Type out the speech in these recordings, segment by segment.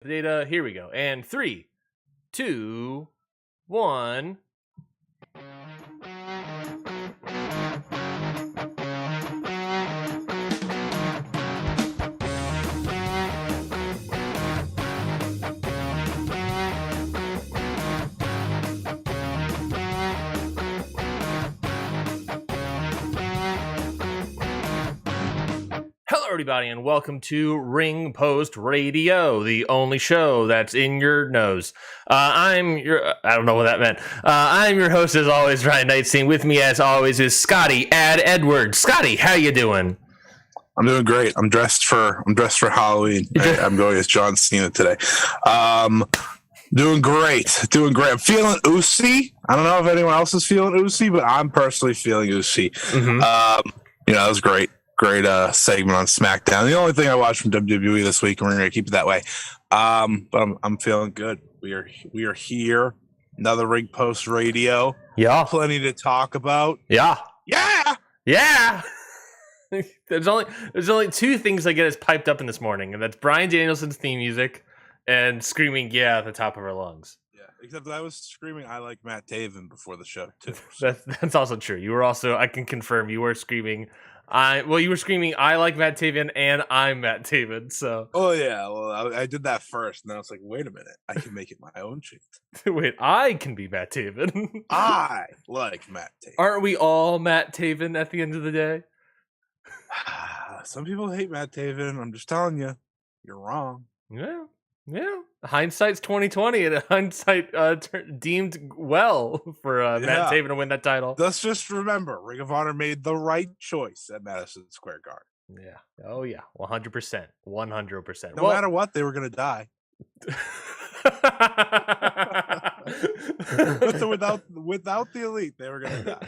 Data, here we go. And 3, 2, 1. Hello, everybody, and welcome to Ring Post Radio, the only show that's in your nose. I don't know what that meant. I'm your host, as always, Ryan Knightstein. With me, as always, is Scotty Edwards. Scotty, how you doing? I'm doing great. I'm dressed for Halloween. I'm going as John Cena today. Doing great. I'm feeling oozy. I don't know if anyone else is feeling oozy, but I'm personally feeling oozy. Mm-hmm. That was great. Great segment on SmackDown. The only thing I watched from WWE this week, and we're gonna keep it that way. But I'm feeling good. We are here. Another Ring Post Radio. Yeah. Plenty to talk about. Yeah. Yeah. There's only two things I get as piped up in this morning, and that's Bryan Danielson's theme music and screaming "yeah" at the top of our lungs. Yeah, except I was screaming "I like Matt Taven" before the show too. So. That's also true. You were also, I can confirm, you were screaming. You were screaming "I like Matt Taven" and "I'm Matt Taven." So. Oh yeah, well I did that first, and then I was like, wait a minute, I can make it my own chant. Wait, I can be Matt Taven. I like Matt Taven. Aren't we all Matt Taven at the end of the day? Some people hate Matt Taven. I'm just telling you, you're wrong. Yeah. Hindsight's 2020, and hindsight deemed well for Matt Taven to win that title. Let's just remember, Ring of Honor made the right choice at Madison Square Garden. Yeah. Oh yeah. 100%. 100%. No matter what, they were gonna die. without the elite, they were gonna die.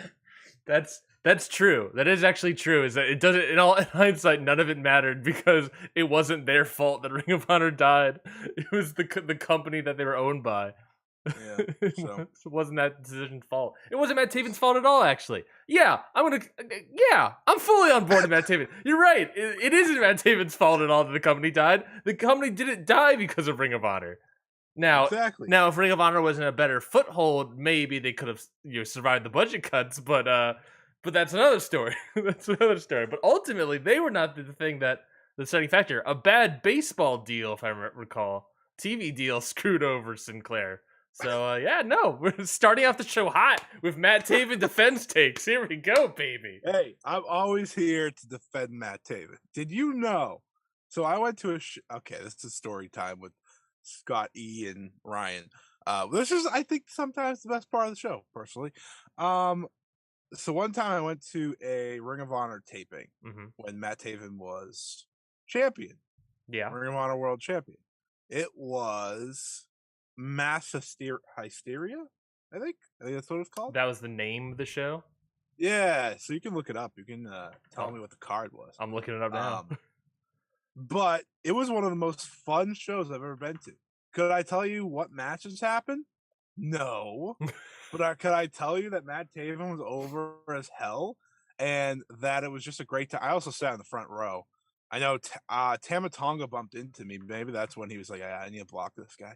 That's true. That is actually true. Is that it doesn't in hindsight, none of it mattered because it wasn't their fault that Ring of Honor died. It was the company that they were owned by. Yeah, so. It wasn't that decision's fault. It wasn't Matt Taven's fault at all, actually. I'm fully on board with Matt Taven. You're right. It isn't Matt Taven's fault at all that the company died. The company didn't die because of Ring of Honor. Now, exactly. Now, if Ring of Honor was in a better foothold, maybe they could have survived the budget cuts. But that's another story. But ultimately, they were not the thing that the deciding factor. A bad baseball deal, if I recall, TV deal screwed over Sinclair. So we're starting off the show hot with Matt Taven defense takes. Here we go, baby. Hey, I'm always here to defend Matt Taven. Did you know? So I went to okay, this is story time with Scott E and Ryan. This is, I think, sometimes the best part of the show, personally. So one time I went to a Ring of Honor taping when Matt Taven was champion. Yeah. Ring of Honor World Champion. It was Mass Hysteria, I think that's what it's called. That was the name of the show? Yeah, so you can look it up. You can tell me what the card was. I'm looking it up now. But it was one of the most fun shows I've ever been to. Could I tell you what matches happened? No. But could I tell you that Matt Taven was over as hell and that it was just a great time? I also sat in the front row. I know Tama Tonga bumped into me. Maybe that's when he was like, I need to block this guy.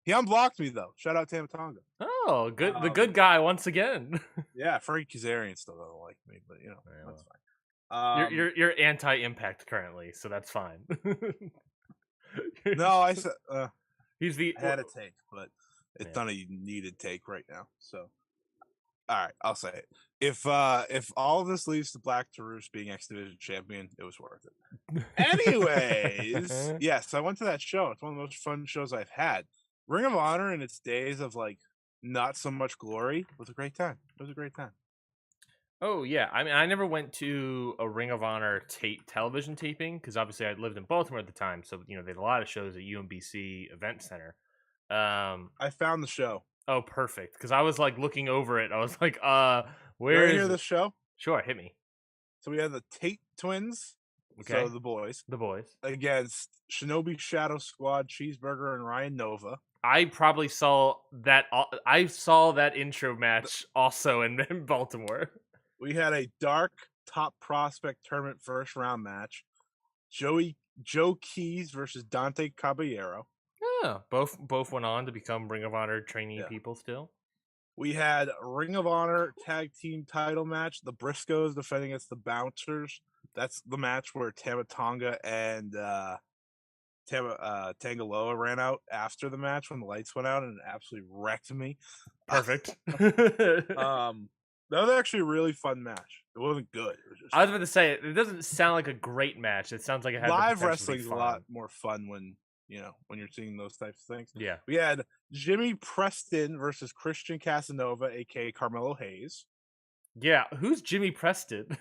He unblocked me, though. Shout out Tama Tonga. Oh, good. The good guy once again. Yeah, Frankie Kazarian still doesn't like me, but that's fine. You're anti-Impact currently, so that's fine. No, I said I had a take, but it's not a needed take right now. So, all right, I'll say it. If all of this leads to Black Taurus being X Division champion, it was worth it. Anyways, yes, I went to that show. It's one of the most fun shows I've had. Ring of Honor in its days of like not so much glory was a great time. It was a great time. Oh yeah, I mean, I never went to a Ring of Honor television taping because obviously I lived in Baltimore at the time, so they had a lot of shows at UMBC Event Center. I found the show. Oh, perfect, because I was like looking over it. I was like, where is the show? Sure, hit me. So we had the Tate twins. Okay, so the boys against Shinobi Shadow Squad, Cheeseburger, and Ryan Nova. I probably saw that. I saw that intro match also in Baltimore. We had a dark top prospect tournament first round match. Joey Joe Keys versus Dante Caballero. Yeah, both went on to become Ring of Honor trainee Yeah. people still. We had Ring of Honor tag team title match. The Briscoes defending against the Bouncers. That's the match where Tamatonga and Tangaloa ran out after the match when the lights went out and it absolutely wrecked me. Perfect. That was actually a really fun match. It wasn't good. It was just I was about to say it doesn't sound like a great match. It sounds like it had live the wrestling is a fun. lot more fun when you're seeing those types of things. Yeah. We had Jimmy Preston versus Christian Casanova, aka Carmelo Hayes. Yeah, who's Jimmy Preston?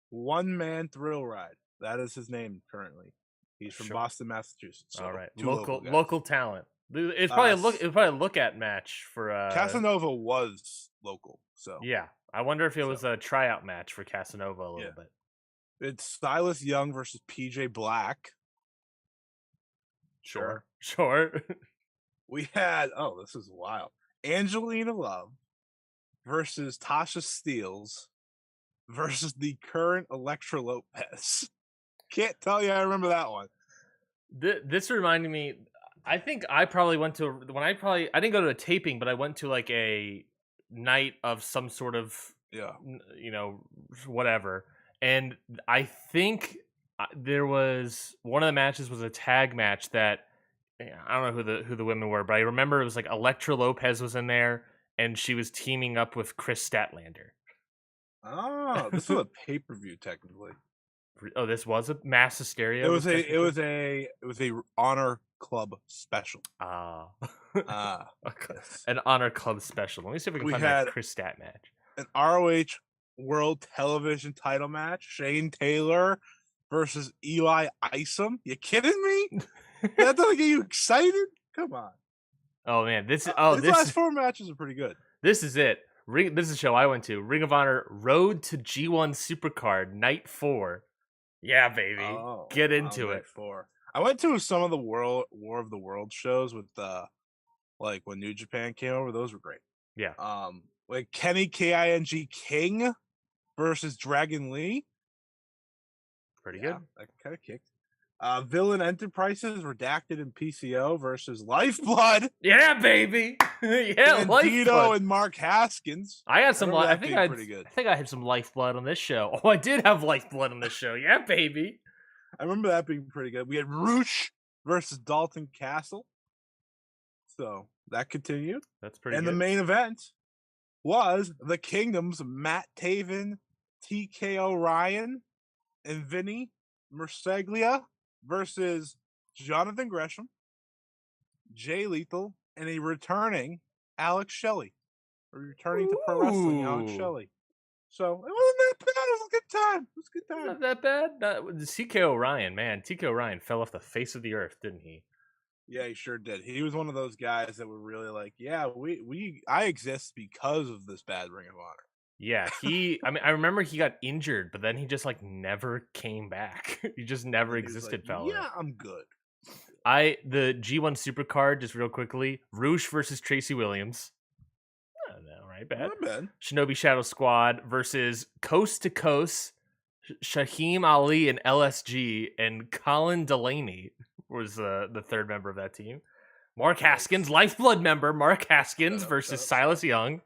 One man thrill ride. That is his name currently. He's from Boston, Massachusetts. So all right, two local talent. It's probably a look at match for Casanova was local, so yeah. I wonder if it was a tryout match for Casanova a little bit. It's Silas Young versus PJ Black. Sure. We had this is wild. Angelina Love versus Tasha Steelz versus the current Elektra Lopez. Can't tell you I remember that one. This reminded me. I think I probably went to I didn't go to a taping, but I went to like a night of some sort of whatever, and I think there was one of the matches was a tag match that I don't know who the women were, but I remember it was like Elektra Lopez was in there, and she was teaming up with Chris Statlander. Oh, this was a pay-per-view technically. Oh, this was a mass hysteria. It was a Honor Club special. An Honor Club special. Let me see if we can find that Chris Stat match. An ROH World Television title match. Shane Taylor versus Eli Isom. You kidding me? That doesn't get you excited? Come on. Oh man, this last 4 matches are pretty good. This is it. This is a show I went to. Ring of Honor Road to G1 Supercard Night 4. Yeah, baby. Get into it. 4. I went to some of the War of the World shows with like when New Japan came over. Those were great. Yeah. Like Kenny King versus Dragon Lee. Pretty good. That kind of kicked. Villain Enterprises Redacted and PCO versus Lifeblood. Yeah, baby. Yeah, Bandito and Mark Haskins. I had some. I think I had some Lifeblood on this show. Oh, I did have Lifeblood on this show. Yeah, baby. I remember that being pretty good. We had Roosh versus Dalton Castle. So that continued. That's pretty good. And the main event was the Kingdom's Matt Taven, TK O'Ryan, and Vinny Marseglia versus Jonathan Gresham, Jay Lethal, and a returning Alex Shelley. Returning to pro wrestling, Alex Shelley. So it wasn't that bad. It was a good time. It was a good time. Not that bad. TK O'Ryan, man. TK O'Ryan fell off the face of the earth, didn't he? Yeah, he sure did. He was one of those guys that were really like, yeah, I exist because of this bad Ring of Honor. Yeah, I remember he got injured, but then he just like never came back. He just never existed, like, fella. Yeah, I'm good. The G1 Supercard, just real quickly, Roosh versus Tracy Williams. I don't know, right? Not bad. Shinobi Shadow Squad versus Coast to Coast, Shaheem Ali and LSG, and Colin Delaney was the third member of that team. Mark Haskins, Lifeblood member, Mark Haskins versus Silas Young.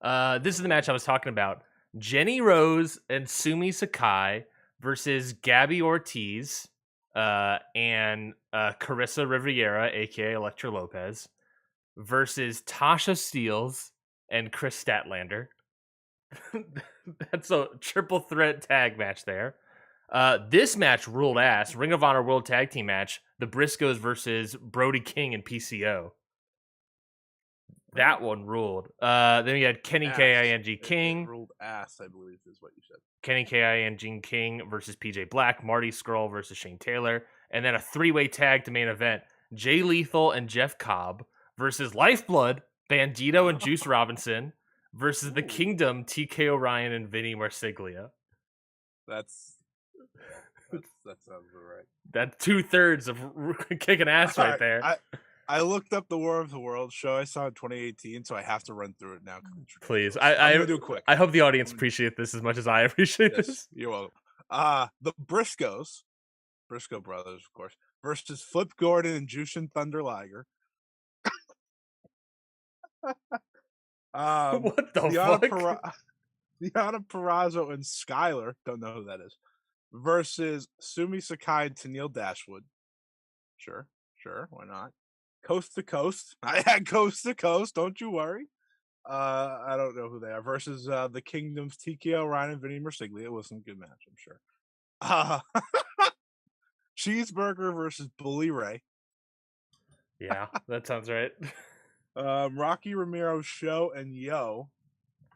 This is the match I was talking about. Jenny Rose and Sumi Sakai versus Gabby Ortiz and Carissa Riviera, aka Elektra Lopez, versus Tasha Steelz and Chris Statlander. That's a triple threat tag match there. This match ruled ass. Ring of Honor World Tag Team match. The Briscoes versus Brody King and PCO. That one ruled. Then we had Kenny King King. Ruled ass, I believe is what you said. Kenny King versus PJ Black. Marty Scurll versus Shane Taylor. And then a 3-way tag to main event. Jay Lethal and Jeff Cobb versus Lifeblood, Bandito and Juice Robinson versus the Kingdom, TK O'Ryan and Vinny Marseglia. That sounds right. That's 2/3 of kicking ass right there. I looked up the War of the World show I saw in 2018, so I have to run through it now. Please, I'm gonna do it quick. I hope the audience appreciate this as much as I appreciate this. You're welcome. The Briscoes Briscoe brothers, of course, versus Flip Gordon and Jushin Thunder Liger. What the Deanna, fuck? Deanna Perrazzo and Skylar, don't know who that is, versus Sumi Sakai and Tennille Dashwood. Sure, why not? Coast to Coast. I had Coast to Coast, don't you worry. I don't know who they are. Versus the Kingdom's TKO Ryan and Vinny Mersiglia. It was a good match, I'm sure. Cheeseburger versus Bully Ray. Yeah, that sounds right. Rocky Romero Show and Yo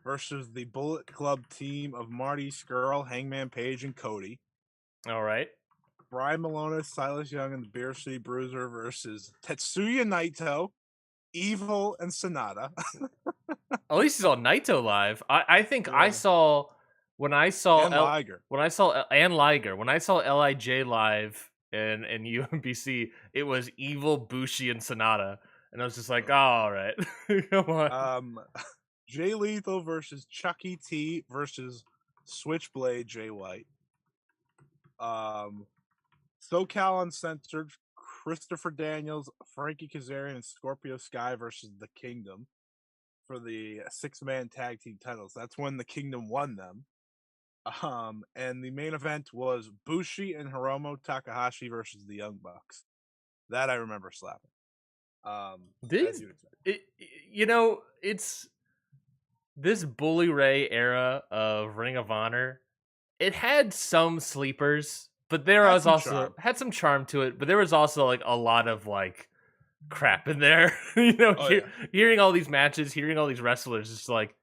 versus the Bullet Club team of Marty Skrull, Hangman Page, and Cody. All right. Brian Malone, Silas Young, and the Beer City Bruiser versus Tetsuya Naito, Evil, and Sonata. At least you saw Naito live. I think I Yeah. saw when I saw And Liger. when I saw and Liger when I saw Lij live in UMBC, it was Evil, Bushi, and Sonata, and I was just like, oh, all right, come on. Jay Lethal versus Chucky T versus Switchblade Jay White. SoCal Uncensored, Christopher Daniels, Frankie Kazarian, and Scorpio Sky versus the Kingdom for the 6-man tag team titles. That's when the Kingdom won them. And the main event was Bushi and Hiromu Takahashi versus the Young Bucks. That I remember slapping. These, it's this Bully Ray era of Ring of Honor. It had some sleepers, but there was also had some charm to it. But there was also like a lot of like crap in there. Hearing all these matches, hearing all these wrestlers, just like,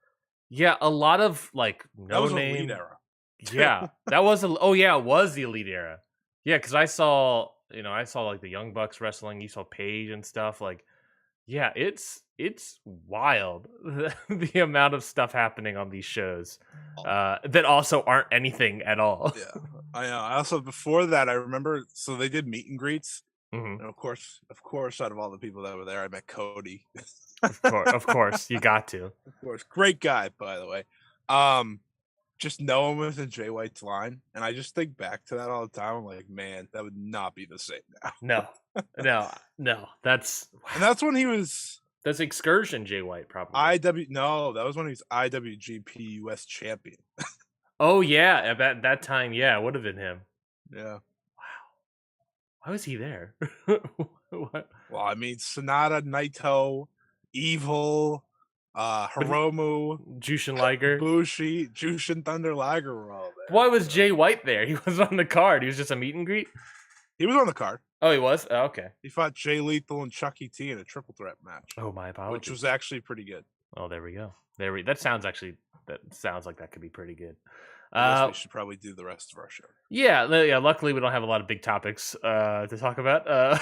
yeah, a lot of like no name. Elite era. Yeah, that was it was the Elite era. Yeah, because I saw like the Young Bucks wrestling. You saw Paige and stuff. Like, yeah, it's wild the amount of stuff happening on these shows that also aren't anything at all. Yeah, I know. I also before that I remember. So they did meet and greets. Mm-hmm. And of course, out of all the people that were there, I met Cody. Of course, you got to. Of course, great guy, by the way. Just know him within Jay White's line, and I just think back to that all the time. I'm like, man, that would not be the same now. No. That's when he was. That's Excursion Jay White, probably. That was when he was IWGP US champion. Oh yeah, at that time, yeah, it would have been him. Yeah. Wow. Why was he there? What? Well, I mean, Sonata, Naito, Evil, Hiromu, Jushin Liger, Bushi, Jushin Thunder Liger were all there. Why was Jay White there? He was on the card. He was just a meet and greet. He was on the card. Oh, he was? Oh, okay. He fought Jay Lethal and Chucky T in a triple threat match. Oh, my apologies. Which was actually pretty good. Oh, there we go. That sounds like that could be pretty good. We should probably do the rest of our show. Yeah. Luckily, we don't have a lot of big topics to talk about.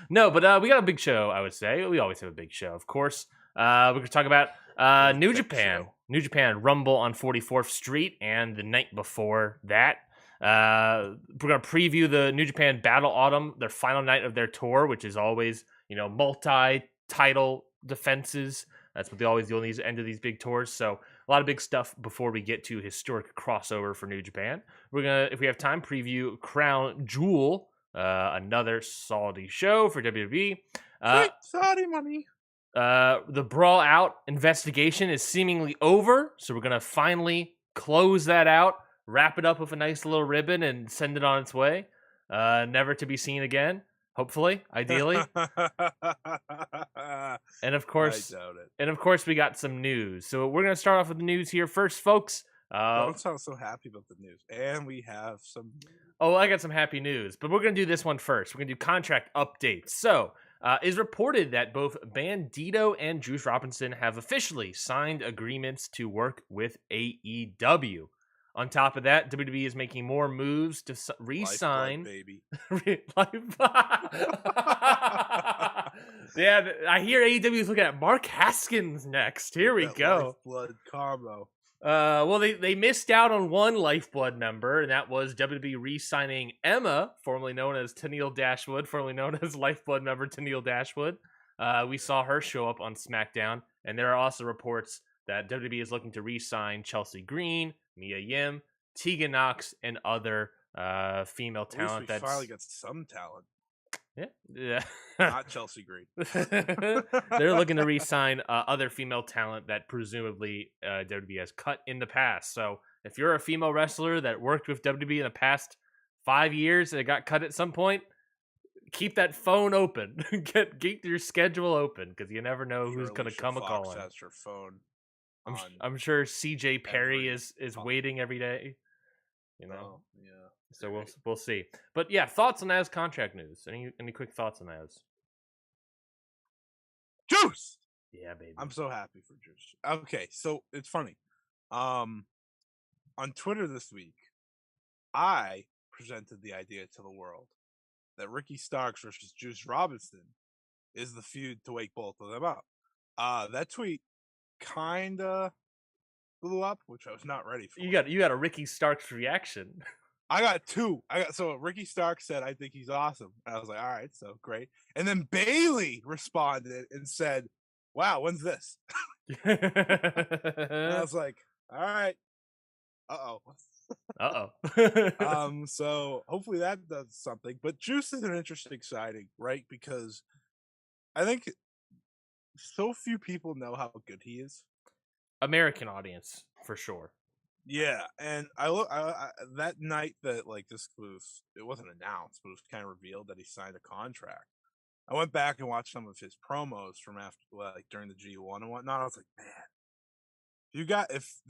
No, but we got a big show, I would say. We always have a big show, of course. We're going to talk about New Japan. Show. New Japan Rumble on 44th Street, and the night before that, we're going to preview the New Japan Battle Autumn, their final night of their tour, which is always, multi-title defenses. That's what they always do on these end of these big tours. So a lot of big stuff before we get to historic crossover for New Japan. We're going to, if we have time, preview Crown Jewel, another Saudi show for WWE. Saudi money. The Brawl Out investigation is seemingly over, so we're going to finally close that out, wrap it up with a nice little ribbon, and send it on its way. Never to be seen again, hopefully, ideally. And of course, I doubt it. And of course, we got some news. So we're going to start off with the news here first, folks. Don't sound so happy about the news. And we have some... Oh, I got some happy news, but we're going to do this one first. We're going to do contract updates. So, it's reported that both Bandito and Juice Robinson have officially signed agreements to work with AEW. On top of that, WWE is making more moves to re-sign. Baby. Yeah, I hear AEW is looking at Mark Haskins next. Here we go. Lifeblood combo. Well, they missed out on one Lifeblood member, and that was WWE re-signing Emma, formerly known as Tennille Dashwood, formerly known as Lifeblood member Tennille Dashwood. We saw her show up on SmackDown, and there are also reports that WWE is looking to re-sign Chelsea Green, Mia Yim, Tegan Knox, and other female At least we talent finally that's got some talent, yeah. Yeah. not Chelsea Green. They're looking to re-sign other female talent that presumably WWE has cut in the past. So if you're a female wrestler that worked with WWE in the past 5 years and it got cut at some point, keep that phone open. Keep your schedule open because you never know who's Sure, going to Alicia come a Fox calling. has her phone I'm on I'm sure CJ Perry every. is po- waiting every day. You know, Oh yeah, so we'll great. we'll see. But yeah, thoughts on As contract news? Any quick thoughts on As? Juice. Yeah, baby. I'm so happy for Juice. Okay, so it's funny. Um, on Twitter this week, I presented the idea to the world that Ricky Starks versus Juice Robinson is the feud to wake both of them up. That tweet kinda blew up, which I was not ready for. You got a Ricky Starks reaction. I got two. So Ricky Starks said, "I think he's awesome." And I was like, "All right, so great." And then Bailey responded and said, "Wow, when's this?" And I was like, "All right, uh oh." Uh oh. So hopefully that does something. But Juice is an interesting sighting, right? Because I think so few people know how good he is. American audience for sure. Yeah, and I look that night that like this was it wasn't announced, but it was kind of revealed that he signed a contract. I went back and watched some of his promos from after like during the G1 and whatnot. I was like, man,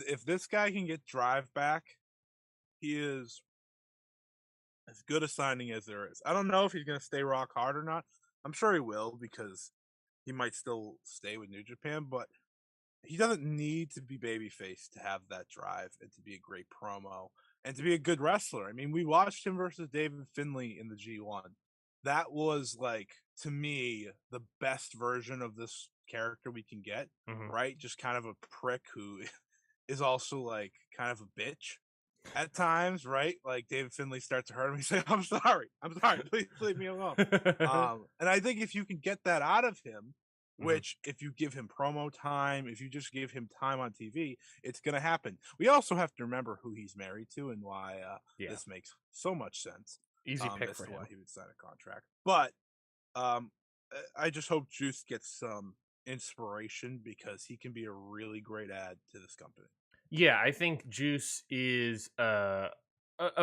if this guy can get Drive back, he is as good a signing as there is. I don't know if he's gonna stay rock hard or not. I'm sure he will because he might still stay with New Japan, but he doesn't need to be babyface to have that drive and to be a great promo and to be a good wrestler. I mean, we watched him versus David Finlay in the G1. That was like to me the best version of this character we can get, Mhm. right? Just kind of a prick who is also like kind of a bitch at times, right? Like David Finlay starts to hurt him. He's like, I'm sorry, please leave me alone. And I think if you can get that out of him, Mhm. which if you give him promo time, if you just give him time on TV, it's going to happen. We also have to remember who he's married to and why Yeah, this makes so much sense easy pick as for to why him. he would sign a contract. But um, I just hope Juice gets some inspiration because he can be a really great add to this company. Yeah, I think Juice is a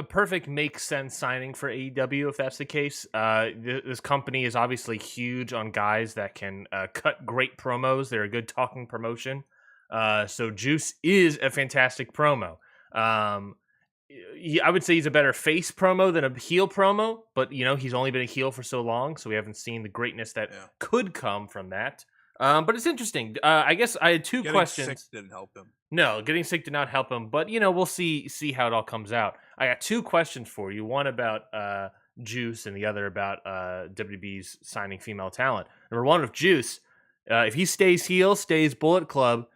perfect makes sense signing for AEW if that's the case. This company is obviously huge on guys that can cut great promos. They're a good talking promotion. So Juice is a fantastic promo. Um, I would say he's a better face promo than a heel promo, but he's only been a heel for so long, so we haven't seen the greatness that Yeah. could come from that. But it's interesting. I guess I had two Getting sick questions. didn't help him. No, getting sick did not help him, but we'll see how it all comes out. I got two questions for you. One about Juice, and the other about WWE's signing female talent. Number one, with Juice, if he stays heel, stays Bullet Club,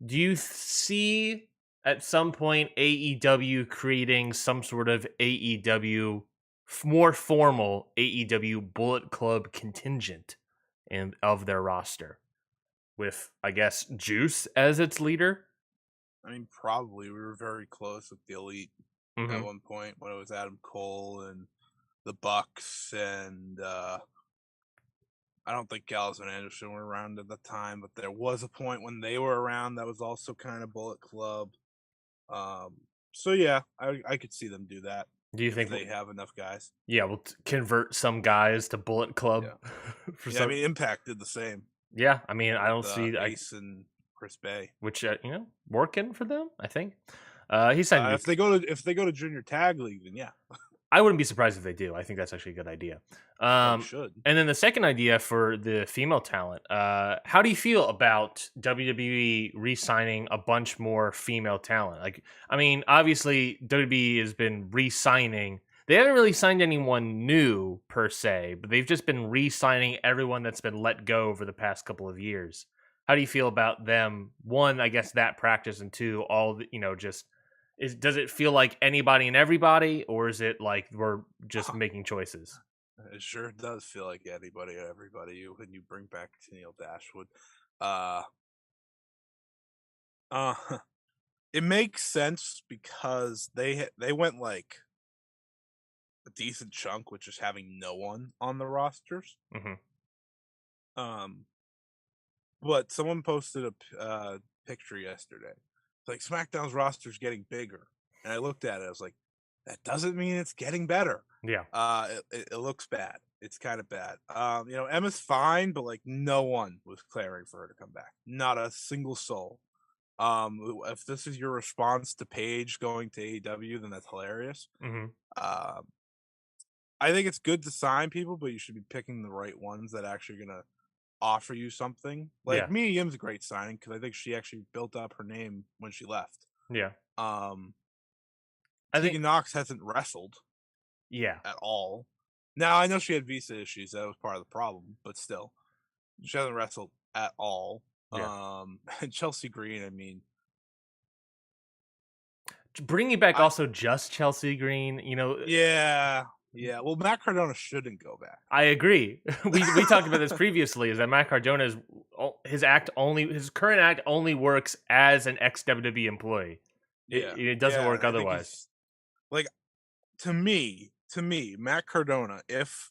do you see at some point AEW creating some sort of AEW more formal AEW Bullet Club contingent and of their roster with, I guess, Juice as its leader? I mean, probably we were very close with the Elite at Mm-hmm. one point when it was Adam Cole and the Bucks, and I don't think Gallows and Anderson were around at the time, but there was a point when they were around that was also kind of Bullet Club. Um, so yeah, I could see them do that Do you if think? they have enough guys. Yeah, we'll convert some guys to Bullet Club Yeah, for yeah. I some. mean, Impact did the same Yeah, I mean, I with don't see Ace and Chris Bay. which working for them. I think he signed a new. If they go to Junior Tag League, then yeah, I wouldn't be surprised if they do. I think that's actually a good idea. they probably Um, should. and then the second idea for the female talent. How do you feel about WWE re-signing a bunch more female talent? Like, I mean, obviously WWE has been re-signing. They haven't really signed anyone new per se, but they've just been re-signing everyone that's been let go over the past couple of years. How do you feel about them? One, I guess that practice, and two, all just does it feel like anybody and everybody, or is it like we're just making choices? It sure does feel like anybody and everybody when you bring back Neil Dashwood. Uh, uh, it makes sense because they went like a decent chunk with just having no one on the rosters. Mm-hmm. But someone posted a picture yesterday. It's like SmackDown's roster's getting bigger, and I looked at it. I was like, that doesn't mean it's getting better. Yeah. It looks bad. It's kind of bad. Emma's fine, but like no one was clamoring for her to come back. Not a single soul. If this is your response to Paige going to AEW, then that's hilarious. Mm-hmm. I think it's good to sign people, but you should be picking the right ones that actually gonna offer you something. Like Mia Yim's a great signing because I think she actually built up her name when she left. Yeah. I think Tegan Knox hasn't wrestled. At all. Now I know she had visa issues. That was part of the problem, but still, she hasn't wrestled at all. Yeah. And Chelsea Green, I mean, bringing back also just Chelsea Green, Yeah. Well, Matt Cardona shouldn't go back. I agree. we talked about this previously. Is that Matt Cardona his current act only works as an ex WWE employee. It doesn't work otherwise. Like to me, Matt Cardona, if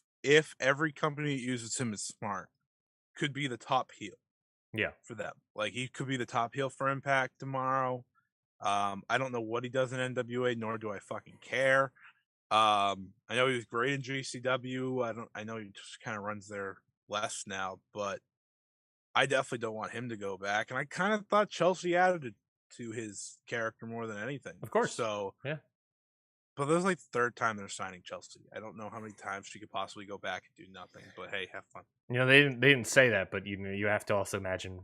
every company uses him as smart, could be the top heel. Yeah. For them. Like he could be the top heel for Impact tomorrow. I don't know what he does in NWA, nor do I fucking care. I know he was great in GCW. I know he just kind of runs there less now, but I definitely don't want him to go back. And I kind of thought Chelsea added to his character more than anything. Of course. So yeah. But this is like the third time they're signing Chelsea. I don't know how many times she could possibly go back and do nothing. But hey, have fun. They didn't say that, but you have to also imagine.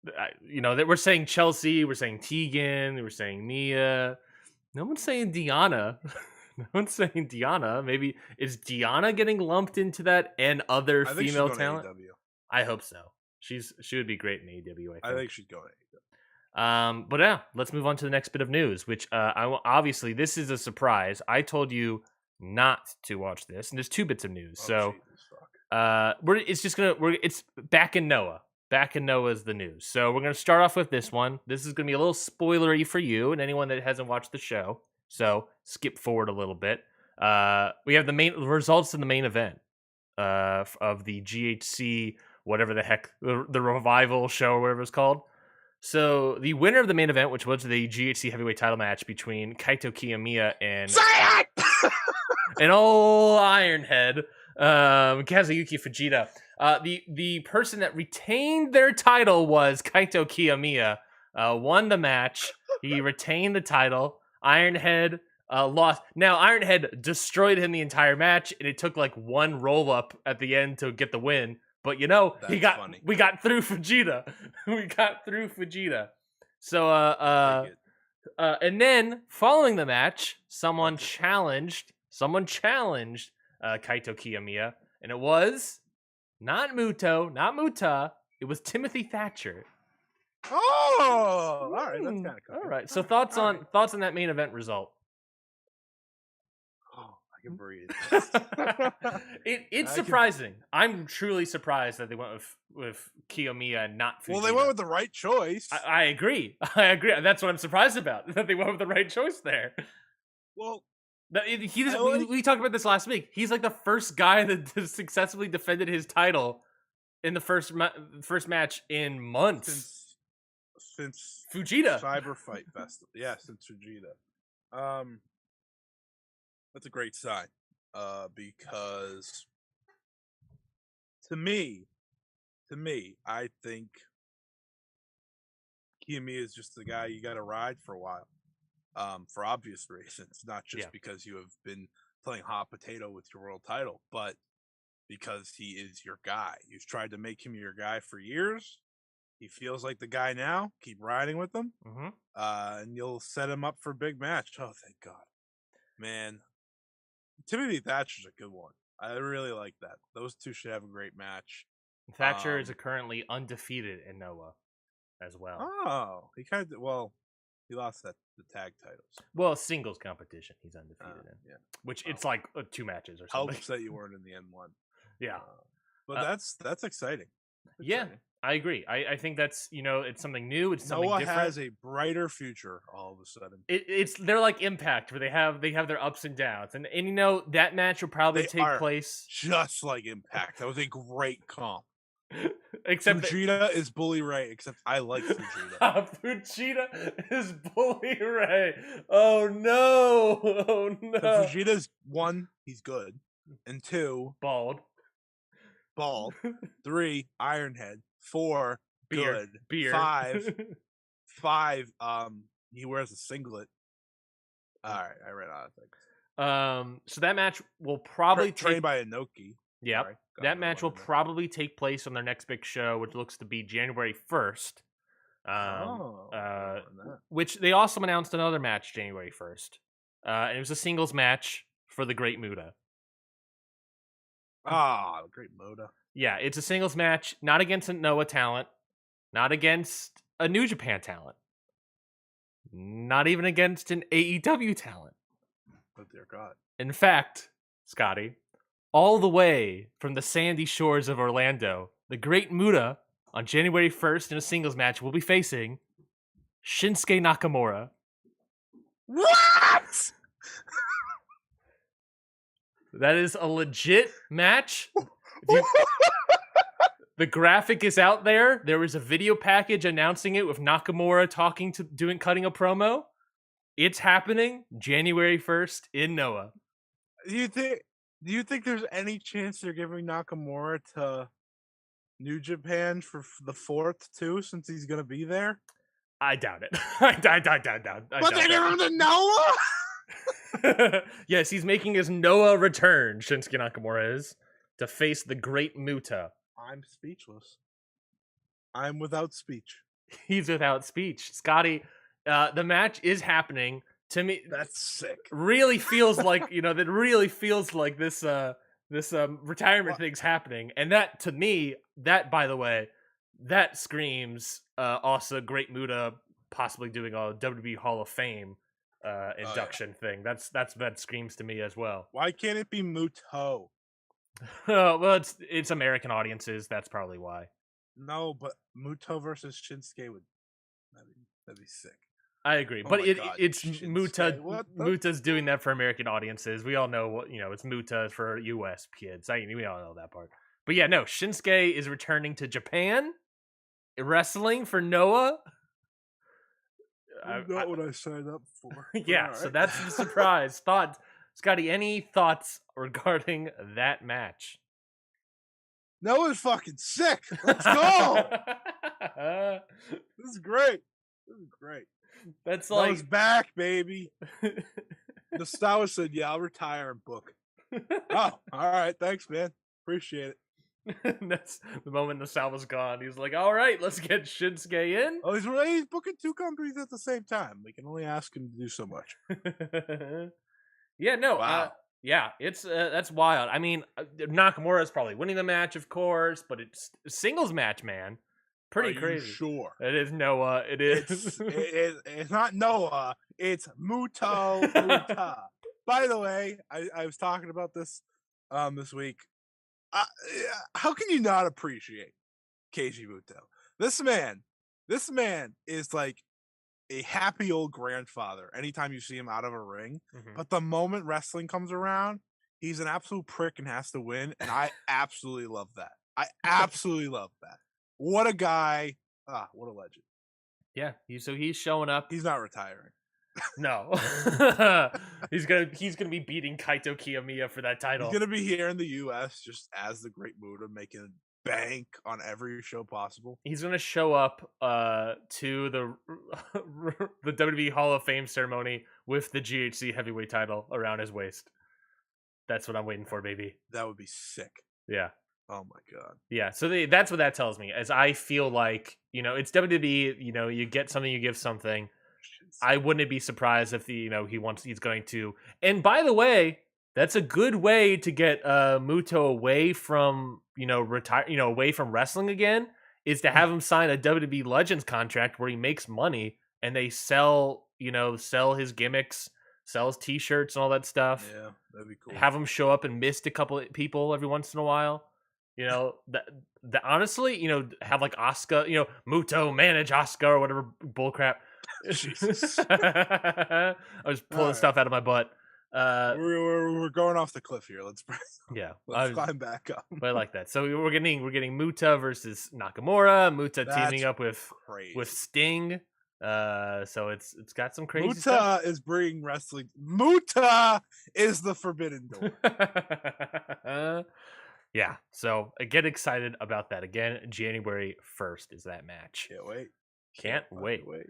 That we're saying Chelsea, we're saying Tegan, we're saying Mia. No one's saying Deanna. No one's saying Deanna. Maybe is Deanna getting lumped into that and other female talent? I hope so. She would be great in AEW. I think she's going to AEW. But yeah, let's move on to the next bit of news, which obviously this is a surprise. I told you not to watch this, and there's two bits of news. It's back in Noah. Back in Noah's the news. So we're gonna start off with this one. This is gonna be a little spoilery for you and anyone that hasn't watched the show. So skip forward a little bit. We have the main results in the main event of the GHC, whatever the heck, the revival show or whatever it's called. So the winner of the main event, which was the GHC heavyweight title match between Kaito Kiyomiya and an old Ironhead, Kazuyuki Fujita. The person that retained their title was Kaito Kiyomiya. Won the match. He retained the title. Ironhead lost. Now Ironhead destroyed him the entire match, and it took like one roll up at the end to get the win. But we got through Fujita. We got through Fujita. So and then following the match, someone challenged Kaito Kiyomiya, and it was not Muta. It was Timothy Thatcher. Oh, all right, that's kind of cool. All right. So thoughts on that main event result? Oh, I can breathe. It's surprising. I'm truly surprised that they went with Kiyomiya and not Fujita. Well, they went with the right choice. I agree. That's what I'm surprised about. That they went with the right choice there. Well, we talked about this last week. He's like the first guy that successfully defended his title in the first match in months. Since Fujita Cyber Fight Festival. Yeah, since Fujita. That's a great sign. Because to me, I think Kiyomiya is just the guy you got to ride for a while. For obvious reasons, not just because you have been playing hot potato with your world title, but because he is your guy. You've tried to make him your guy for years. He feels like the guy now. Keep riding with him, and you'll set him up for a big match. Oh, thank God, man! Timothy Thatcher's a good one. I really like that. Those two should have a great match. Thatcher is currently undefeated in Noah as well. Oh, he lost the tag titles. Well, singles competition, he's undefeated in. Yeah, which it's like 2 matches or something. Helps that you weren't in the N1. Yeah, but that's exciting. Yeah, I agree. I think that's it's something new. It's something Noah different. has a brighter future all of a sudden. They're like Impact, where they have their ups and downs, and that match will probably They take are place. just like Impact. That was a great comp. Except that Fujita is Bully Ray, except I like Fujita. Fujita is Bully Ray. Oh no! Oh So no! Fujita's 1, he's good, and 2, Bald. bald. 3, Ironhead. 4, Beard. good. Beard. 5, he wears a singlet. All right, I ran out of things. So that match will probably Trained by Inoki. Yep. Sorry, got That another match one will in there. probably take place on their next big show, which looks to be January 1st. Which they also announced another match January 1st. And it was a singles match for the Great Muta. The Great Muta. Yeah, it's a singles match, not against a Noah talent, not against a New Japan talent, not even against an AEW talent. Oh dear God. In fact, Scotty, all the way from the sandy shores of Orlando, the Great Muta on January 1st in a singles match will be facing Shinsuke Nakamura. What? That is a legit match. The graphic is out there. There was a video package announcing it with Nakamura cutting a promo. It's happening January 1st in Noah. Do you think there's any chance they're giving Nakamura to New Japan for the 4th too, since he's gonna be there? I doubt it. I doubt. But they're giving him to Noah. Yes, he's making his Noah return. Shinsuke Nakamura is to face the Great Muta. I'm speechless. I'm without speech. He's without speech, Scotty. The match is happening. To me, that's sick. Really feels like that. Really feels like this retirement thing's happening, and that to me, that by the way, that screams also Great Muta possibly doing a WWE Hall of Fame induction thing. That screams to me as well. Why can't it be Muto? Well, it's American audiences. That's probably why. No, but Muto versus Shinsuke that'd be sick. I agree, but it's Muta. Muta's doing that for American audiences. We all know it's Muta for U.S. kids. We all know that part. But yeah, no, Shinsuke is returning to Japan, wrestling for Noah. Not what I signed up for. Yeah, right. So that's the surprise. Scotty, any thoughts regarding that match? Noah's fucking sick. Let's go. This is great. That's Noah's back, baby. Nostawa said, "Yeah, I'll retire and book." Oh, all right. Thanks, man. Appreciate it. That's the moment Nostawa's gone. He's like, "All right, let's get Shinsuke in." Oh, he's booking 2 companies at the same time. We can only ask him to do so much. Yeah, no. Wow. Yeah, it's that's wild. I mean, Nakamura is probably winning the match, of course, but it's a singles match, man. Pretty crazy. Sure. It is Noah. It is. It's not Noah. It's Muto. By the way, I was talking about this this week. How can you not appreciate Keiji Muto? This man is like a happy old grandfather anytime you see him out of a ring. Mm-hmm. But the moment wrestling comes around, he's an absolute prick and has to win. And I absolutely love that. What a guy. What a legend. Yeah. He's showing up. He's not retiring. No. he's gonna be beating Kaito Kiyomiya for that title. He's gonna be here in the US just as the Great Muta, making bank on every show possible. He's gonna show up to the WWE Hall of Fame ceremony with the GHC heavyweight title around his waist. That's what I'm waiting for, baby. That would be sick. Yeah. Oh my God. Yeah. So that's what that tells me. As I feel like it's WWE. You get something, you give something. I wouldn't be surprised if he's going to. And by the way, that's a good way to get Muto away from away from wrestling again, is to have him sign a WWE Legends contract where he makes money and they sell his gimmicks, sell his t-shirts and all that stuff. Yeah, that'd be cool. Have him show up and mist a couple of people every once in a while. You know, that honestly, you know, have like Asuka, you know, Muto manage Asuka or whatever bullcrap. Jesus. I was All pulling right. stuff out of my butt. Uh, We're going off the cliff here. yeah, Let's climb back up. but I like that. So we're getting Muta versus Nakamura. Muta teaming That's up with crazy. Sting. So it's got some crazy stuff. Muta is bringing wrestling. Muta is the forbidden door. Yeah, so get excited about that. Again, January 1st is that match. Can't wait. Can't wait. fucking wait.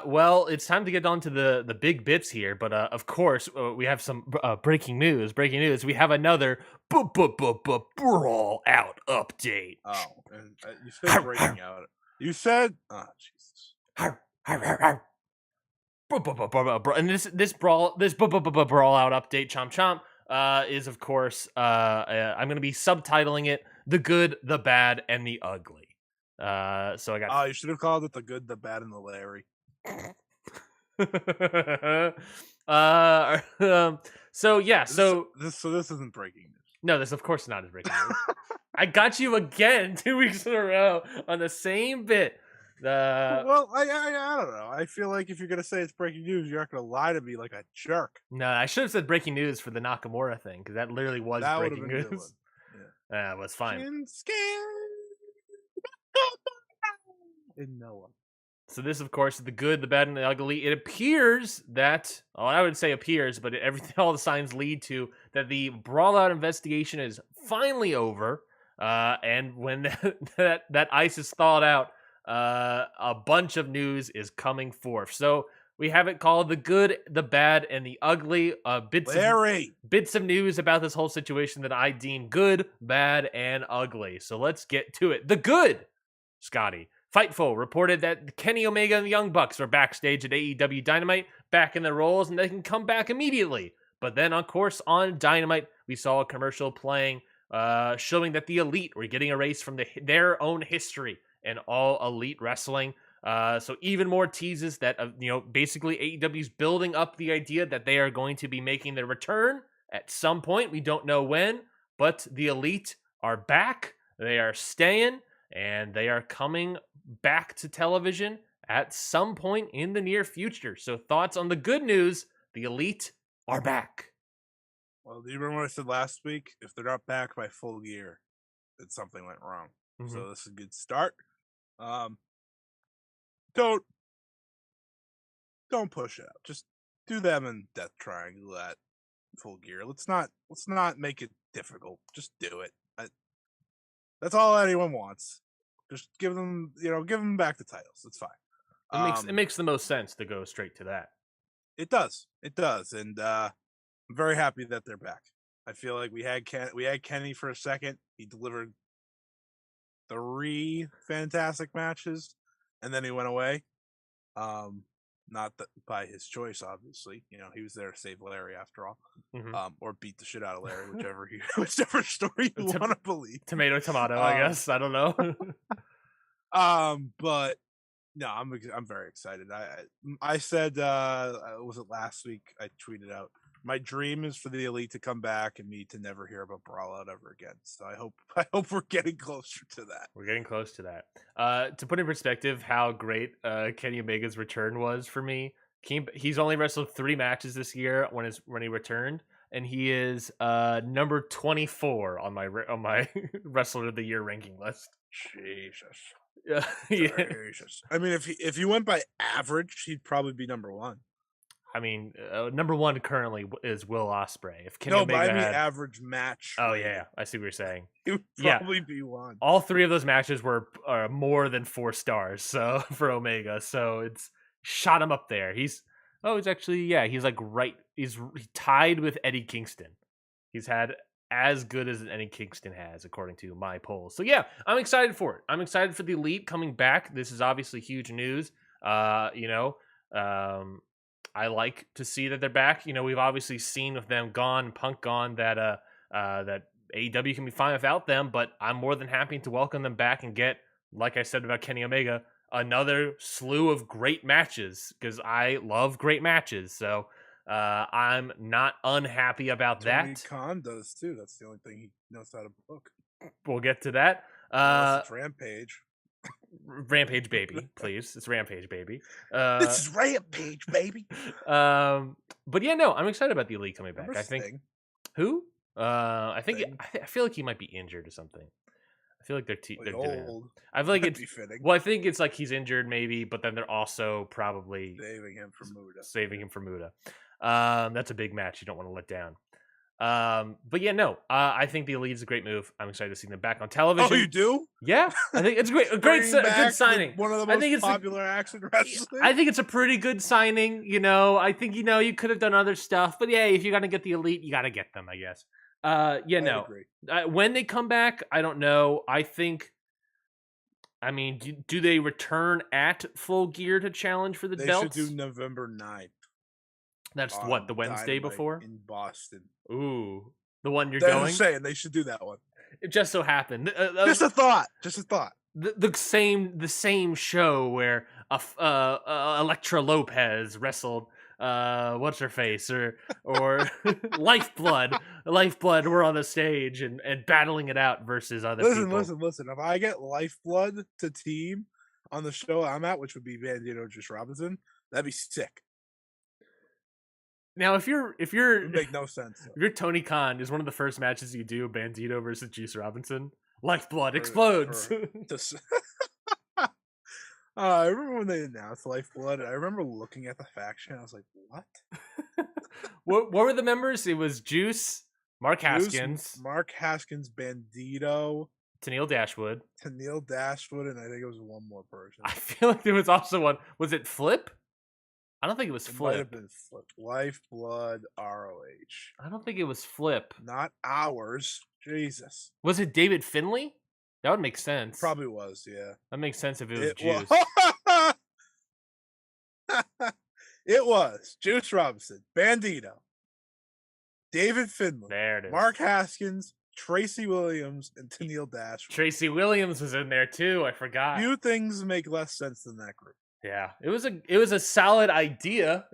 Well, it's time to get on to the big bits here, but of course, we have some breaking news. Breaking news. We have another brawl out update. Oh, and you said breaking out. You said, oh Jesus. And this brawl out update, chomp chomp, is of course I'm gonna be subtitling it: the good, the bad, and the ugly. So I got. Oh, you should have called it the good, the bad, and the Larry. So yeah, so this isn't breaking news. no, this of course not is breaking news. I got you again 2 weeks in a row on the same bit. Well, I don't know. I feel like if you're gonna say it's breaking news, you're not gonna lie to me like a jerk. No, I should have said breaking news for the Nakamura thing because that literally was That would have breaking been a good one. news. Yeah. It was fine. In Noah. So this, of course, is the good, the bad, and the ugly. It appears that, well, I would say appears, but everything, all the signs lead to that the Brawl Out investigation is finally over. And when that ice is thawed out, a bunch of news is coming forth. So we have it called the good, the bad, and the ugly. Bits of news about this whole situation that I deem good, bad, and ugly. So let's get to it. The good, Scotty. Fightful reported that Kenny Omega and the Young Bucks are backstage at AEW Dynamite, back in their roles, and they can come back immediately. But then, of course, on Dynamite, we saw a commercial playing, showing that the Elite were getting erased from their own history in all Elite wrestling. So even more teases that, basically AEW's building up the idea that they are going to be making their return at some point. We don't know when, but the Elite are back. They are staying, and they are coming back to television at some point in the near future. So thoughts on the good news: the Elite are back. Well, do you remember what I said last week? If they're not back by full year, then something went wrong. Mm-hmm. So this is a good start. Don't push it out. Just do them in Death Triangle at full gear. Let's not make it difficult. Just do it. That's all anyone wants. Just give them back the titles. It's fine. It makes the most sense to go straight to that. It does, and I'm very happy that they're back. I feel like we had Kenny for a second. He delivered 3 fantastic matches, and then he went away. Not that by his choice, obviously. He was there to save Larry after all, or beat the shit out of Larry, whichever story you want to believe. Tomato, I guess. I don't know. But no, I'm very excited. I said, was it last week? I tweeted out, my dream is for the Elite to come back and me to never hear about Brawl Out ever again. So I hope we're getting closer to that. We're getting close to that. To put in perspective how great Kenny Omega's return was for me, he's only wrestled 3 matches this year when he returned, and he is number 24 on my Wrestler of the Year ranking list. Jesus. Yeah. Jesus. I mean, if he went by average, he'd probably be number 1. I mean, number 1 currently is Will Ospreay. If Kenny Omega, Omega but I mean had average match. Oh yeah, I see what you're saying. He would probably be 1. All 3 of those matches were more than 4 stars. So for Omega, so it's shot him up there. He's like he's tied with Eddie Kingston. He's had as good as Eddie Kingston has, according to my polls. So yeah, I'm excited for it. I'm excited for the Elite coming back. This is obviously huge news. I like to see that they're back. We've obviously seen with them gone, Punk gone, that AEW can be fine without them, but I'm more than happy to welcome them back and get, like I said about Kenny Omega, another slew of great matches, because I love great matches. So I'm not unhappy about Tony that. Khan does too. That's the only thing he knows how to book. We'll get to that. Unless it's Rampage. Rampage baby, please. It's Rampage baby. This is Rampage, baby. But yeah, no, I'm excited about the Elite coming back. Remember I think Sting? who? I think Sting? I feel like he might be injured or something. I feel like they're Like they're doing it. old. I feel like That'd it's be fitting. well, I think it's like he's injured maybe, but then they're also probably Saving him for Muda. saving him for Muda. That's a big match you don't want to let down. But yeah, no, I think the Elite is a great move. I'm excited to see them back on television. Oh, you do? Yeah, I think it's great. A good signing. One of the I think most it's popular acts in wrestling. I think it's a pretty good signing. I think you could have done other stuff, but yeah, if you're gonna get the Elite, you gotta get them, I guess. I agree. When they come back, I don't know. Do they return at Full Gear to challenge for the They belts? should do November 9th. That's what, the Wednesday Dynamite before? in Boston. Ooh, the one you're They're going? saying they should do that one. It just so happened. Just a thought. Just a thought. The same show where Elektra Lopez wrestled what's her face or Lifeblood were on the stage and battling it out versus other people. Listen. If I get Lifeblood to team on the show I'm at, which would be Bandito Juice Robinson, that'd be sick. Now, if you're It would make no sense. if you're Tony Khan, is one of the first matches you do Bandito versus Juice Robinson? Lifeblood explodes. I remember when they announced Lifeblood. I remember looking at the faction. I was like, "What? What were the members? It was Juice, Mark Haskins, Bandito, Tennille Dashwood, and I think it was one more person. I feel like there was also one. Was it Flip? I don't think it was It might have Flip. been Flip. Lifeblood ROH. I don't think it was Flip. Not ours. Jesus. Was it David Finley? That would make sense. Probably was, yeah. That makes sense if it was Juice. It was Juice Robinson, Bandito, David Finley, There it is. Mark Haskins, Tracy Williams, and Tennille Dashwood. Tracy Williams was in there too. I forgot. Few things make less sense than that group. Yeah, it was a solid idea.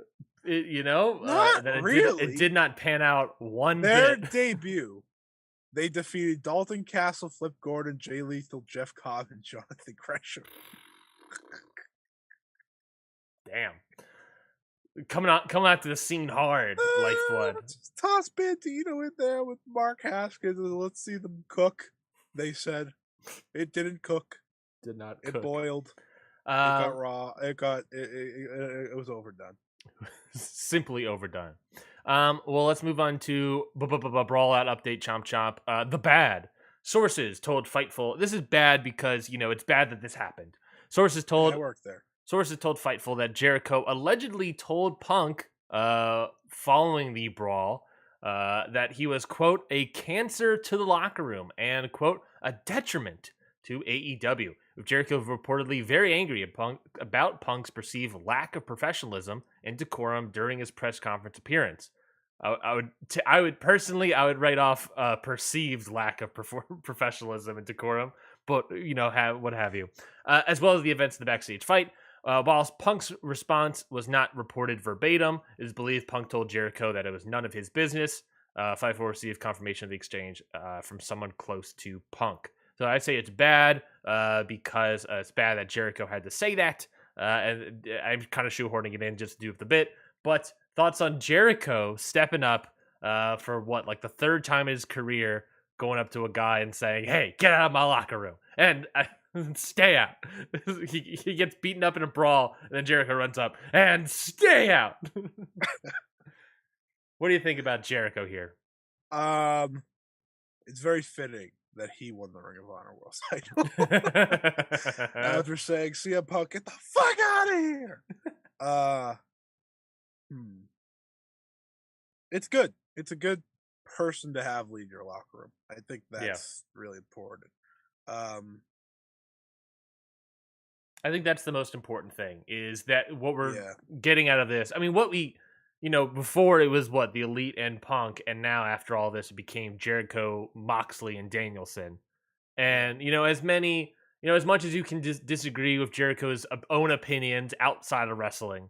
Not really. It did not pan out one Their bit. debut, they defeated Dalton Castle, Flip Gordon, Jay Lethal, Jeff Cobb, and Jonathan Gresham. Damn. Coming out to the scene hard, Lifeblood. Just toss Bandito in there with Mark Haskins and let's see them cook. They said it didn't cook. Did not It cook. boiled. It got raw. It was overdone. Simply overdone. Well, let's move on to Brawl Out update. Chomp chomp. The bad sources told Fightful. This is bad because it's bad that this happened. Sources told I worked there. Sources told Fightful that Jericho allegedly told Punk, following the brawl, that he was, quote, a cancer to the locker room and, quote, a detriment to AEW. With Jericho reportedly very angry about Punk's perceived lack of professionalism and decorum during his press conference appearance. I would write off perceived lack of professionalism and decorum, but what have you, as well as the events of the backstage fight. Whilst Punk's response was not reported verbatim, it is believed Punk told Jericho that it was none of his business. Fightful received confirmation of the exchange from someone close to Punk. So I'd say it's bad because it's bad that Jericho had to say that. And I'm kind of shoehorning it in just to do with the bit. But thoughts on Jericho stepping up for the third time in his career, going up to a guy and saying, "Hey, get out of my locker room." And stay out. He gets beaten up in a brawl, and then Jericho runs up and stay out. What do you think about Jericho here? It's very fitting that he won the Ring of Honor World title after saying, "CM Punk, get the fuck out of here." It's good. It's a good person to have lead your locker room. I think that's really important. I think that's the most important thing, is that what we're getting out of this. I mean, what we, before it was the Elite and Punk, and now after all this, it became Jericho, Moxley, and Danielson. And, as much as you can disagree with Jericho's own opinions outside of wrestling,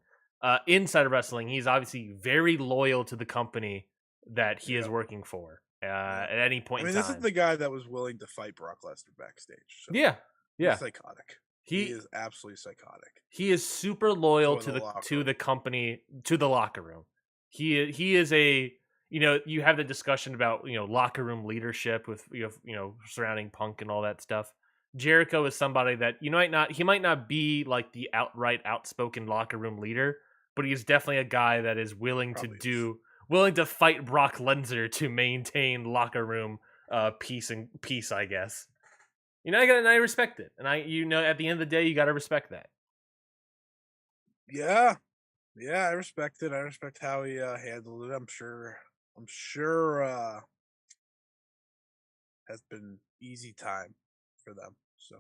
inside of wrestling, he's obviously very loyal to the company that he is working for. Yeah. at any point I in mean, this is time. the guy that was willing to fight Brock Lesnar backstage. So Yeah, he's yeah. psychotic. He He is absolutely psychotic. he is super loyal For the locker to room. the company, to the locker room. He is a, you have the discussion about, locker room leadership with, surrounding Punk and all that stuff. Jericho is somebody that he might not be like the outright outspoken locker room leader, but he's definitely a guy that is Probably is. willing to fight Brock Lesnar to maintain locker room peace, I guess. I respect it. And at the end of the day, you got to respect that. Yeah. Yeah, I respect it. I respect how he handled it. I'm sure has been easy time for them. So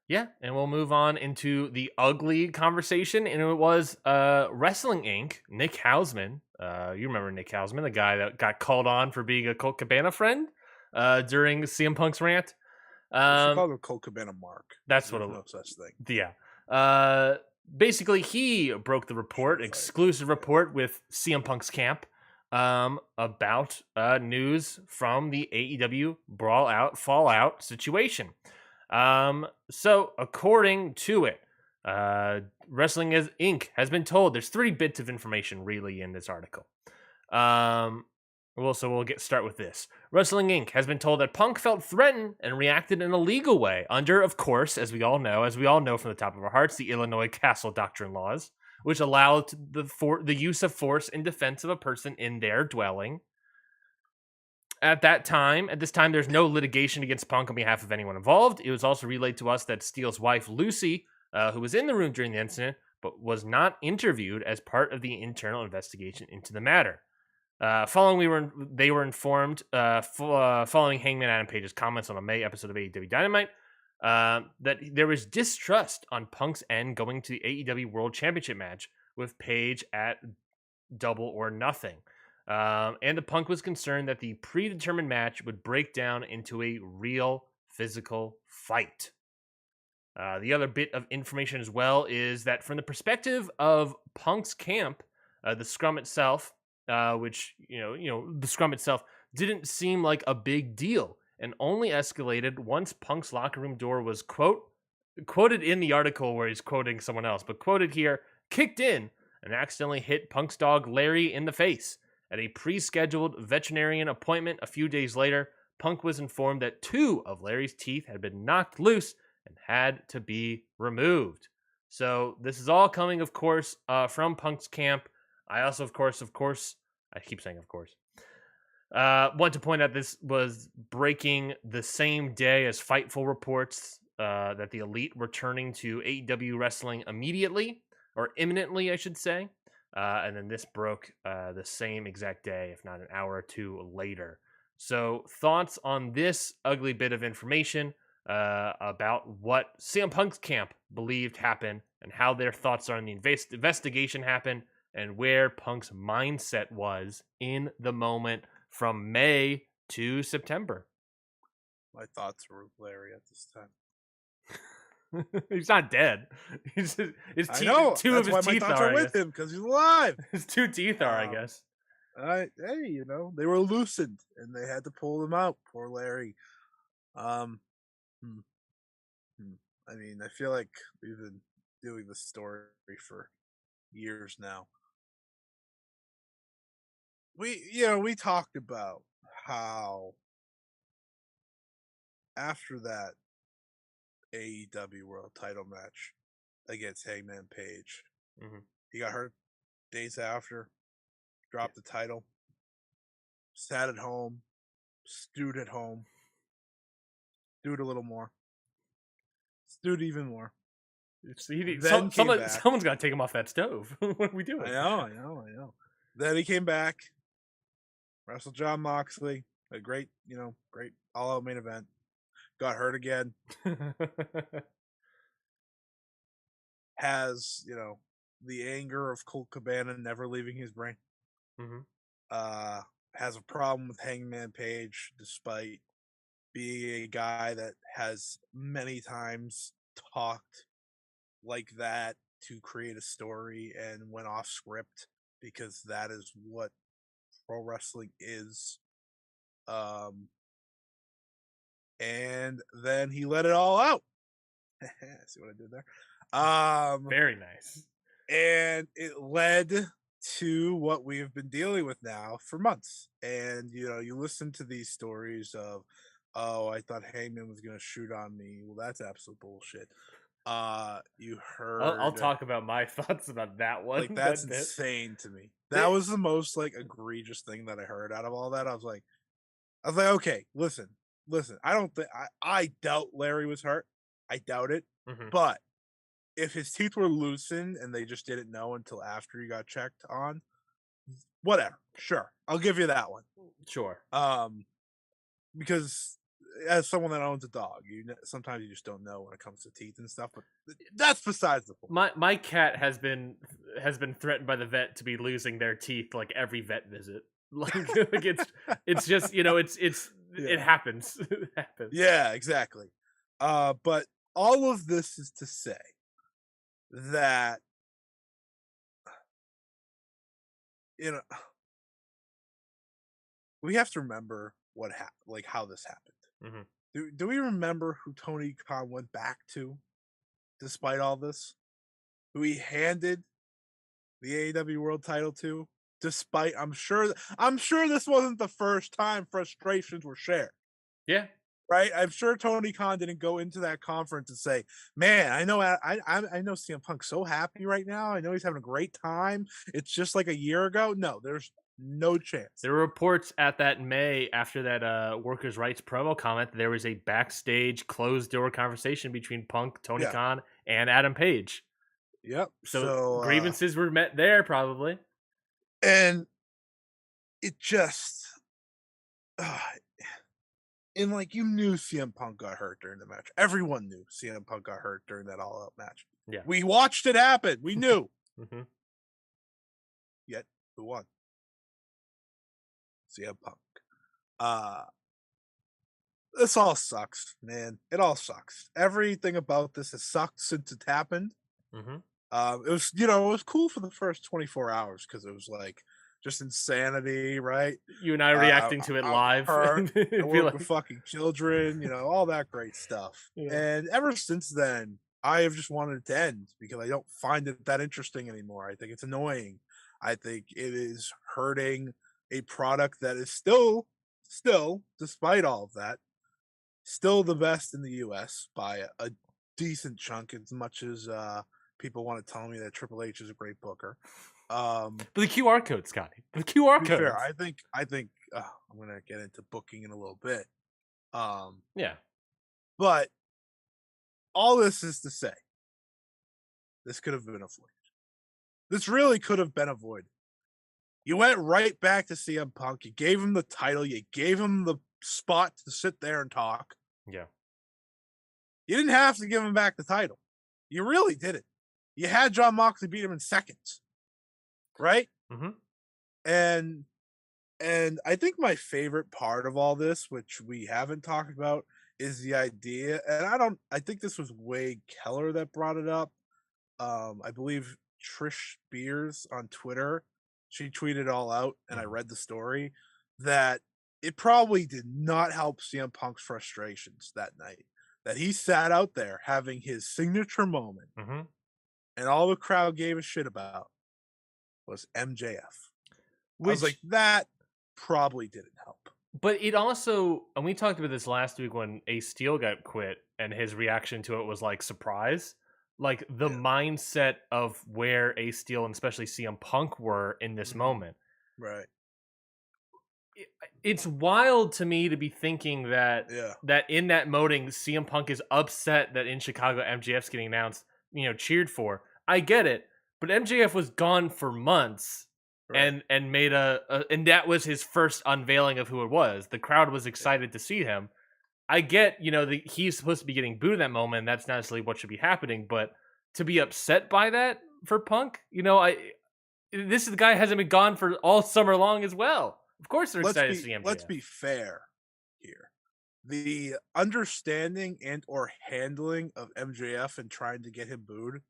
Yeah, and we'll move on into the ugly conversation, and it was Wrestling Inc. Nick Hausman. You remember Nick Hausman, the guy that got called on for being a Colt Cabana friend during CM Punk's rant. we should Um, call him Colt Cabana Mark. that's what There's it. no such thing. Yeah. Uh, Basically, he broke the report, exclusive report with CM Punk's camp, about news from the AEW Fallout situation. So according to it, Wrestling is Inc. has been told there's 3 bits of information really in this article. So we'll start with this. Wrestling Inc. has been told that Punk felt threatened and reacted in a legal way under, of course, as we all know from the top of our hearts, the Illinois Castle Doctrine laws, which allow the use of force in defense of a person in their dwelling. At this time, there's no litigation against Punk on behalf of anyone involved. It was also relayed to us that Steele's wife, Lucy, who was in the room during the incident, but was not interviewed as part of the internal investigation into the matter. They were informed following Hangman Adam Page's comments on a May episode of AEW Dynamite that there was distrust on Punk's end going to the AEW World Championship match with Page at Double or Nothing. And the Punk was concerned that the predetermined match would break down into a real physical fight. The other bit of information as well is that from the perspective of Punk's camp, the scrum itself, the scrum itself didn't seem like a big deal and only escalated once Punk's locker room door was quoted in the article where he's quoting someone else, but quoted here, kicked in and accidentally hit Punk's dog Larry in the face. At a pre-scheduled veterinarian appointment a few days later, Punk was informed that 2 of Larry's teeth had been knocked loose and had to be removed. So this is all coming, of course, from Punk's camp. I also, of course, I keep saying of course, want to point out this was breaking the same day as Fightful reports that the Elite were returning to AEW wrestling immediately, or imminently, I should say. And then this broke the same exact day, if not an hour or 2 later. So thoughts on this ugly bit of information about what CM Punk's camp believed happened and how their thoughts on the investigation happened and where Punk's mindset was in the moment from May to September. My thoughts were with Larry at this time. He's not dead. I know. Two That's of why his my teeth thoughts are are with him because he's alive. His 2 teeth are, I guess. Hey, they were loosened and they had to pull them out. Poor Larry. I mean, I feel like we've been doing this story for years now. We talked about how after that AEW World Title match against Hangman Page, he got hurt days after, dropped the title, sat at home, stewed at home, stewed a little more, stewed even more. Someone's got to take him off that stove. What are we doing? I know. Then he came back, wrestled John Moxley, a great all-out main event. Got hurt again. Has, the anger of Colt Cabana never leaving his brain. Has a problem with Hangman Page, despite being a guy that has many times talked like that to create a story and went off script, because that is what pro wrestling is. And then he let it all out. See what I did there? Very nice. And it led to what we've been dealing with now for months. And you listen to these stories of, oh, I thought Hangman was gonna shoot on me. Well, that's absolute bullshit. You I'll heard talk about my thoughts about that one. like that's That bit. insane to me. That was the most like egregious thing that I heard out of all that. I was like, okay, listen. I don't think I doubt Larry was hurt. I doubt it. Mhm. But if his teeth were loosened and they just didn't know until after he got checked on, whatever. Sure, I'll give you that one. Sure. Because as someone that owns a dog, sometimes you just don't know when it comes to teeth and stuff. But that's besides the point. My cat has been threatened by the vet to be losing their teeth like every vet visit. Like it's just it Yeah. happens. It happens. Yeah, exactly. But all of this is to say that you know we have to remember what happened, like how this happened. Mhm. Do we remember who Tony Khan went back to, despite all this? Who he handed the AEW World Title to, despite I'm sure this wasn't the first time frustrations were shared. Yeah. Right, I'm sure Tony Khan didn't go into that conference and say, "Man, I know I know CM Punk's so happy right now. I know he's having a great time. It's just like a year ago." No, there's no chance. There were reports at that May after that workers' rights promo comment that there was a backstage closed door conversation between Punk, Tony Yeah. Khan, and Adam Page. Yep. So grievances were met there, probably. And it just, uh, and like you knew CM Punk got hurt during the match. Everyone knew CM Punk got hurt during that All Out match. Yeah. We watched it happen. We knew. Hmm. Yet who won? CM Punk. Uh this all sucks, man. It all sucks. Everything about this has sucked since it happened. Hmm. It was, it was cool for the first 24 hours because it was like just insanity, right? You and I reacting to it I'm live. hurt. I Be work like, with fucking children, all that great stuff. yeah. And ever since then, I have just wanted it to end because I don't find it that interesting anymore. I think it's annoying. I think it is hurting a product that is still, despite all of that, still the best in the US by a decent chunk, as much as people want to tell me that Triple H is a great booker. But the QR code, Scotty. The QR To be code. fair, I think I'm gonna get into booking in a little bit. Yeah. But all this is to say, this could have been avoided. This really could have been avoided. You went right back to CM Punk. You gave him the title. You gave him the spot to sit there and talk. Yeah. You didn't have to give him back the title. You really didn't. You had John Moxley beat him in seconds, right? Hmm. And I think my favorite part of all this, which we haven't talked about, is the idea. And I think this was Wade Keller that brought it up. I believe Trish Spears on Twitter, she tweeted all out, and I read the story that it probably did not help CM Punk's frustrations that night. That he sat out there having his signature moment, Hmm. and all the crowd gave a shit about was MJF. I was Which, like, that probably didn't help. but it also, and we talked about this last week when Ace Steel got quit, and his reaction to it was like surprise. Like the mindset of where Ace Steel and especially CM Punk were in this moment. Right. It's wild to me to be thinking that that in that moting, CM Punk is upset that in Chicago MJF's getting announced, cheered for. I get it, but MJF was gone for months, Right. and made and that was his first unveiling of who it was. The crowd was excited to see him. I get, he's supposed to be getting booed in that moment, and that's not necessarily what should be happening, but to be upset by that for Punk, this guy hasn't been gone for all summer long as well. Of course they're excited to see MJF. Let's be fair here. The understanding and or handling of MJF and trying to get him booed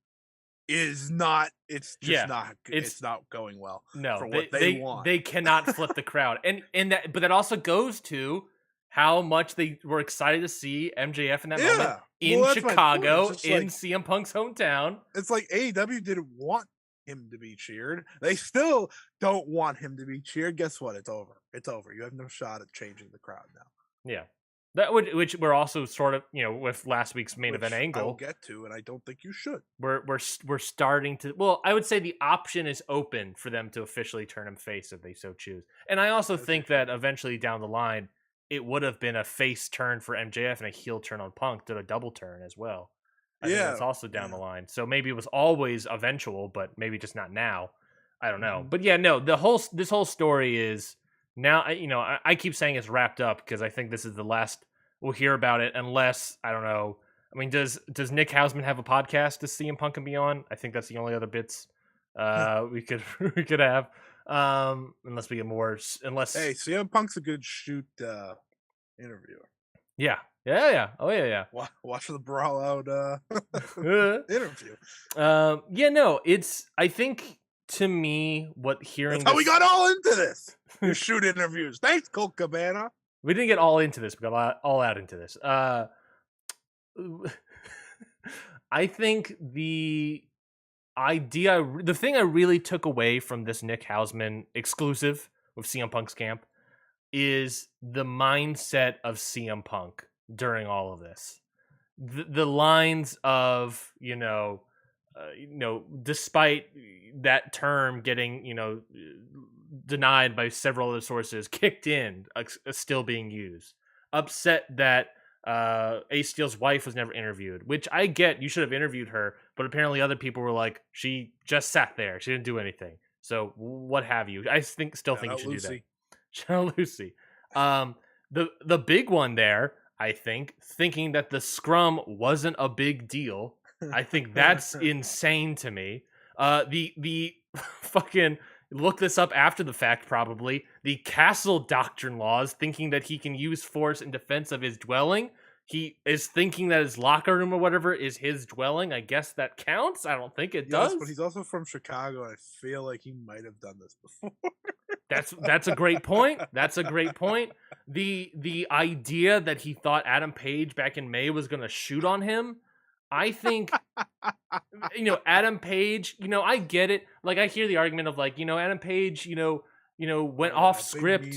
is not. It's just Yeah, not. it's It's not going well no, for they what they they want. they cannot flip the crowd, and that, but that also goes to how much they were excited to see MJF in that moment Yeah. Well, in that's my point. It's Chicago, just in like CM Punk's hometown. AEW didn't want him to be cheered. They still don't want him to be cheered. Guess what? It's over. It's over. You have no shot at changing the crowd now. Yeah, that would, which we're also sort of, with last week's main event Which I will angle. get to, and I don't think you should. We're starting to, well, I would say the option is open for them to officially turn him face if they so choose. And I also think that eventually down the line it would have been a face turn for MJF and a heel turn on Punk, to a double turn as well. I think that's also down the line. So maybe it was always eventual, but maybe just not now. I don't know. But yeah, no, this whole story is now, I keep saying it's wrapped up because I think this is the last we'll hear about it, unless, I don't know. I mean, does Nick Hausman have a podcast to CM Punk can be on? I think that's the only other bits we could we could have. Unless we get more, unless Hey, CM Punk's a good shoot interviewer. yeah. Oh yeah. Watch the Brawl out interview. Yeah, no, it's, I think, to me, what hearing That's how we got all into this. Your shoot interviews. Thanks, Colt Cabana. We didn't get all into this. We got all out into this. I think the thing I really took away from this Nick Hausman exclusive with CM Punk's camp is the mindset of CM Punk during all of this. The lines of, despite that term getting, denied by several other sources, kicked in, still being used. Upset that Ace Steel's wife was never interviewed, which I get. You should have interviewed her, but apparently other people were like, she just sat there. She didn't do anything. So what have you? I still think you should do that. Shout out Lucy. The big one there, I think, thinking that the scrum wasn't a big deal. I think that's insane to me. The fucking, look this up after the fact, probably. The castle doctrine laws, thinking that he can use force in defense of his dwelling. He is thinking that his locker room or whatever is his dwelling. I guess that counts. I don't think it does. But he's also from Chicago, and I feel like he might have done this before. That's a great point. That's a great point. The idea that he thought Adam Page back in May was going to shoot on him, I think, Adam Page, I get it. Like, I hear the argument of like, Adam Page, went off script,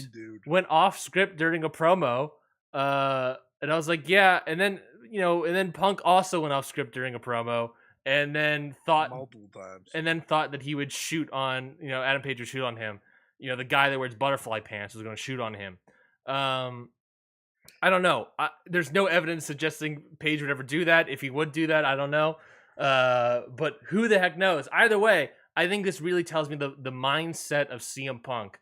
during a promo. And I was like, yeah. And then Punk also went off script during a promo, and then thought multiple times, and then thought that he would shoot on, Adam Page would shoot on him. The guy that wears butterfly pants was going to shoot on him. I don't know. There's no evidence suggesting Page would ever do that. If he would do that, I don't know. But who the heck knows? Either way, I think this really tells me the mindset of CM Punk.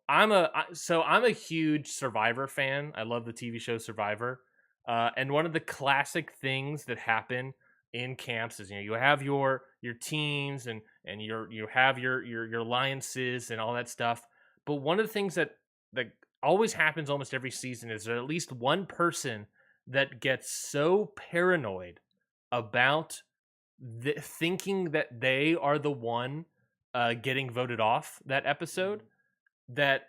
I'm a huge Survivor fan. I love the TV show Survivor. And one of the classic things that happen in camps is, you have your teams and you have your alliances and all that stuff. But one of the things that always happens almost every season is there at least one person that gets so paranoid about thinking that they are the one getting voted off that episode, that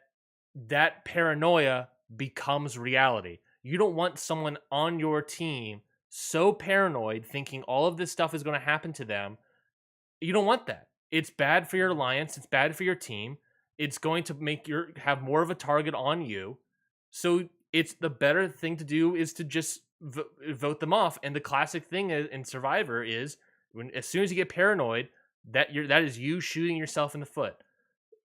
paranoia becomes reality. You don't want someone on your team so paranoid thinking all of this stuff is going to happen to them. You don't want that. It's bad for your alliance. It's bad for your team. It's going to make have more of a target on you. So it's the better thing to do is to just vote them off. And the classic thing in Survivor is as soon as you get paranoid, that is you shooting yourself in the foot.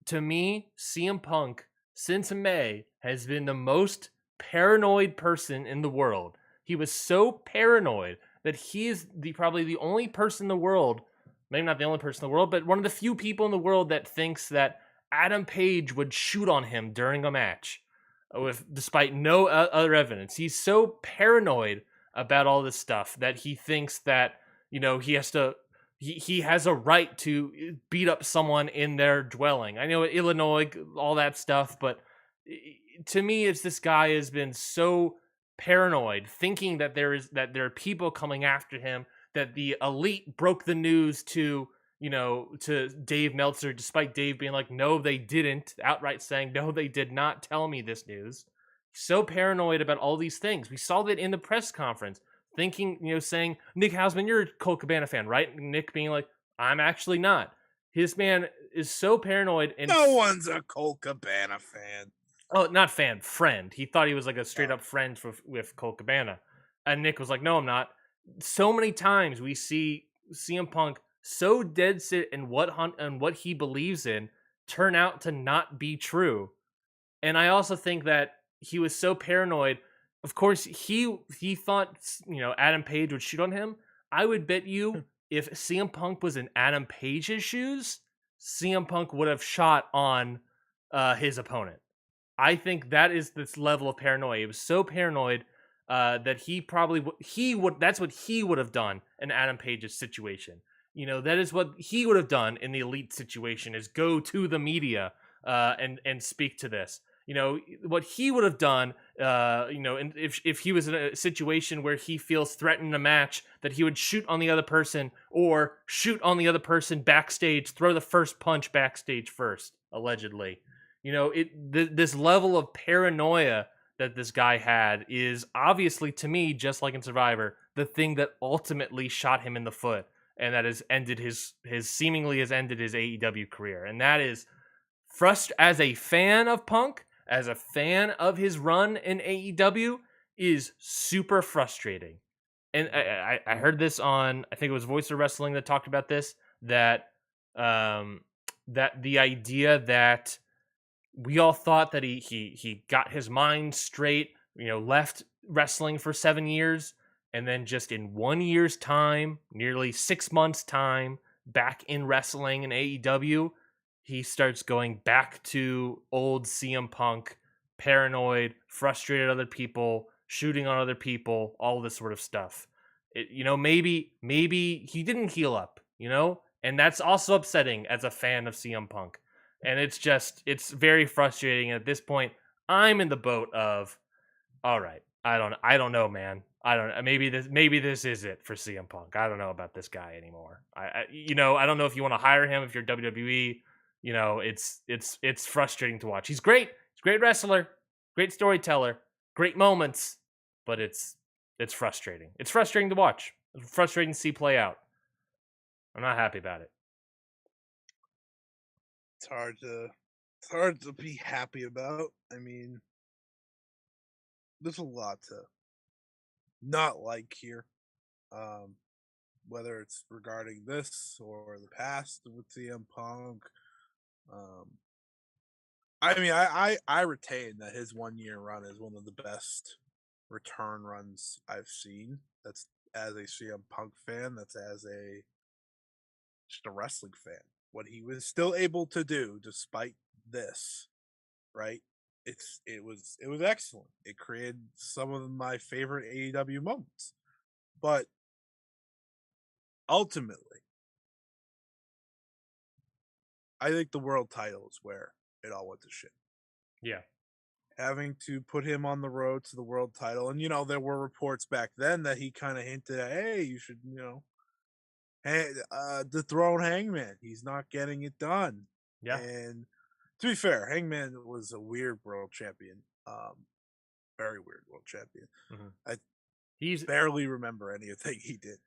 To me, CM Punk since May has been the most paranoid person in the world. He was so paranoid that he is probably the only person in the world, maybe not the only person in the world, but one of the few people in the world that thinks that Adam Page would shoot on him during a match, despite no other evidence. He's so paranoid about all this stuff that he thinks that he has a right to beat up someone in their dwelling. I know Illinois, all that stuff, but to me, it's this guy has been so paranoid, thinking that there are people coming after him, that the elite broke the news to, to Dave Meltzer, despite Dave being like, no, they didn't, outright saying, no, they did not tell me this news. So paranoid about all these things. We saw that in the press conference, thinking, saying, Nick Hausman, you're a Colt Cabana fan, right? Nick being like, I'm actually not. His man is so paranoid and No one's a Colt Cabana fan. oh, not fan, friend. He thought he was like a straight Oh. up friend with Colt Cabana. And Nick was like, no, I'm not. So many times we see CM Punk so dead set in what he believes in turn out to not be true. And I also think that he was so paranoid. Of course, he thought, Adam Page would shoot on him. I would bet you if CM Punk was in Adam Page's shoes, CM Punk would have shot on his opponent. I think that is this level of paranoia. He was so paranoid that he probably he would. That's what he would have done in Adam Page's situation. That is what he would have done in the elite situation: is go to the media and speak to this. What he would have done. And if he was in a situation where he feels threatened in a match, that he would shoot on the other person or shoot on the other person backstage, throw the first punch backstage first, allegedly. This level of paranoia that this guy had is obviously, to me, just like in Survivor, the thing that ultimately shot him in the foot, and that has ended his seemingly has ended his AEW career. And that is as a fan of Punk, as a fan of his run in AEW, is super frustrating. And I heard this on, I think it was Voice of Wrestling that talked about this, that that the idea that we all thought that he got his mind straight, left wrestling for 7 years, and then just in 1 year's time, nearly 6 months' time, back in wrestling in AEW, he starts going back to old CM Punk, paranoid, frustrated other people, shooting on other people, all this sort of stuff. Maybe he didn't heal up, and that's also upsetting as a fan of CM Punk. And it's very frustrating. At this point, I'm in the boat of, all right, I don't know, man. I don't. Maybe this is it for CM Punk. I don't know about this guy anymore. I don't know if you want to hire him if you're WWE. It's frustrating to watch. He's great. He's a great wrestler, great storyteller, great moments, but it's frustrating. It's frustrating to watch. It's frustrating to see play out. I'm not happy about it. It's hard to be happy about. I mean, there's a lot to not like here. Whether it's regarding this or the past with CM Punk. I mean, I retain that his 1 year run is one of the best return runs I've seen. That's as a CM Punk fan. That's as just a wrestling fan. What he was still able to do despite this, right? It was excellent. It created some of my favorite AEW moments. But ultimately, I think the world title is where it all went to shit. Yeah. Having to put him on the road to the world title. And, there were reports back then that he kind of hinted at, hey, you should, dethrone Hangman. He's not getting it done. Yeah. And to be fair, Hangman was a weird world champion. Very weird world champion. Mm-hmm. He's barely remember anything he did.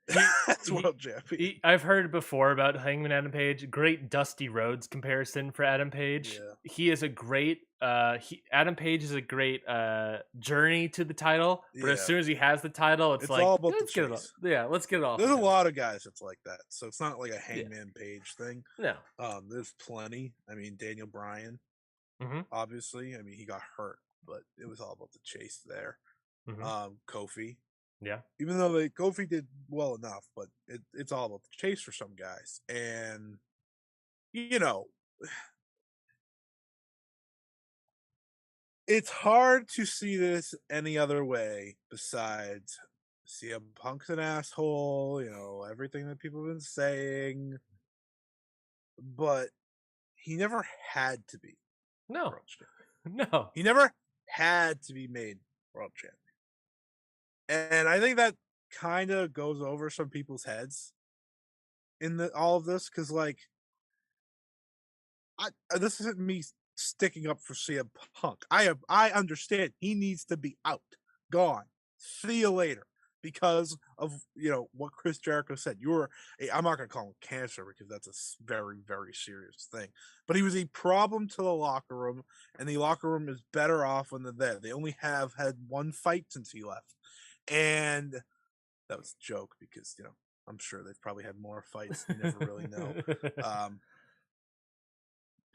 World champion. I've heard before about Hangman Adam Page. Great Dusty Rhodes comparison for Adam Page. Yeah. He is a great. Adam Page is a great journey to the title, but as soon as he has the title, it's like, all about let's get it off. Yeah, let's get it off. There's a lot of guys that's like that, so it's not like a Hangman Page thing. No, there's plenty. I mean, Daniel Bryan, obviously. I mean, he got hurt, but it was all about the chase there. Kofi. Yeah. Even though Kofi did well enough, but it's all about the chase for some guys. And, it's hard to see this any other way besides CM Punk's an asshole, everything that people have been saying. But he never had to be world champion. No. He never had to be made world champion. And I think that kind of goes over some people's heads in all of this because, like, this isn't me sticking up for CM Punk. I understand he needs to be out, gone. See you later. Because of what Chris Jericho said, I'm not gonna call him cancer because that's a very very serious thing. But he was a problem to the locker room, and the locker room is better off when they're there. They only have had one fight since he left, and that was a joke because I'm sure they've probably had more fights. You never really know.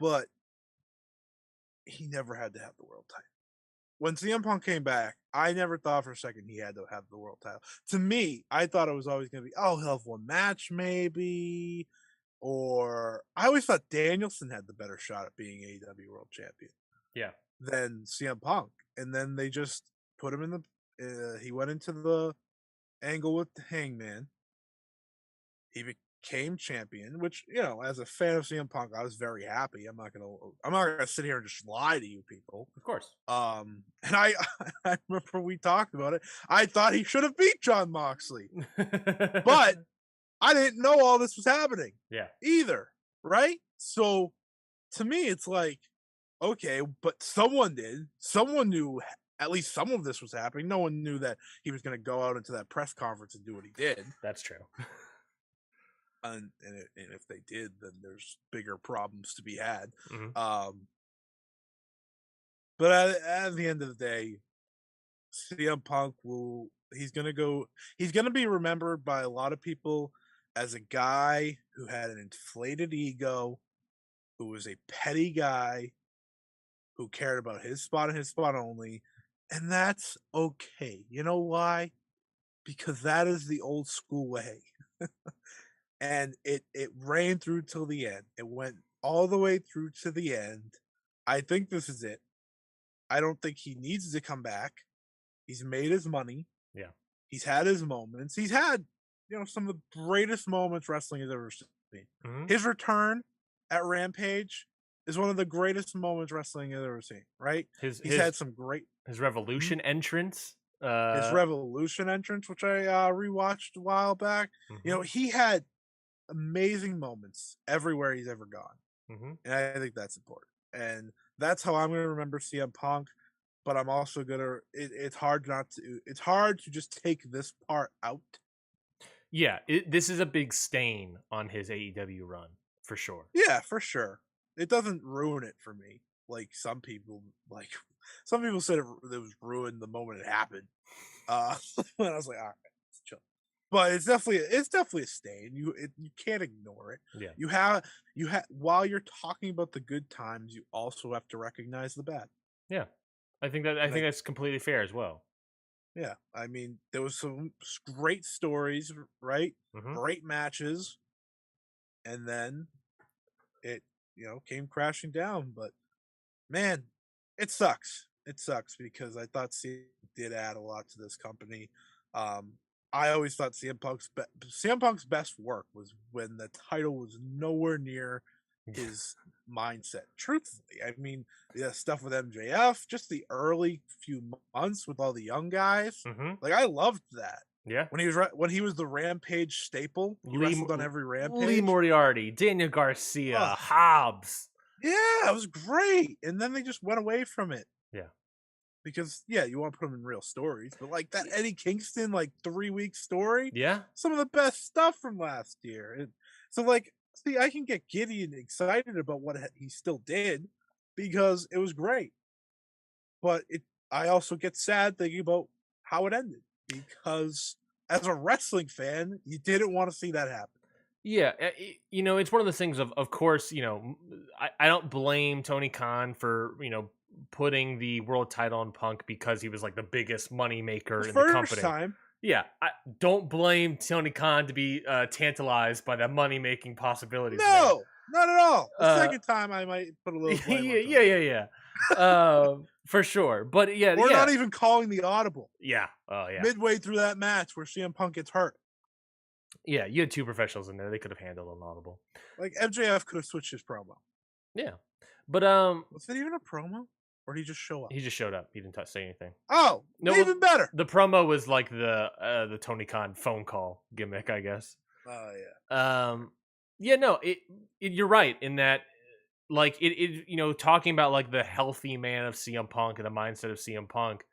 But he never had to have the world title. When CM Punk came back, I never thought for a second he had to have the world title. To me, I thought it was always going to be, oh, he'll have one match maybe. Or I always thought Danielson had the better shot at being AEW World Champion. Yeah. Than CM Punk. And then they just put him in the, he went into the angle with the Hangman. He became champion, which, as a fan of CM Punk, I was very happy. I'm not gonna sit here and just lie to you people. Of course. And I remember we talked about it. I thought he should have beat Jon Moxley. But I didn't know all this was happening. Yeah. Either, right? So to me, it's like, okay, but someone did. Someone knew at least some of this was happening. No one knew that he was going to go out into that press conference and do what he did. That's true. And if they did, then there's bigger problems to be had. Mm-hmm. But at the end of the day, CM Punk he's going to be remembered by a lot of people as a guy who had an inflated ego, who was a petty guy, who cared about his spot and his spot only. And that's okay. You know why? Because that is the old school way. And it ran through till the end. It went all the way through to the end. I think this is it. I don't think he needs to come back. He's made his money. Yeah. He's had his moments. He's had, some of the greatest moments wrestling has ever seen. Mm-hmm. His return at Rampage is one of the greatest moments wrestling has ever seen, right? He's had some great... His Revolution entrance. His Revolution entrance, which I rewatched a while back. Mm-hmm. He had amazing moments everywhere he's ever gone. Mm-hmm. And I think that's important. And that's how I'm going to remember CM Punk. But I'm also going to... It's hard to just take this part out. Yeah, this is a big stain on his AEW run, for sure. Yeah, for sure. It doesn't ruin it for me. Like some people said it was ruined the moment it happened. And I was like, all right, let's chill. But it's definitely a stain. You can't ignore it. Yeah. You have while you're talking about the good times, you also have to recognize the bad. Yeah, I think that's completely fair as well. Yeah, I mean, there was some great stories, right? Mm-hmm. Great matches, and then it came crashing down. But man, it sucks. It sucks because I thought CM did add a lot to this company. I always thought CM Punk's best work was when the title was nowhere near his mindset. Truthfully, I mean, the stuff with MJF, just the early few months with all the young guys, mm-hmm. like I loved that. Yeah, when he was the Rampage staple, he wrestled on every Rampage. Lee Moriarty, Daniel Garcia, Hobbs. Yeah, it was great. And then they just went away from it. Yeah. Because, you want to put them in real stories. But, like, that Eddie Kingston, 3-week story. Yeah. Some of the best stuff from last year. So, see, I can get giddy and excited about what he still did. Because it was great. But I also get sad thinking about how it ended. Because, as a wrestling fan, you didn't want to see that happen. Yeah, it's one of those things of course, I don't blame Tony Khan for, putting the world title on Punk because he was like the biggest money maker in the company. Time. Yeah, I don't blame Tony Khan to be tantalized by that money making possibilities. No, not at all. The second time I might put a little blame yeah. For sure. But we're not even calling the audible. Yeah. Oh yeah. Midway through that match where CM Punk gets hurt. Yeah, you had two professionals in there. They could have handled an audible. Like MJF could have switched his promo. Yeah. But was it even a promo? or did he just show up? He just showed up. He didn't say anything. Oh, No, even better. The promo was like the Tony Khan phone call gimmick, I guess. Oh yeah. Yeah, no, you're right in that, like talking about like the healthy man of CM Punk and the mindset of CM Punk,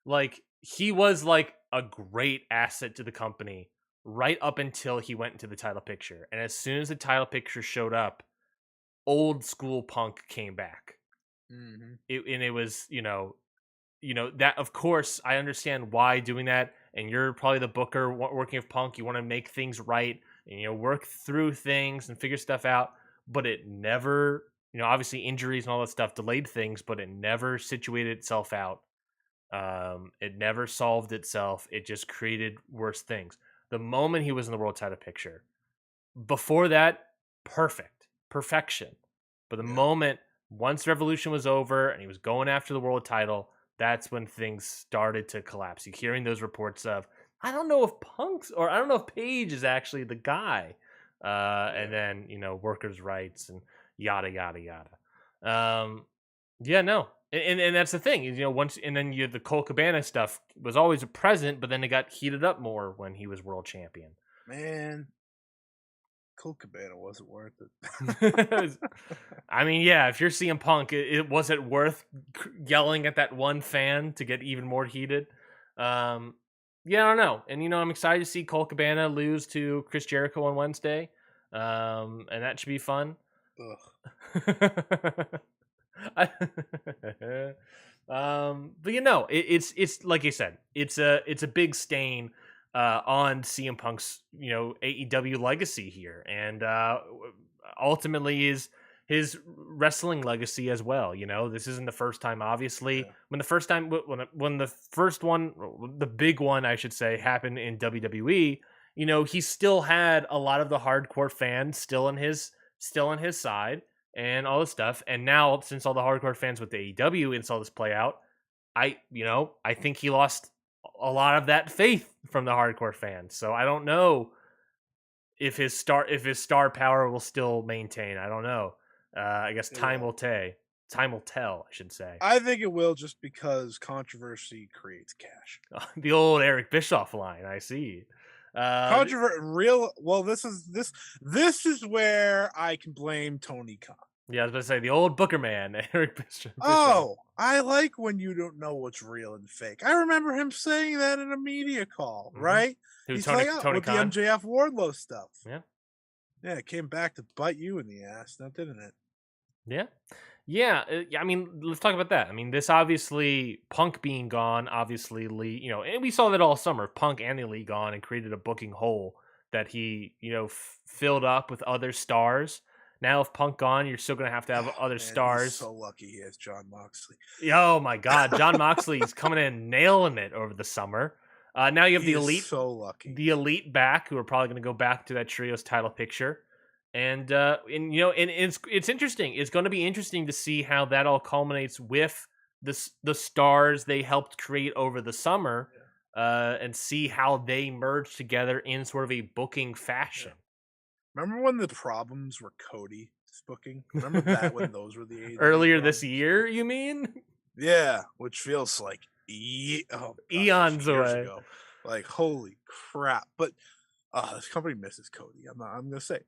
like he was like a great asset to the company right up until he went into the title picture, and as soon as the title picture showed up, old school Punk came back. Mm-hmm. It was that, of course I understand why doing that, and you're probably the booker working with Punk, you want to make things right and work through things and figure stuff out, but it never, obviously injuries and all that stuff delayed things, but it never situated itself out. It never solved itself. It just created worse things. The moment he was in the world title picture, before that, perfection, but the moment once Revolution was over and he was going after the world title, that's when things started to collapse. You're hearing those reports of, I don't know if Page is actually the guy. And then, workers' rights and yada, yada, yada. Yeah, no. And that's the thing, once, and then the Cole Cabana stuff was always present, but then it got heated up more when he was world champion. Man, Cole Cabana wasn't worth it. I mean, yeah, if you're CM Punk, was it worth yelling at that one fan to get even more heated? Yeah, I don't know. And, I'm excited to see Cole Cabana lose to Chris Jericho on Wednesday. And that should be fun. But it's like you said, it's a big stain on CM Punk's AEW legacy here, and ultimately is his wrestling legacy as well. This isn't the first time, obviously. When the first one, the big one I should say, happened in WWE, he still had a lot of the hardcore fans still on his side and all this stuff. And now, since all the hardcore fans with the AEW and saw this play out, I think he lost a lot of that faith from the hardcore fans. So I don't know if his star power will still maintain. I don't know. I guess time will tell. Time will tell, I should say. I think it will, just because controversy creates cash. The old Eric Bischoff line. I see. Well, this is where I can blame Tony Khan. Yeah, I was going to say the old Booker man, Eric Bischoff. Oh, I like when you don't know what's real and fake. I remember him saying that in a media call, right? He's Tony with Khan? The MJF Wardlow stuff. Yeah. Yeah, it came back to bite you in the ass, now didn't it? Yeah. Yeah, I mean, let's talk about that. I mean, this obviously, Punk being gone, obviously, Lee, and we saw that all summer, Punk and Lee gone, and created a booking hole that he, filled up with other stars. Now, if Punk gone, you're still going to have other stars. He's so lucky he has Jon Moxley. Oh, my God. Jon Moxley's coming in nailing it over the summer. Now you have the Elite. So lucky. The Elite back, who are probably going to go back to that Trios title picture. And it's interesting. It's going to be interesting to see how that all culminates with the stars they helped create over the summer, and see how they merge together in sort of a booking fashion. Remember when the problems were Cody's booking? Remember that when those were the earlier this year? You mean? Yeah, which feels like eons away. Ago. Like, holy crap! But this company misses Cody. I'm gonna say,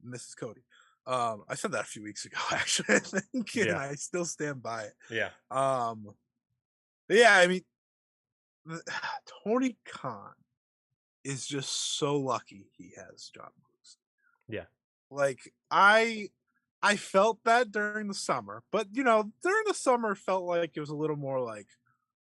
misses Cody. I said that a few weeks ago, actually. I think, and I still stand by it. Yeah. Yeah. I mean, Tony Khan is just so lucky he has Jon Moxley. Yeah. Like, I felt that during the summer, but during the summer felt like it was a little more like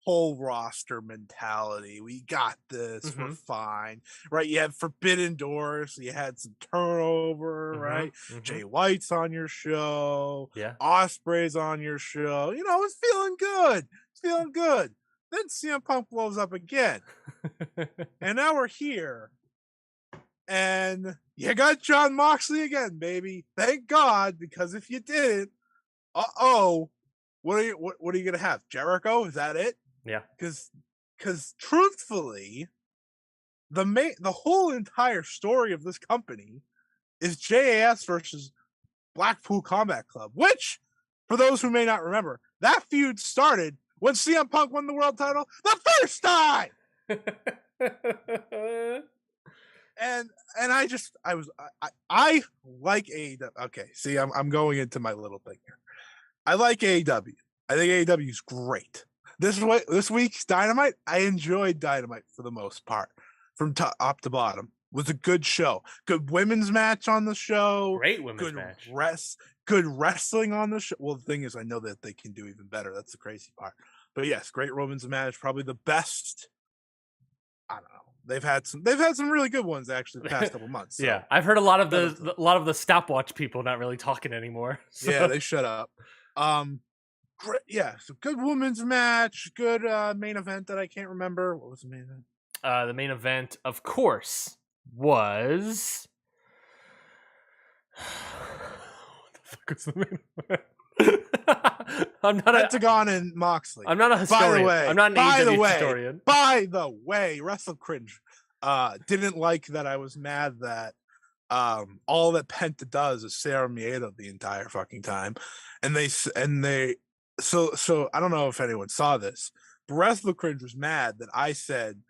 whole roster mentality. We got this. We're fine, right? You had Forbidden Doors. So you had some turnover, right? Jay White's on your show. Yeah. Ospreay's on your show. It's feeling good. It's feeling good. Then CM Punk blows up again, and now we're here. And you got Jon Moxley again, baby. Thank God, because if you didn't, what are you gonna have? Jericho? Is that it? Yeah. Because truthfully, the whole entire story of this company is JAS versus Blackpool Combat Club, which, for those who may not remember, That feud started when CM Punk won the world title the first time. And I like AEW. Okay, see, I'm going into my little thing here. I like AEW. I think AEW is great. This week's Dynamite, I enjoyed Dynamite for the most part, from top to bottom. It was a good show. Good women's match on the show. Great women's match. Good wrestling on the show. Well, the thing is, I know that they can do even better. That's the crazy part. But yes, great women's match. Probably the best. I don't know. They've had some really good ones actually the past couple months. So. Yeah, I've heard a lot of the stopwatch people not really talking anymore. So. Yeah, they shut up. Great, yeah. So good women's match. Good main event that I can't remember. What was the main event? The main event, of course, was. What the fuck was the main event? I'm not Pentagon and Moxley. I'm not a historian. By the way, I'm not an AEW historian. By the way, Wrestle Cringe didn't like that I was mad that all that Penta does is Sarah Miedo the entire fucking time, and they so I don't know if anyone saw this, but Wrestle Cringe was mad that I said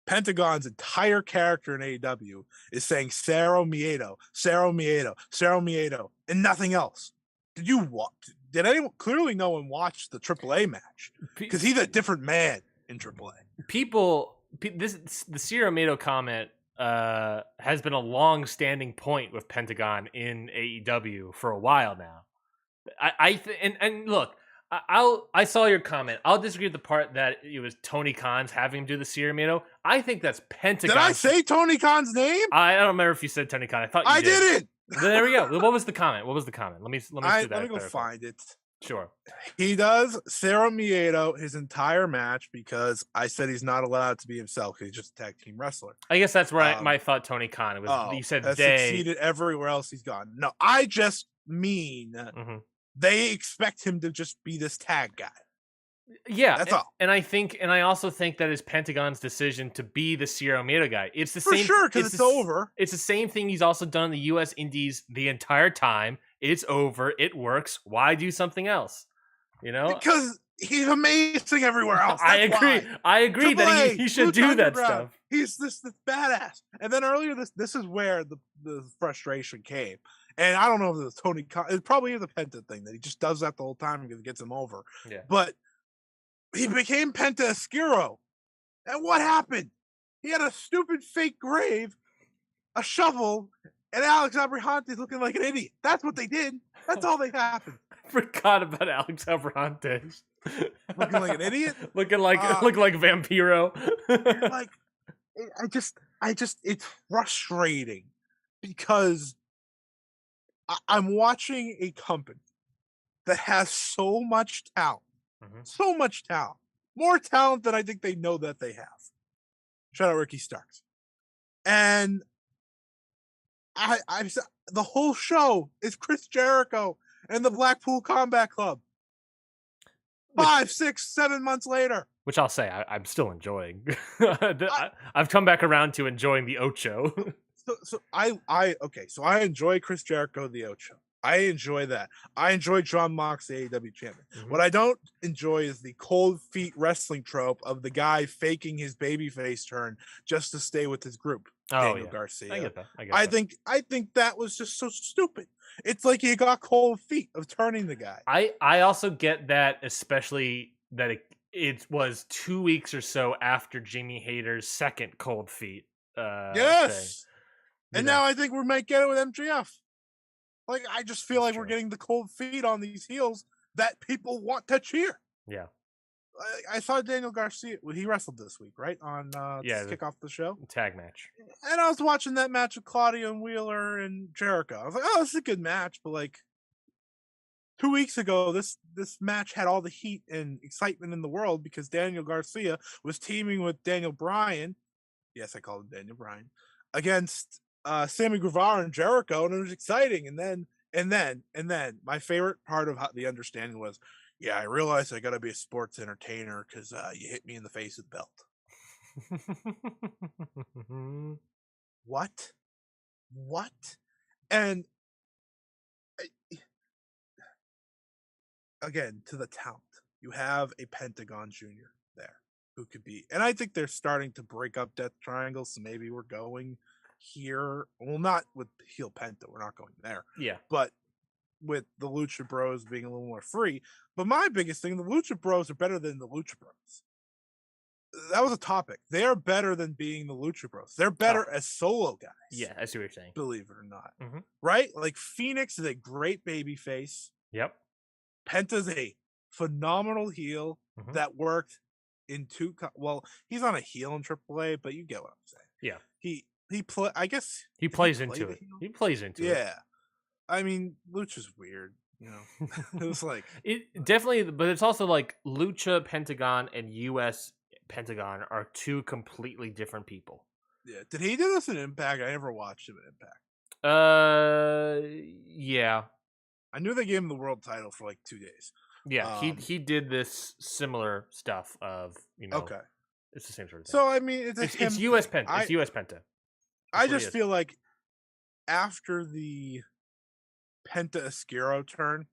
Pentagon's entire character in AEW is saying Sarah Miedo, Sarah Miedo, Sarah Miedo, and nothing else. Did you watch? Did anyone? Clearly, no one watched the AAA match because he's a different man in AAA. The Sarah Miedo comment has been a long-standing point with Pentagon in AEW for a while now. And look, I saw your comment. I'll disagree with the part that it was Tony Khan's having him do the Sarah Miedo. I think that's Pentagon. Did I say Tony Khan's name? I don't remember if you said Tony Khan. I thought you did. Didn't. There we go. What was the comment? Let me go find it. Sure. He does Sarah Miedo his entire match because I said he's not allowed to be himself. He's just a tag team wrestler. I guess that's where I thought Tony Khan. It was you said has they succeeded everywhere else he's gone. No, I just mean they expect him to just be this tag guy. Yeah, that's all. And I also think that is Pentagon's decision to be the Ciro Miedo guy. It's the same, for sure, because it's over. It's the same thing he's also done in the U.S. Indies the entire time. It's over. It works. Why do something else? You know, because he's amazing everywhere else. I agree. I agree that he should do that stuff. He's this badass. And then earlier, this is where the frustration came. And I don't know if it was Tony Khan. It probably is a Penta thing that he just does that the whole time because it gets him over. Yeah. But he became Penta Escuro. And what happened? He had a stupid fake grave, a shovel, and Alex Abrahantes looking like an idiot. That's what they did. That's all that happened. I forgot about Alex Abrahantes. Looking like an idiot? looking like Vampiro. It's frustrating because I'm watching a company that has so much talent. So much talent. More talent than I think they know that they have. Shout out Ricky Starks. And I the whole show is Chris Jericho and the Blackpool Combat Club. 5, 6, 7 months later. Which I'll say I'm still enjoying. I've come back around to enjoying the Ocho. So I enjoy Chris Jericho, the Ocho. I enjoy that. I enjoy John Mox, the AEW champion. What I don't enjoy is the cold feet wrestling trope of the guy faking his babyface turn just to stay with his group. Daniel Garcia. I get that. I think that was just so stupid. It's like he got cold feet of turning the guy. I also get that, especially that it was 2 weeks or so after Jamie Hayter's second cold feet. Yes. And now I think we might get it with MJF. Like, I just feel like we're getting the cold feet on these heels that people want to cheer. Yeah. I saw Daniel Garcia. He wrestled this week, right? On to kick off the show. Tag match. And I was watching that match with Claudio and Wheeler and Jericho. I was like, oh, this is a good match. But, like, 2 weeks ago, this match had all the heat and excitement in the world because Daniel Garcia was teaming with Daniel Bryan. Yes, I called him Daniel Bryan. Against Sammy Guevara and Jericho, and it was exciting. And then my favorite part of the understanding was, yeah, I realized I got to be a sports entertainer because you hit me in the face with the belt. What? And again, to the talent. You have a Pentagon Junior there who could be, and I think they're starting to break up Death Triangles. So maybe we're going here. Well, not with heel Penta. We're not going there. Yeah. But with the Lucha Bros being a little more free. But my biggest thing, the Lucha Bros are better than the Lucha Bros. That was a topic. They are better than being the Lucha Bros. They're better as solo guys. Yeah, I see what you're saying. Believe it or not. Mm-hmm. Right? Like Phoenix is a great baby face. Yep. Penta's a phenomenal heel that worked in well, he's on a heel in AAA, but you get what I'm saying. Yeah. I guess he plays into it. He plays into it. Yeah. I mean, Lucha's weird, you know. It was like it definitely, but it's also like Lucha Pentagon and US Pentagon are two completely different people. Yeah. Did he do this in Impact? I never watched him in Impact. Yeah. I knew they gave him the world title for like 2 days. Yeah, he did this similar stuff of, you know. Okay. It's the same sort of thing. So I mean, it's US Penta. It's US Penta. I just feel like after the Penta Oscuro turn,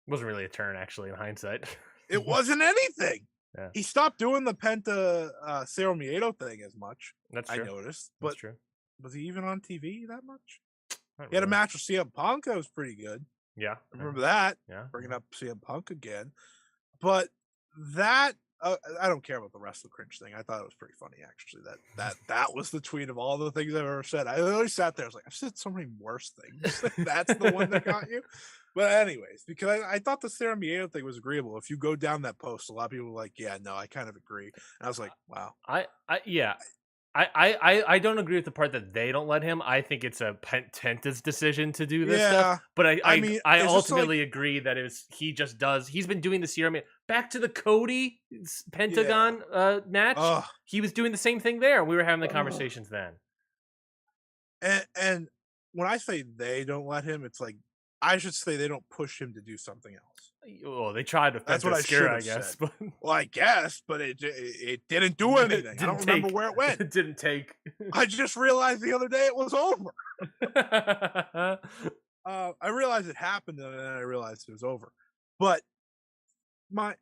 wasn't really a turn actually in hindsight. It wasn't anything. Yeah. He stopped doing the Penta Cerro Miedo thing as much. That's true. I noticed. But that's true. Was he even on TV that much? He had a match with CM Punk that was pretty good. Yeah. Remember that? Yeah. Bringing up CM Punk again. But that I don't care about the wrestle cringe thing. I thought it was pretty funny actually. That was the tweet of all the things I've ever said. I literally sat there. I was like, I've said so many worse things. That's the one that got you. But anyways, because I thought the Cerro Miedo thing was agreeable. If you go down that post, a lot of people were like, "Yeah, no, I kind of agree." And I was like, "Wow." I don't agree with the part that they don't let him. I think it's a Penta's decision to do this stuff. But I ultimately agree that he's been doing the Sierra back to the Cody Pentagon match. He was doing the same thing there. We were having the conversations then. And when I say they don't let him, it's like I should say they don't push him to do something else. Well, they tried to. That's what I should have guess. Said. Well, I guess, but it didn't do anything. I don't remember where it went. It didn't take. I just realized the other day it was over. I realized it happened, and then I realized it was over. But my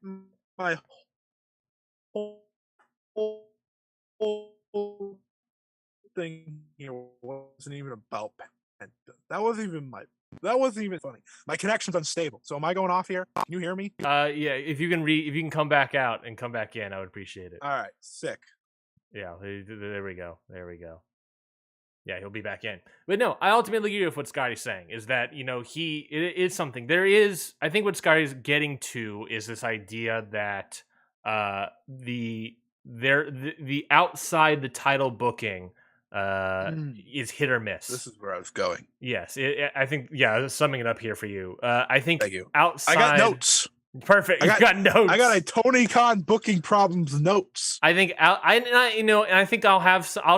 whole thing here wasn't even about Penta. That wasn't even funny. My connection's unstable. So am I going off here? Can you hear me? Yeah. If you can come back out and come back in, I would appreciate it. All right. Sick. Yeah. There we go. Yeah, he'll be back in. But no, I ultimately agree with what Scotty's saying. Is that it is something. There is. I think what Scotty's getting to is this idea that the outside the title booking is hit or miss. This is where I was going. Yes, I think. Yeah, summing it up here for you. I think. Thank you. Outside, I got notes. Perfect. You got notes. I got a Tony Khan booking problems notes. I think I think I'll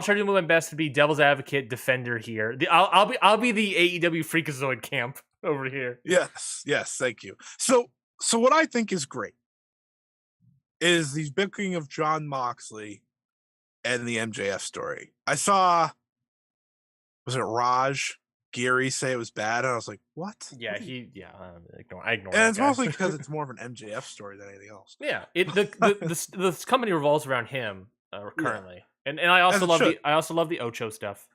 try to do my best to be devil's advocate defender here. I'll be the AEW Freakazoid camp over here. Yes, thank you. So what I think is great is the booking of Jon Moxley and the MJF story. I saw, was it Raj Geary say it was bad? And I was like, what? Yeah, I ignore and it's mostly because it's more of an MJF story than anything else. Yeah, the company revolves around him currently, and I also love the Ocho stuff.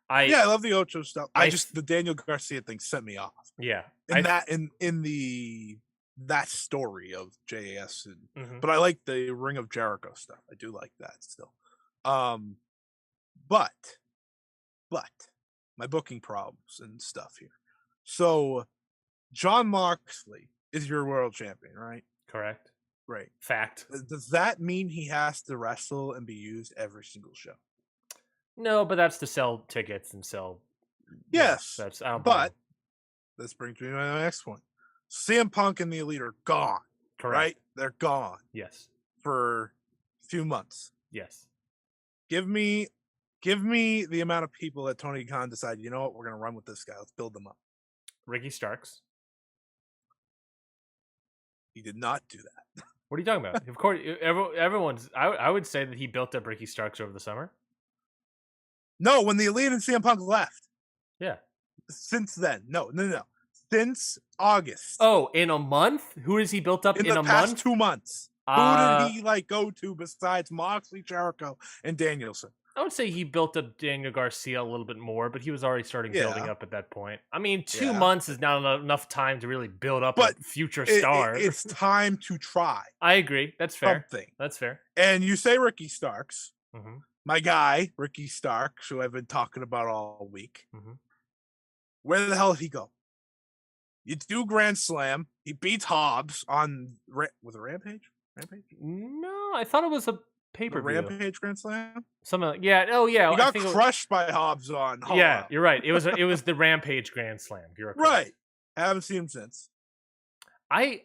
I love the Ocho stuff. The Daniel Garcia thing sent me off. Yeah, in that story of JAS, but I like the Ring of Jericho stuff. I do like that still. But my booking problems and stuff here. So Jon Moxley is your world champion, right? Correct. Right. Fact. Does that mean he has to wrestle and be used every single show? No, but that's to sell tickets and sell. Yes. But this brings me to my next point. CM Punk and the Elite are gone. Correct. Right? They're gone. Yes. For a few months. Yes. Give me the amount of people that Tony Khan decided, you know what, we're going to run with this guy. Let's build them up. Ricky Starks. He did not do that. What are you talking about? Of course, everyone's. I would say that he built up Ricky Starks over the summer. No, when the Elite and CM Punk left. Yeah. Since then. No. since August. Oh, in a month? Who has he built up in in the a past month? 2 months. Who did he like go to besides Moxley, Jericho, and Danielson? I would say he built up Daniel Garcia a little bit more, but he was already starting building Yeah, up at that point. I mean, 2 yeah. months is not enough time to really build up a But future star. it's time to try I agree. That's fair. something. That's fair. And you say Ricky Starks, Mm-hmm. my guy, Ricky Starks, who I've been talking about all week. Mm-hmm. Where the hell did he go? You do Grand Slam. He beats Hobbs on was it Rampage? Rampage? No, I thought it was a pay-per-view. Rampage Grand Slam? Something like, yeah. Oh, yeah. He got crushed by Hobbs on. Yeah, you're right. It was the Rampage Grand Slam. You're right. I haven't seen him since. I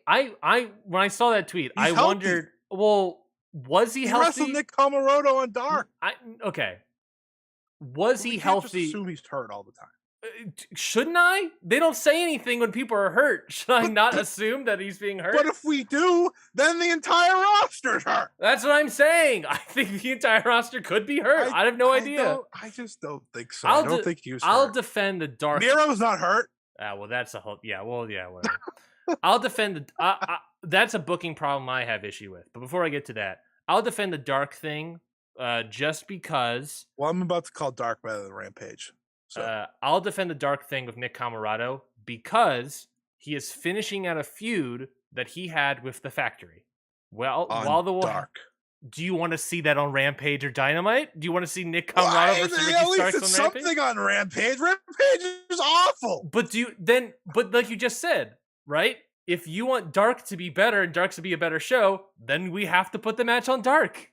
when I saw that tweet, He's I healthy. wondered, well, was he healthy? Wrestled Nick Comoroto on Dark. Okay. Was he healthy? Just assume he's hurt all the time. Shouldn't I? They don't say anything when people are hurt. Should I not assume that he's being hurt? But if we do, then the entire roster's hurt. That's what I'm saying. I think the entire roster could be hurt. I have no idea. I just don't think so. I don't think he was hurt. I'll defend the Dark. Miro's not hurt. Well, that's a whole. Yeah, well, yeah, whatever. I'll defend the. That's a booking problem I have issue with. But before I get to that, I'll defend the Dark thing, just because. Well, I'm about to call Dark better than Rampage. So. I'll defend the Dark thing with Nick Comoroto because he is finishing out a feud that he had with the Factory. Well, while the Dark. Do you want to see that on Rampage or Dynamite? Do you want to see Nick Comoroto versus Ricky Starks on Rampage? Something on Rampage. Rampage is awful. But but like you just said, right? If you want Dark to be better and Dark to be a better show, then we have to put the match on Dark.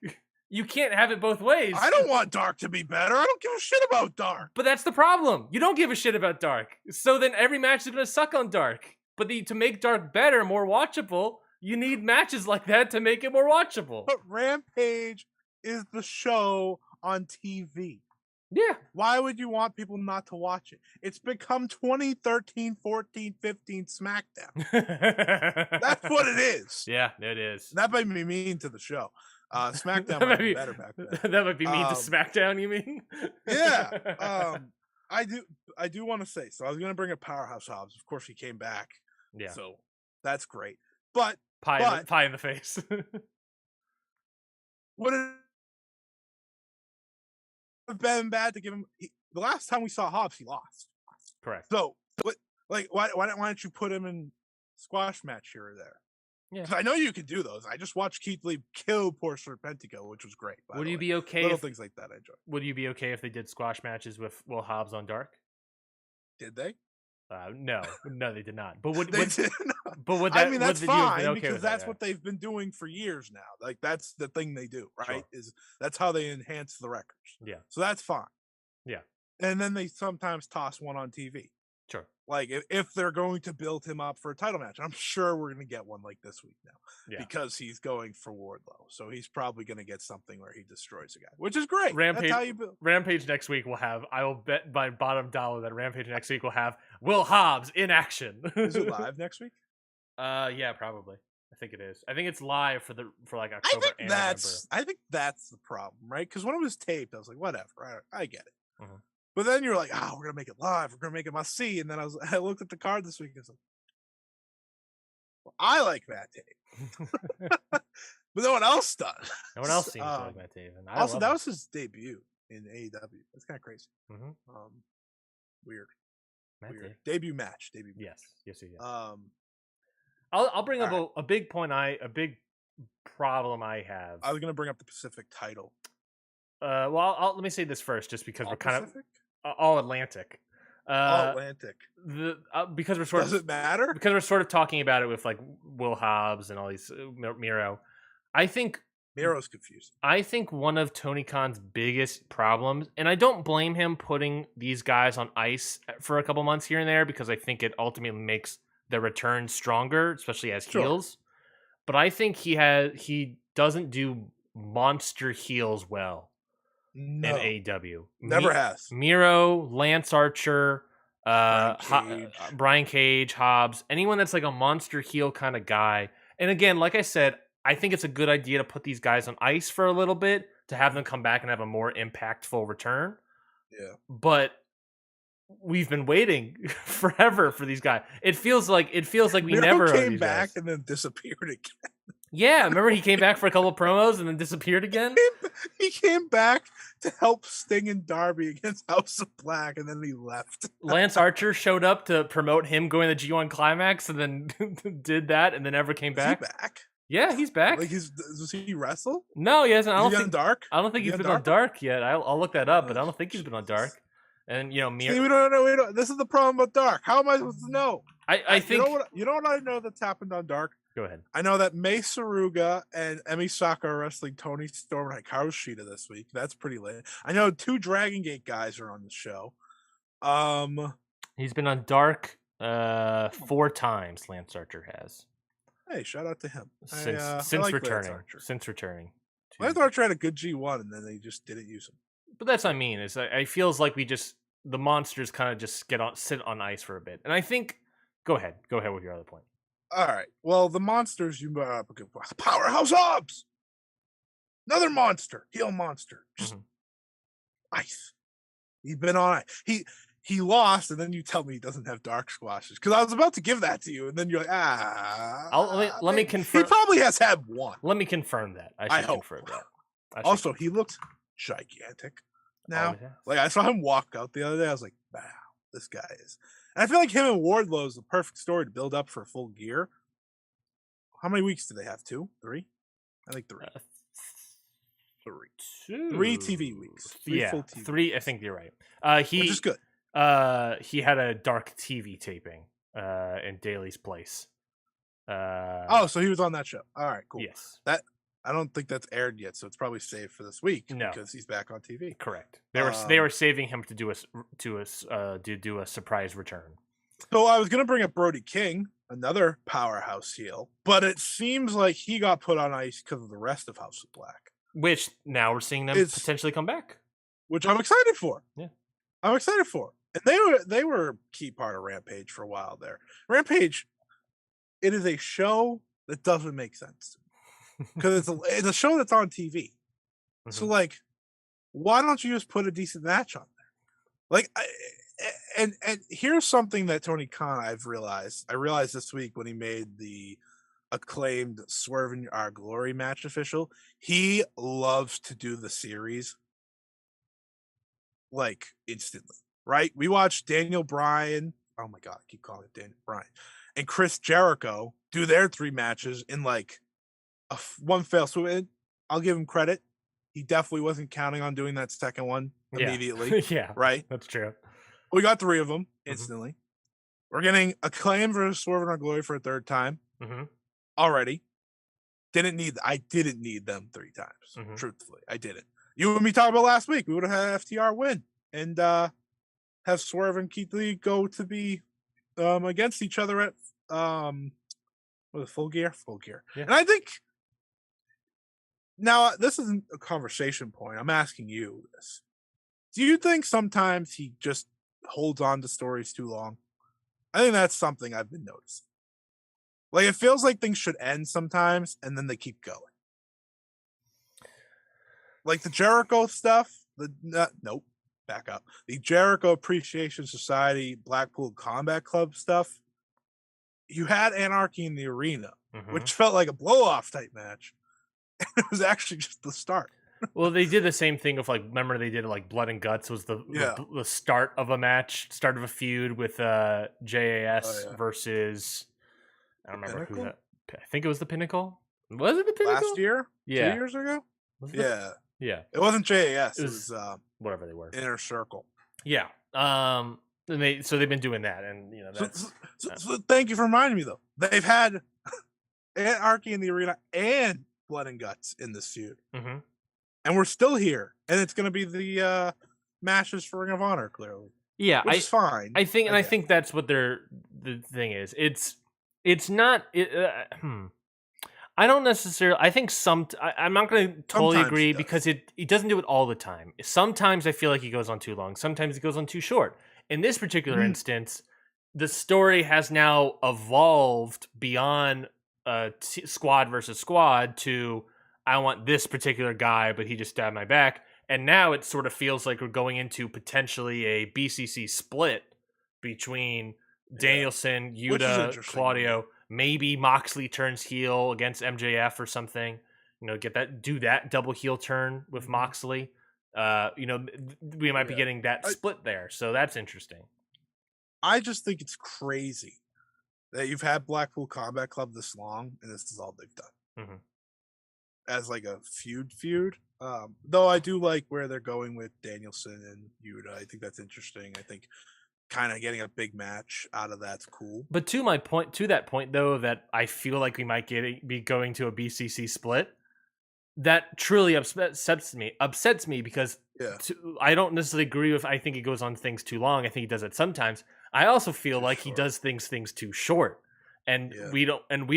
You can't have it both ways. I don't want Dark to be better. I don't give a shit about Dark. But that's the problem. You don't give a shit about Dark. So then every match is going to suck on Dark. But to make Dark better, more watchable, you need matches like that to make it more watchable. But Rampage is the show on TV. Yeah. Why would you want people not to watch it? It's become 2013, 14, 15 SmackDown. That's what it is. Yeah, it is. That might be mean to the show. SmackDown might be better back then. That might be mean to SmackDown, you mean? Yeah. I do want to say, so I was going to bring up Powerhouse Hobbs. Of course, he came back. Yeah. So that's great. But pie in the face. Would it have been bad to give him? The last time we saw Hobbs, he lost. Correct. So, why don't you put him in squash match here or there? Yeah, I know you could do those. I just watched Keith Lee kill poor Serpentico, which was great. Would you be okay? Little things like that I enjoy. Would you be okay if they did squash matches with Will Hobbs on Dark? Did they? No, they did not. But would did not. But would that? I mean, that's fine because that's that, what they've been doing for years now. Like that's the thing they do, right? Sure. That's how they enhance the records. Yeah. So that's fine. Yeah. And then they sometimes toss one on TV. Sure. Like if they're going to build him up for a title match, I'm sure we're going to get one like this week now because he's going for Wardlow. So he's probably going to get something where he destroys a guy, which is great. Rampage, that's how you build. Rampage next week will have, I will bet my bottom dollar that Rampage next week will have Will Hobbs in action. Is it live next week? Yeah, probably. I think it is. I think it's live for like October and November. I think that's the problem, right? Because when it was taped, I was like, whatever, I get it. Mm-hmm. But then you're like, we're gonna make it live. We're gonna make it must see. And then I looked at the card this week. And I was like, well, I like Matt Taven, but no one else does. No one else seems to like Matt Taven. Also, that was his debut in AEW. That's kind of crazy. Mm-hmm. Weird. Weird. Debut match. Yes. I'll bring up a big point. A big problem I have. I was gonna bring up the Pacific title. Well, let me say this first, just because all we're kind Pacific? Of all Atlantic. All Atlantic. Because we're sort of. Does it matter? Because we're sort of talking about it with like Will Hobbs and all these Miro. I think Miro's confused. I think one of Tony Khan's biggest problems, and I don't blame him putting these guys on ice for a couple months here and there, because I think it ultimately makes their return stronger, especially as heels. But I think he doesn't do monster heels well. No. In AEW. Never has. Miro, Lance Archer, Brian Cage, Hobbs, anyone that's like a monster heel kind of guy. And again, like I said, I think it's a good idea to put these guys on ice for a little bit to have them come back and have a more impactful return. Yeah. But we've been waiting forever for these guys. It feels like we Miro never owned came these back guys. and then disappeared again. Yeah, remember he came back for a couple of promos and then disappeared again. He came back to help Sting and Darby against House of Black, and then he left. Lance Archer showed up to promote him going to the G1 Climax, and then did that, and then never came back. Is he back? Yeah, he's back. Like does he wrestle? No, he hasn't. Is he on Dark? I don't think he's been on Dark yet. I'll look that up, but I don't think he's been on Dark. And See, we don't know. We don't. This is the problem with Dark. How am I supposed to know? I think you know what I know that's happened on Dark. Go ahead. I know that Mei Suruga and Emi Saka are wrestling Tony Storm and Hikaru Shida this week. That's pretty late. I know 2 Dragon Gate guys are on the show. He's been on Dark 4 times. Lance Archer has. Hey, shout out to him since like returning. Since returning. Lance Archer had a good G1, and then they just didn't use him. But that's what I mean. Is I feels like the monsters kind of just sit on ice for a bit, and I think. Go ahead with your other point. All right. Well, the monsters you brought up a good point. Powerhouse Hobbs, another monster, heel monster, just ice. He's been on ice. He lost, and then you tell me he doesn't have dark squashes because I was about to give that to you, and then you're like, let me confirm. He probably has had one. Let me confirm that. I should confirm that. Also, he looks gigantic now. Like I saw him walk out the other day. I was like, wow, this guy is. And I feel like him and Wardlow is the perfect story to build up for Full Gear. How many weeks do they have? 2? 3? I think 3. 3 TV weeks. 3 full TV 3. I think you're right. Which is good. He had a dark TV taping in Daly's place. So he was on that show. All right, cool. Yes. I don't think that's aired yet, so it's probably saved for this week because he's back on TV. Correct. They were saving him to do a surprise return. So I was gonna bring up Brody King, another powerhouse heel, but it seems like he got put on ice because of the rest of House of Black. Which now we're seeing them potentially come back. Which I'm excited for. Yeah. I'm excited for. And they were a key part of Rampage for a while there. Rampage, it is a show that doesn't make sense. Because it's a show that's on TV. So like, why don't you just put a decent match on there? Like, and here's something that Tony Khan I realized this week when he made the acclaimed Swerve in Our Glory match official. He loves to do the series like instantly, right? We watched Daniel Bryan. Oh my God, I keep calling it Daniel Bryan. And Chris Jericho do their 3 matches in like one fell swoop. And I'll give him credit. He definitely wasn't counting on doing that second one immediately. Yeah, right. That's true. We got 3 of them instantly. We're getting Acclaim versus Swerve in Our Glory for a 3rd time already. I didn't need them 3 times. Truthfully, I didn't. You and me talked about last week. We would have had FTR win and have Swerve and Keith Lee go to be against each other at Full Gear. Yeah. And I think. Now, this isn't a conversation point. I'm asking you this. Do you think sometimes he just holds on to stories too long? I think that's something I've been noticing. Like, it feels like things should end sometimes, and then they keep going. Like the Jericho stuff. Nope. Back up. The Jericho Appreciation Society Blackpool Combat Club stuff. You had Anarchy in the Arena, which felt like a blow-off type match. It was actually just the start. Well, they did the same thing of like, remember they did like Blood and Guts was the start of a match, start of a feud with JAS versus I don't remember who that. I think it was the Pinnacle. Was it the Pinnacle? Last year? Yeah. 2 years ago? Yeah. It wasn't JAS. It was whatever they were. Inner Circle. Yeah. And they've been doing that, and you know that's. So thank you for reminding me though. They've had Anarchy in the Arena and Blood and Guts in this feud, and we're still here, and it's going to be the matches for Ring of Honor, clearly. Yeah, which is fine. I think that's what the thing is. It's not. I don't necessarily. I think I'm not going to totally agree because he doesn't do it all the time. Sometimes I feel like he goes on too long. Sometimes he goes on too short. In this particular instance, the story has now evolved beyond squad versus squad to I want this particular guy, but he just stabbed my back. And now it sort of feels like we're going into potentially a BCC split between Yeah. Danielson, Which is Yuta, interesting to me. Claudio. Maybe Moxley turns heel against MJF or something. Do that double heel turn with Mhm. Moxley. We might be Yeah. getting that I split there, so that's interesting. I just think it's crazy that you've had Blackpool Combat Club this long, and this is all they've done Hmm. as like a feud. Though I do like where they're going with Danielson and Yuta. I think that's interesting. I think kind of getting a big match out of that's cool. But to that point though, that I feel like we might be going to a BCC split. That truly upsets me because Yeah, I don't necessarily agree with. I think he goes on things too long. I think he does it sometimes. I also feel too like he short. does things too short, and Yeah, we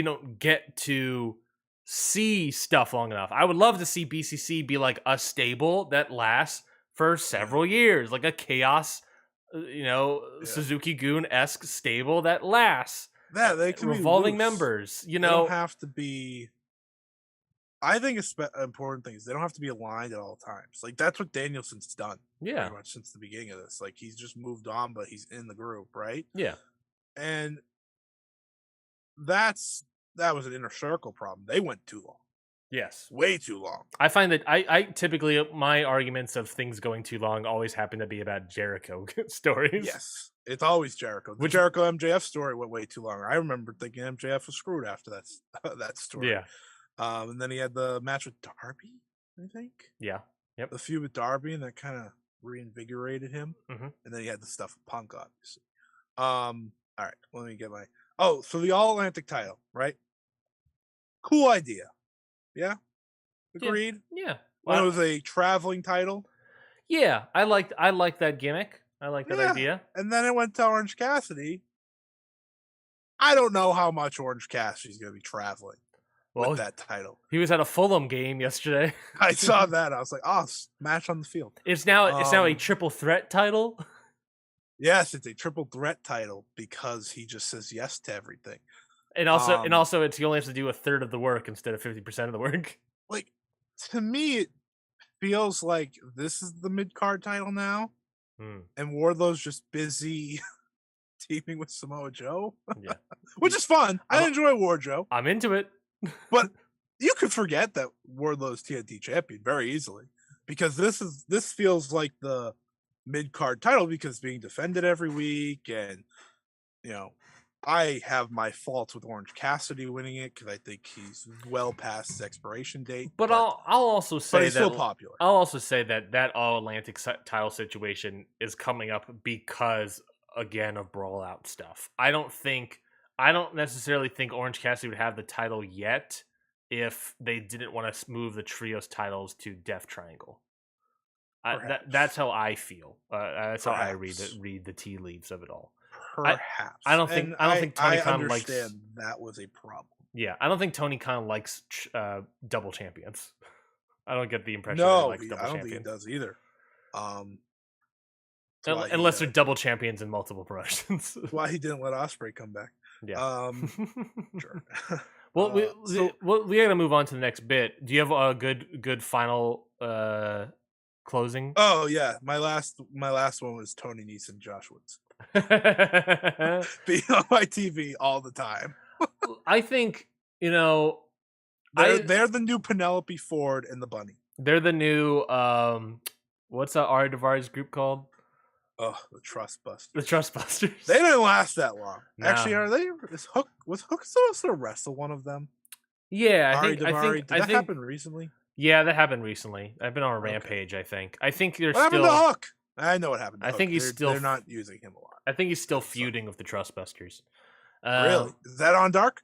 don't get to see stuff long enough. I would love to see BCC be like a stable that lasts for yeah, several years, like a chaos, yeah. Suzuki Goon esque stable that lasts, That they can be revolving loose. members. They don't have to be. I think important thing is they don't have to be aligned at all times. Like that's what Danielson's done Yeah, pretty much since the beginning of this. Like he's just moved on, but he's in the group, right? yeah, And that was an inner circle problem. They went too long, yes. way too long. I find that I typically my arguments of things going too long always happen to be about Jericho stories. Yes, it's always Jericho. The Which Jericho MJF story went way too long. I remember thinking MJF was screwed after that that story. yeah, And then he had the match with Darby, I think. yeah, yep. The feud with Darby, and that kind of reinvigorated him. Hmm. And then he had the stuff with Punk, obviously. All right, let me get my. Oh, so the All Atlantic title, right? Cool idea. Yeah, Yeah, agreed. yeah. When it Well, was a traveling title, yeah, I like that gimmick. I like that yeah. idea. And then it went to Orange Cassidy. I don't know how much Orange Cassidy's going to be traveling with Well, that title. he was at a Fulham game yesterday. I saw that. I was like, oh, match on the field. It's now a triple threat title. Yes, it's a triple threat title because he just says yes to everything. And also it's he only has to do a third of the work instead of 50% of the work. Like to me, it feels like this is the mid card title now, Hmm, and Wardlow's just busy teaming with Samoa Joe, yeah. which is fun. I I'm enjoy Wardlow, I'm into it. but you could forget that Wardlow's TNT champion very easily because this feels like the mid card title because it's being defended every week, and you know, I have my faults with Orange Cassidy winning it because I think he's well past his expiration date, But I'll also but say he's that still popular. that All Atlantic title situation is coming up because again of Brawl Out stuff. I don't necessarily think Orange Cassidy would have the title yet if they didn't want to move the trios titles to Death Triangle. That's Perhaps, how I feel. That's how I perhaps, read the tea leaves of it all. I I perhaps, don't think and I don't think Tony I Khan likes. understand that was a problem. Yeah, I don't think Tony Khan likes double champions. I don't get the impression that he No, likes double I don't think he champions does either. Um, that's why unless they're double champions in multiple promotions. he didn't let Osprey come back. Yeah. Um, sure. Well, So we're gonna move on to the next bit. Do you have a good final closing? oh yeah, my last one was Tony Nese and Josh Woods being on my TV all the time. I think you know I They're the new Penelope Ford and the Bunny. they're the new what's that Ari Devari's group called? Oh, the Trust Busters. The Trustbusters. They didn't last that long. Actually, No. are they? Was Hook supposed to wrestle one of them? Yeah, Ari Davari. Did that I think happen recently? yeah, that happened recently. I've been on a Okay. rampage, I think. I think they're What happened still to Hook? I know what happened to I Hook. think he's still They're not using him a lot. I think he's still feuding with the Trustbusters. Really? Is that on Dark?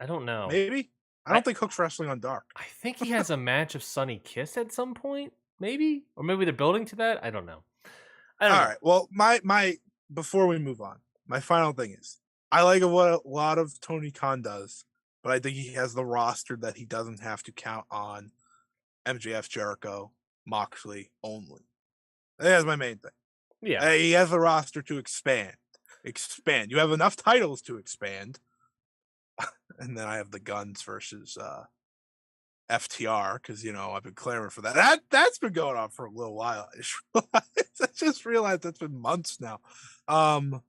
I don't know. Maybe. I don't think Hook's wrestling on Dark. I think he has a match of Sunny Kiss at some point, maybe, or maybe they're building to that. I don't know. I don't All know. right. Well, my before we move on, my final thing is I like what a lot of Tony Khan does, but I think he has the roster that he doesn't have to count on MJF, Jericho, Moxley only. That's my main thing. Yeah, He has the roster to expand. Expand. You have enough titles to expand. And then I have the Guns versus FTR because I've been clamoring for that. That's been going on for a little while. I just realized that's been months now. Um,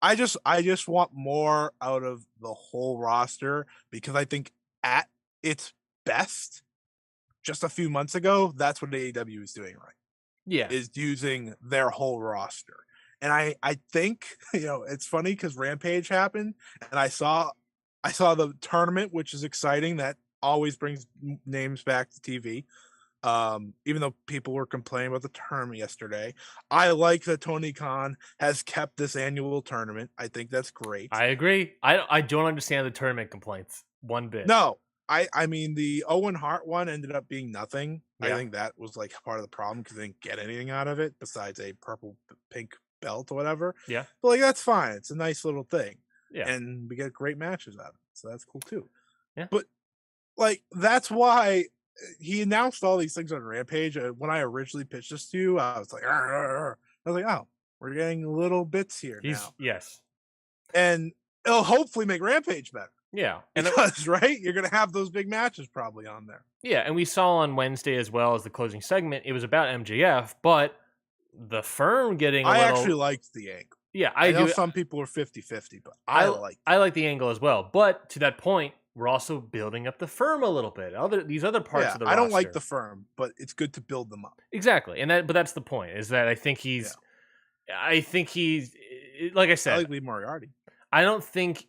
I just want more out of the whole roster because I think at its best, just a few months ago, that's what AEW is doing right. Yeah, Is using their whole roster. And I think, it's funny because Rampage happened and I saw the tournament, which is exciting. That always brings names back to TV. Even though people were complaining about the tournament yesterday, I like that Tony Khan has kept this annual tournament. I think that's great. I agree. I don't understand the tournament complaints one bit. No, I mean the Owen Hart one ended up being nothing. I Yeah, think that was like part of the problem because they didn't get anything out of it besides a purple pink belt or whatever. yeah, But like that's fine. It's a nice little thing. yeah, And we get great matches out of it. So that's cool too. yeah. But like that's why he announced all these things on Rampage. When I originally pitched this to you, I was like, "Arr, arr, arr." I was like, oh, we're getting little bits here He's now. yes, And it'll hopefully make Rampage better. yeah, and Because right, you're gonna have those big matches probably on there. yeah, and we saw on Wednesday as well as the closing segment. It was about MJF, but the firm getting a I little. actually liked the angle. Yeah, I I know do. some people are 50-50, but I liked it. I like the angle as well. But to that point, we're also building up the firm a little bit. These other parts Yeah, of the I don't like roster. the firm, but it's good to build them up. Exactly, and but that's the point. Is that I think Yeah, he's like I I said. like Lee Moriarty. I don't think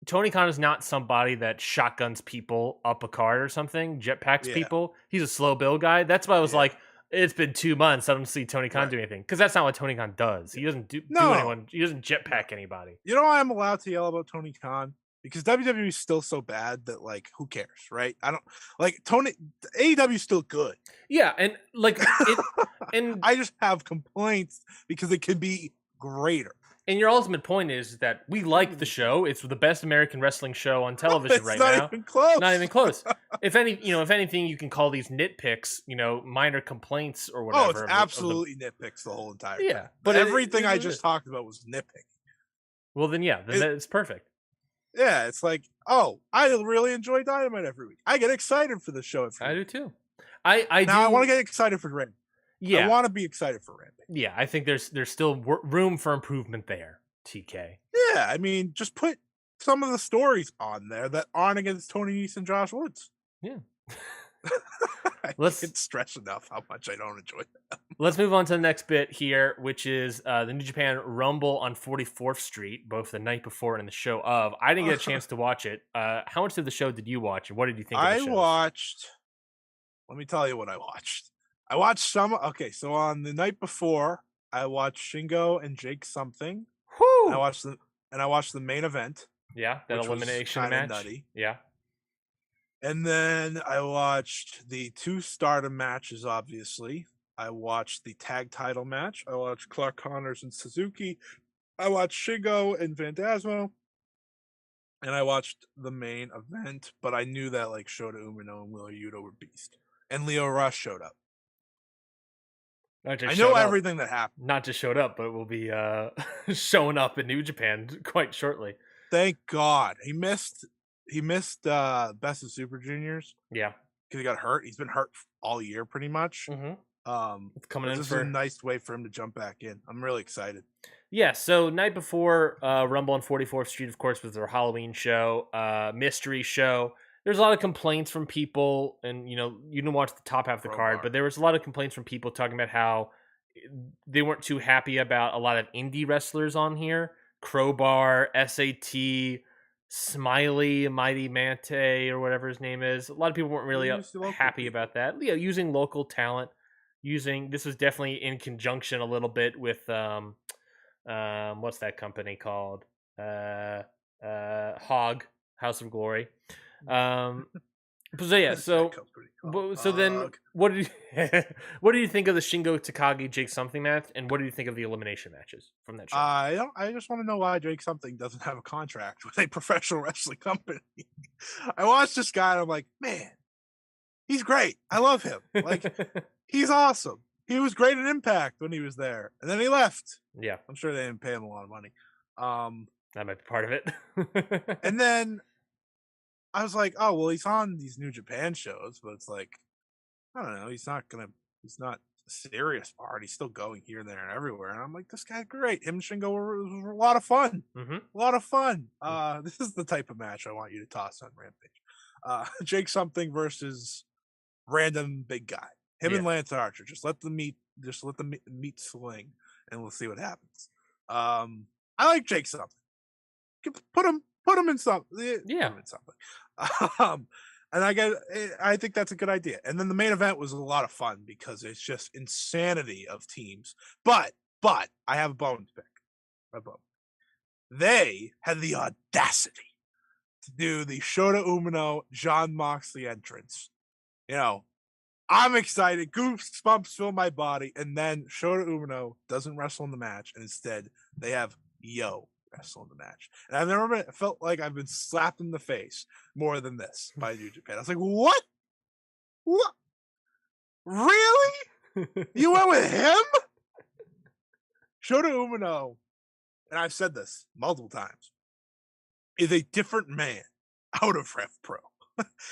Tony Khan is not somebody that shotguns people up a card or something, jetpacks Yeah, people. He's a slow build guy. That's why I was yeah, like, it's been 2 months. I don't see Tony Khan right. do anything because that's not what Tony Khan does. Yeah. He doesn't do No, anyone. He doesn't no. jetpack anybody. You know why I'm allowed to yell about Tony Khan? Because WWE is still so bad that like who cares, right? I don't like Tony AEW is still good. Yeah, and like it, and I just have complaints because it could be greater. and your ultimate point is that we like the show. It's the best American wrestling show on television It's right not now. even close. Not even close. If anything, you can call these nitpicks, minor complaints or whatever. Oh, it's absolutely nitpicks the whole entire yeah, time. but Everything I it just is. talked about was nitpick. Well, then yeah, then it's perfect. Yeah, it's like, oh, I really enjoy Dynamite every week. I get excited for the show every I week. do too. I Now I want to do. get excited for Rampage. I Yeah, want to be excited for Rampage. yeah. I think there's still room for improvement there. TK. Yeah, I mean, just put some of the stories on there that aren't against Tony Nese and Josh Woods. Yeah. I Let's can't stress enough how much I don't enjoy that. let's move on to the next bit here, which is the New Japan Rumble on 44th Street, both the night before and the show of. I didn't get a chance to watch it. How much of the show did you watch, and what did you think of the I show? watched. Let me tell you what I watched. I watched some. Okay, so on the night before, I watched Shingo and Jake something. Whew! And I watched the main event. Yeah, that which was elimination kinda match. nutty. Yeah. And then I watched the 2 Stardom matches, obviously. I watched the tag title match. I watched Clark Connors and Suzuki. I watched Shingo and Phantasmo. And I watched the main event, but I knew that like Shota Umino and Wheeler Yuta were beast. And Leo Rush showed up. Not just I know showed up. everything that happened. Not just showed up, but will be showing up in New Japan quite shortly. Thank God. He missed Best of Super Juniors Yeah. because he got hurt. He's been hurt all year pretty much. It's coming in This for is a nice way for him to jump back in. I'm really excited. Yeah, so night before Rumble on 44th Street, of course, was their Halloween show, mystery show. There's a lot of complaints from people, and you didn't watch the top half of the card, but there was a lot of complaints from people talking about how they weren't too happy about a lot of indie wrestlers on here. Crowbar, SAT, Smiley, Mighty Mante, or whatever his name is. A lot of people weren't really happy about that. Yeah, using local talent. This was definitely in conjunction a little bit with what's that company called? Hog, House of Glory. So yeah, so then what did you think of the Shingo Takagi Jake something match, and what do you think of the elimination matches from that show? I just want to know why Jake something doesn't have a contract with a professional wrestling company. I watched this guy and I'm like, man, he's great. I love him. Like, he's awesome. He was great at Impact when he was there, and then he left. Yeah, I'm sure they didn't pay him a lot of money. That might be part of it. And then I was like, oh well, he's on these New Japan shows, but it's like, I don't know, he's not a serious part. He's still going here, there, and everywhere. And I'm like, this guy's great. Him and Shingo were a lot of fun. Mm-hmm. A lot of fun. This is the type of match I want you to toss on Rampage. Jake something versus random big guy. Him and Lance Archer. Just let the meat swing, and we'll see what happens. I like Jake something. Put him in something. Yeah. Put him in something. And I think that's a good idea. And then the main event was a lot of fun because it's just insanity of teams. But I have a bone to pick. A bone. They had the audacity to do the Shota Umino John Moxley entrance. You know, I'm excited. Goosebumps fill my body. And then Shota Umino doesn't wrestle in the match. And instead, they have Yo wrestle in the match. And I've never felt like I've been slapped in the face more than this by New Japan. I was like, what? What? Really? You went with him? Shota Umino, and I've said this multiple times, is a different man out of Rev Pro.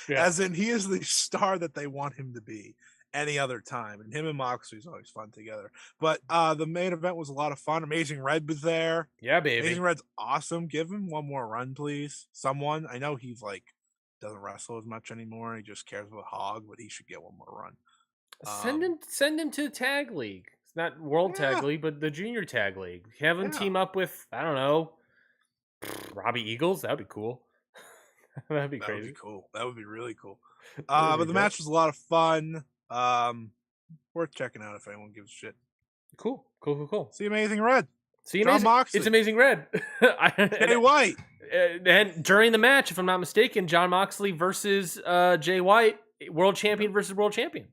As in, he is the star that they want him to be any other time. And him and Moxley is always fun together. But the main event was a lot of fun. Amazing Red was there. Yeah, baby. Amazing Red's awesome. Give him one more run, please. Someone. I know he's like doesn't wrestle as much anymore. He just cares about Hog, but he should get one more run. Send him to the tag league. It's not World Tag League, but the Junior Tag League. Have him team up with, I don't know, Robbie Eagles. That would be cool. That'd be crazy. That would be cool. That would be really cool. But the match was a lot of fun. Worth checking out if anyone gives a shit. Cool. See Amazing Red. See Amazing Moxley. It's Amazing Red. Jay White. And during the match, if I'm not mistaken, John Moxley versus Jay White, world champion versus world champion.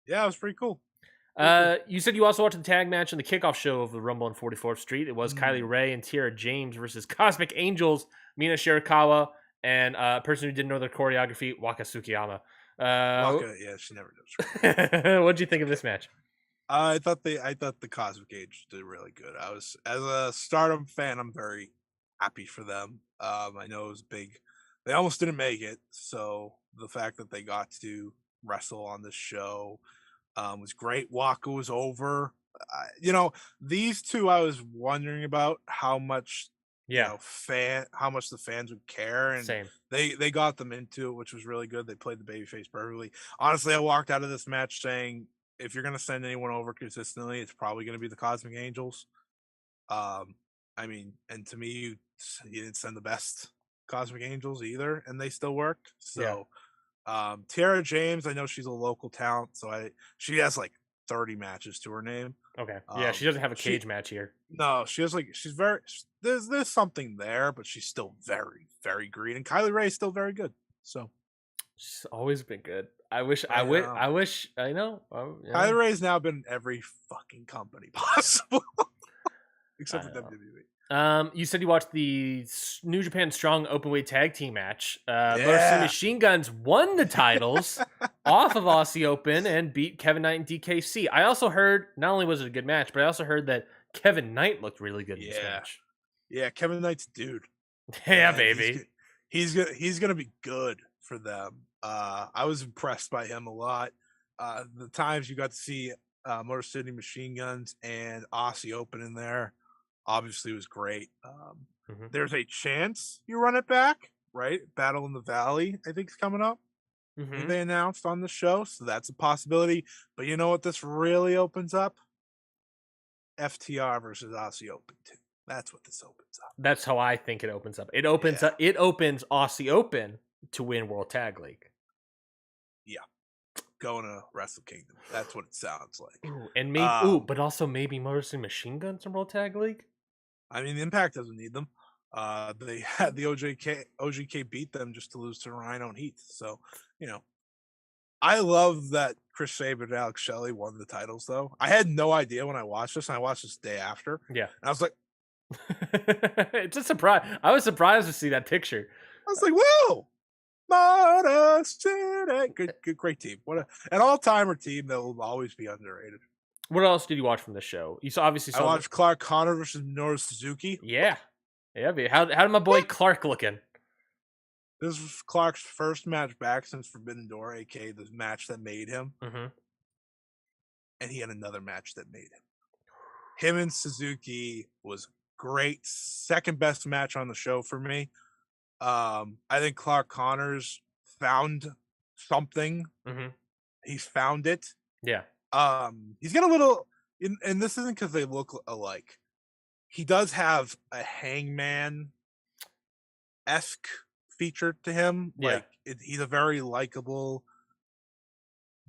Yeah, it was pretty cool. You said you also watched the tag match in the kickoff show of the Rumble on 44th Street. It was Kylie Ray and Tiara James versus Cosmic Angels, Mina Shirakawa, and a person who didn't know their choreography, Waka Tsukiyama. Yeah, she never knows. What'd you think of this match? I thought the Cosmic Angels did really good. I was, as a Stardom fan, I'm very happy for them. I know it was big. They almost didn't make it, so the fact that they got to wrestle on this show was great. Waka was over. These two, I was wondering about how much how much the fans would care, and Same. They got them into it, which was really good. They played the babyface perfectly. Honestly, I walked out of this match saying, if you're gonna send anyone over consistently, it's probably gonna be the Cosmic Angels. I mean, and to me, you didn't send the best Cosmic Angels either, and they still worked. So, Tiara James, I know she's a local talent, so she has like 30 matches to her name. Okay. Yeah, she doesn't have a cage match here. No, she's very there's something there, but she's still very, very green. And Kylie Ray is still very good. So she's always been good. I know. Kylie Ray's now been in every fucking company possible. Except for WWE. You said you watched the New Japan Strong Openweight Tag Team match. Motor Machine Guns won the titles off of Aussie Open and beat Kevin Knight and DKC. I also heard, not only was it a good match, but I also heard that Kevin Knight looked really good in this match. Yeah, Kevin Knight's dude. Yeah, baby. He's gonna be good for them. I was impressed by him a lot. The times you got to see Motor City Machine Guns and Aussie Open in there, obviously was great. There's a chance you run it back, right? Battle in the Valley, I think, is coming up. They announced on the show, so that's a possibility. But you know what this really opens up? FTR versus Aussie Open 2. That's what this opens up. That's how I think it opens up. It opens up. It opens Aussie Open to win World Tag League. Yeah, going to Wrestle Kingdom. That's what it sounds like. Ooh, and maybe, but also maybe Motor City Machine Guns in World Tag League. I mean, Impact doesn't need them. They had the OGK beat them just to lose to Rhino and Heath. So, I love that Chris Sabin and Alex Shelley won the titles, though. I had no idea when I watched this, and I watched this the day after. Yeah. And I was like, it's a surprise. I was surprised to see that picture. I was like, whoa! Motor City. Good, great team. An all-timer team that will always be underrated. What else did you watch from this show? You obviously saw. I watched Clark Connor versus Minoru Suzuki. Yeah. How did my boy Clark looking? This was Clark's first match back since Forbidden Door, aka the match that made him, Mm-hmm. and he had another match that made him. Him and Suzuki was great. Second best match on the show for me. I think Clark Connors found something. Mm-hmm. He's found it. Yeah. He's got a little, and this isn't because they look alike. He does have a Hangman esque feature to him. Yeah. Like he's a very likable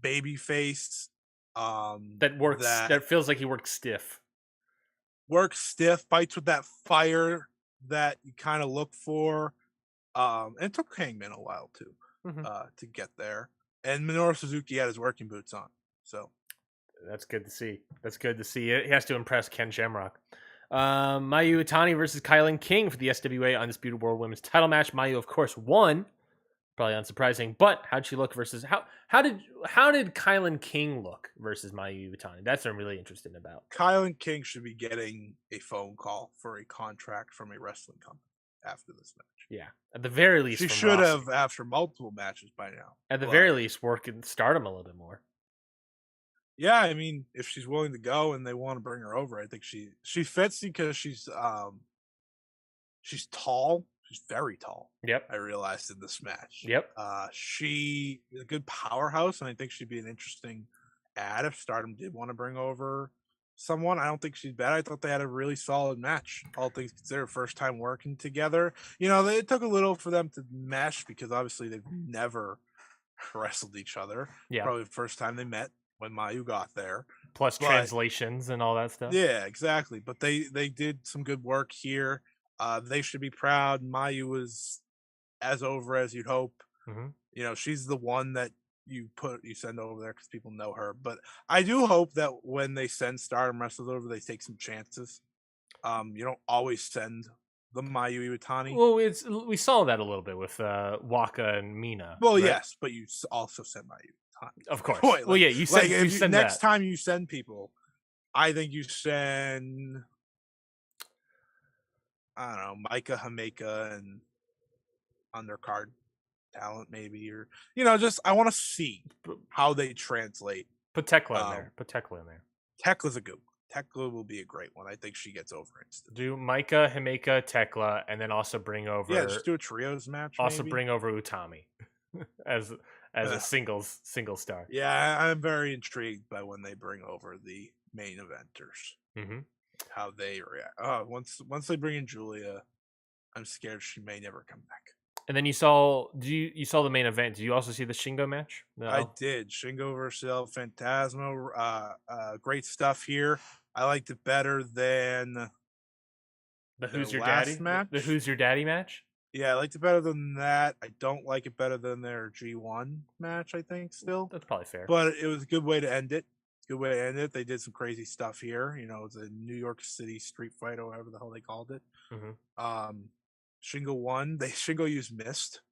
baby face. That works. That That feels like he works stiff. works stiff, fights with that fire that you kind of look for. And it took Hangman a while too, Mm-hmm. to get there. And Minoru Suzuki had his working boots on, so That's good to see. That's good to see. He has to impress Ken Shamrock. Mayu Iwatani versus Kylan King for the SWA Undisputed World Women's Title match. Mayu, of course, won. Probably unsurprising, but how'd she look versus how did Kylan King look versus Mayu Iwatani? That's what I'm really interested about. Kylan King should be getting a phone call for a contract from a wrestling company after this match. Yeah, at the very least, She from should Rossi. have after multiple matches by now. At the very least, work and Stardom a little bit more. Yeah, I mean, if she's willing to go and they want to bring her over, I think she fits because she's tall. She's very tall. Yep. I realized in this match. Yep. She is a good powerhouse, and I think she'd be an interesting add if Stardom did want to bring over someone. I don't think she's bad. I thought they had a really solid match, all things considered. First time working together. You know, it took a little for them to mesh because obviously they've never wrestled each other. Yeah. Probably the first time they met when Mayu got there. Plus translations and all that stuff. Yeah, exactly. But they did some good work here. They should be proud. Mayu was as over as you'd hope. Mm-hmm. You know, she's the one that you send over there because people know her. But I do hope that when they send Stardom wrestlers over, they take some chances. You don't always send the Mayu Iwatani. Well, we saw that a little bit with Waka and Mina. Well, right? yes, but you also send Mayu Iwatani. Of course. Point. Well, yeah, you send. Like, you send next that. time you send people, I think you send, I don't know, Micah Hameka and undercard talent maybe, or just I want to see how they translate. Put Tekla in there. Put Tekla in there. Tekla's a good one. Tekla will be a great one. I think she gets over instantly. Do Micah, Himeka, Tekla, and then also bring over. Yeah, just do a trios match. Also maybe. bring over Utami as a single star. Yeah, I'm very intrigued by when they bring over the main eventers. Mm-hmm. How they react. Once they bring in Julia, I'm scared she may never come back. And then you saw the main event. Did you also see the Shingo match? No. I did. Shingo versus El Phantasmo. Great stuff here. I liked it better than the Who's Your last Daddy match. The Who's Your Daddy match. Yeah, I liked it better than that. I don't like it better than their G1 match. I think still That's probably fair. But it was a good way to end it. Good way to end it. They did some crazy stuff here. You know, it's a New York City street fight or whatever the hell they called it. Mm-hmm. Shingo won. Shingo used mist,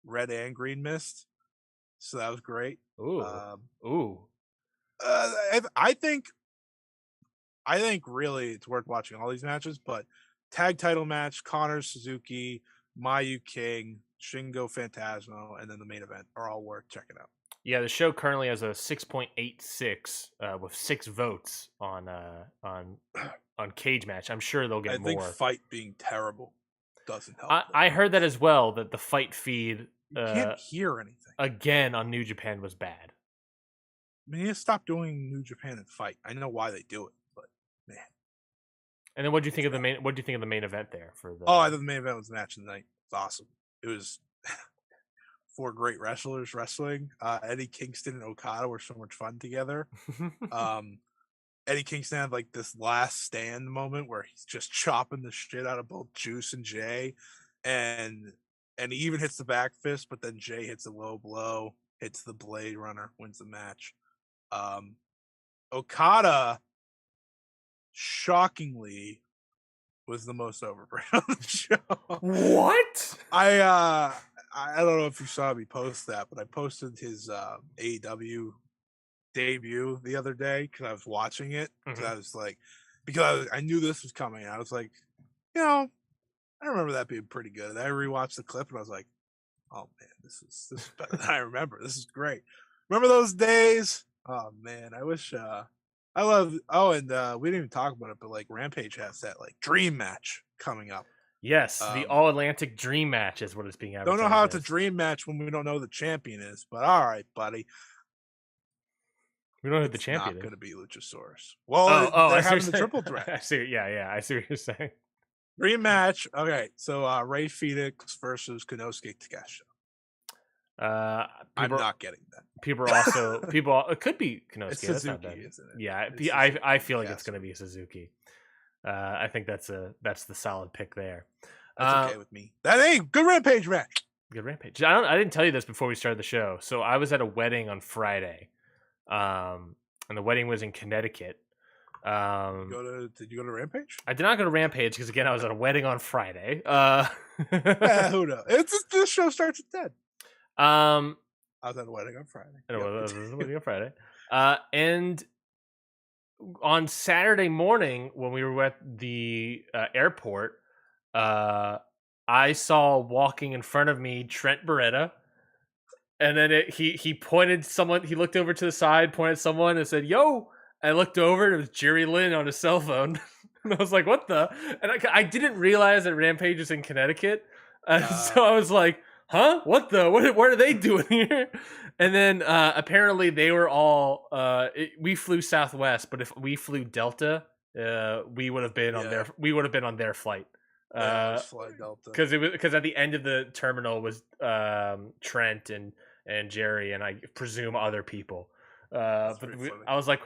red and green mist, so that was great. Ooh. I think really it's worth watching all these matches, but tag title match: Connor Suzuki, Mayu King, Shingo Phantasmo, and then the main event are all worth checking out. Yeah, the show currently has a 6.86 with 6 votes on Cage Match. I'm sure they'll get more. I think Fight being terrible doesn't help. I heard that as well, that the Fight feed you can't hear anything again on New Japan was bad. I mean, you need to stop doing New Japan and Fight. I know why they do it, but man. And then what do you think of the main? What do you think of the main event there for the? Oh, I thought the main event was the match of the night. It's awesome. It was 4 great wrestlers wrestling. Eddie Kingston and Okada were so much fun together. Eddie Kingston had like this last stand moment where he's just chopping the shit out of both Juice and Jay, and he even hits the back fist, but then Jay hits a low blow, hits the Blade Runner, wins the match. Okada, shockingly, was the most overrated on the show. What? I don't know if you saw me post that, but I posted his AEW debut the other day because I was watching it. Mm-hmm. I was like, because I knew this was coming. I was like, I remember that being pretty good. And I rewatched the clip and I was like, Oh man, this is better than I remember. This is great. Remember those days? Oh man, I wish. I love. Oh, and we didn't even talk about it, but like Rampage has that like dream match coming up. Yes, the Um, All Atlantic Dream Match is what it's being don't know how advertised it's a as. dream match when we don't know who the champion is, but all right, buddy. We don't know who the It's champion not is. going to be Luchasaurus. Well, I they're see what having the you're saying. triple threat. I see. Yeah, I see what you're saying. Dream match. Okay, so Ray Phoenix versus Konosuke Takeshita. Uh, I'm people, not getting that. people are also people. It could be It's Konosuke. That's not Suzuki, bad. isn't it? Yeah, It's Suzuki. I feel like It it's has to going to be Suzuki. I think that's the solid pick there. That's okay with me. That ain't good Rampage match. Good Rampage. I didn't tell you this before we started the show. So I was at a wedding on Friday, and the wedding was in Connecticut. Did you go to Rampage? I did not go to Rampage because again I was at a wedding on Friday. Who knows? This show starts at 10. I was at a wedding on Friday. I was at a wedding on Friday. And on Saturday morning when we were at the airport, I saw walking in front of me Trent Beretta, and then he pointed someone. He looked over to the side, pointed at someone, and said, "Yo." I looked over, and it was Jerry Lynn on his cell phone. And I was like, "What the?" And I didn't realize that Rampage is in Connecticut, so I was like, "Huh? What the? What are they doing here?" And then apparently they were all. We flew Southwest, but if we flew Delta, we would have been on their. We would have been on their flight. Because at the end of the terminal was Trent and Jerry and I presume other people. I was like,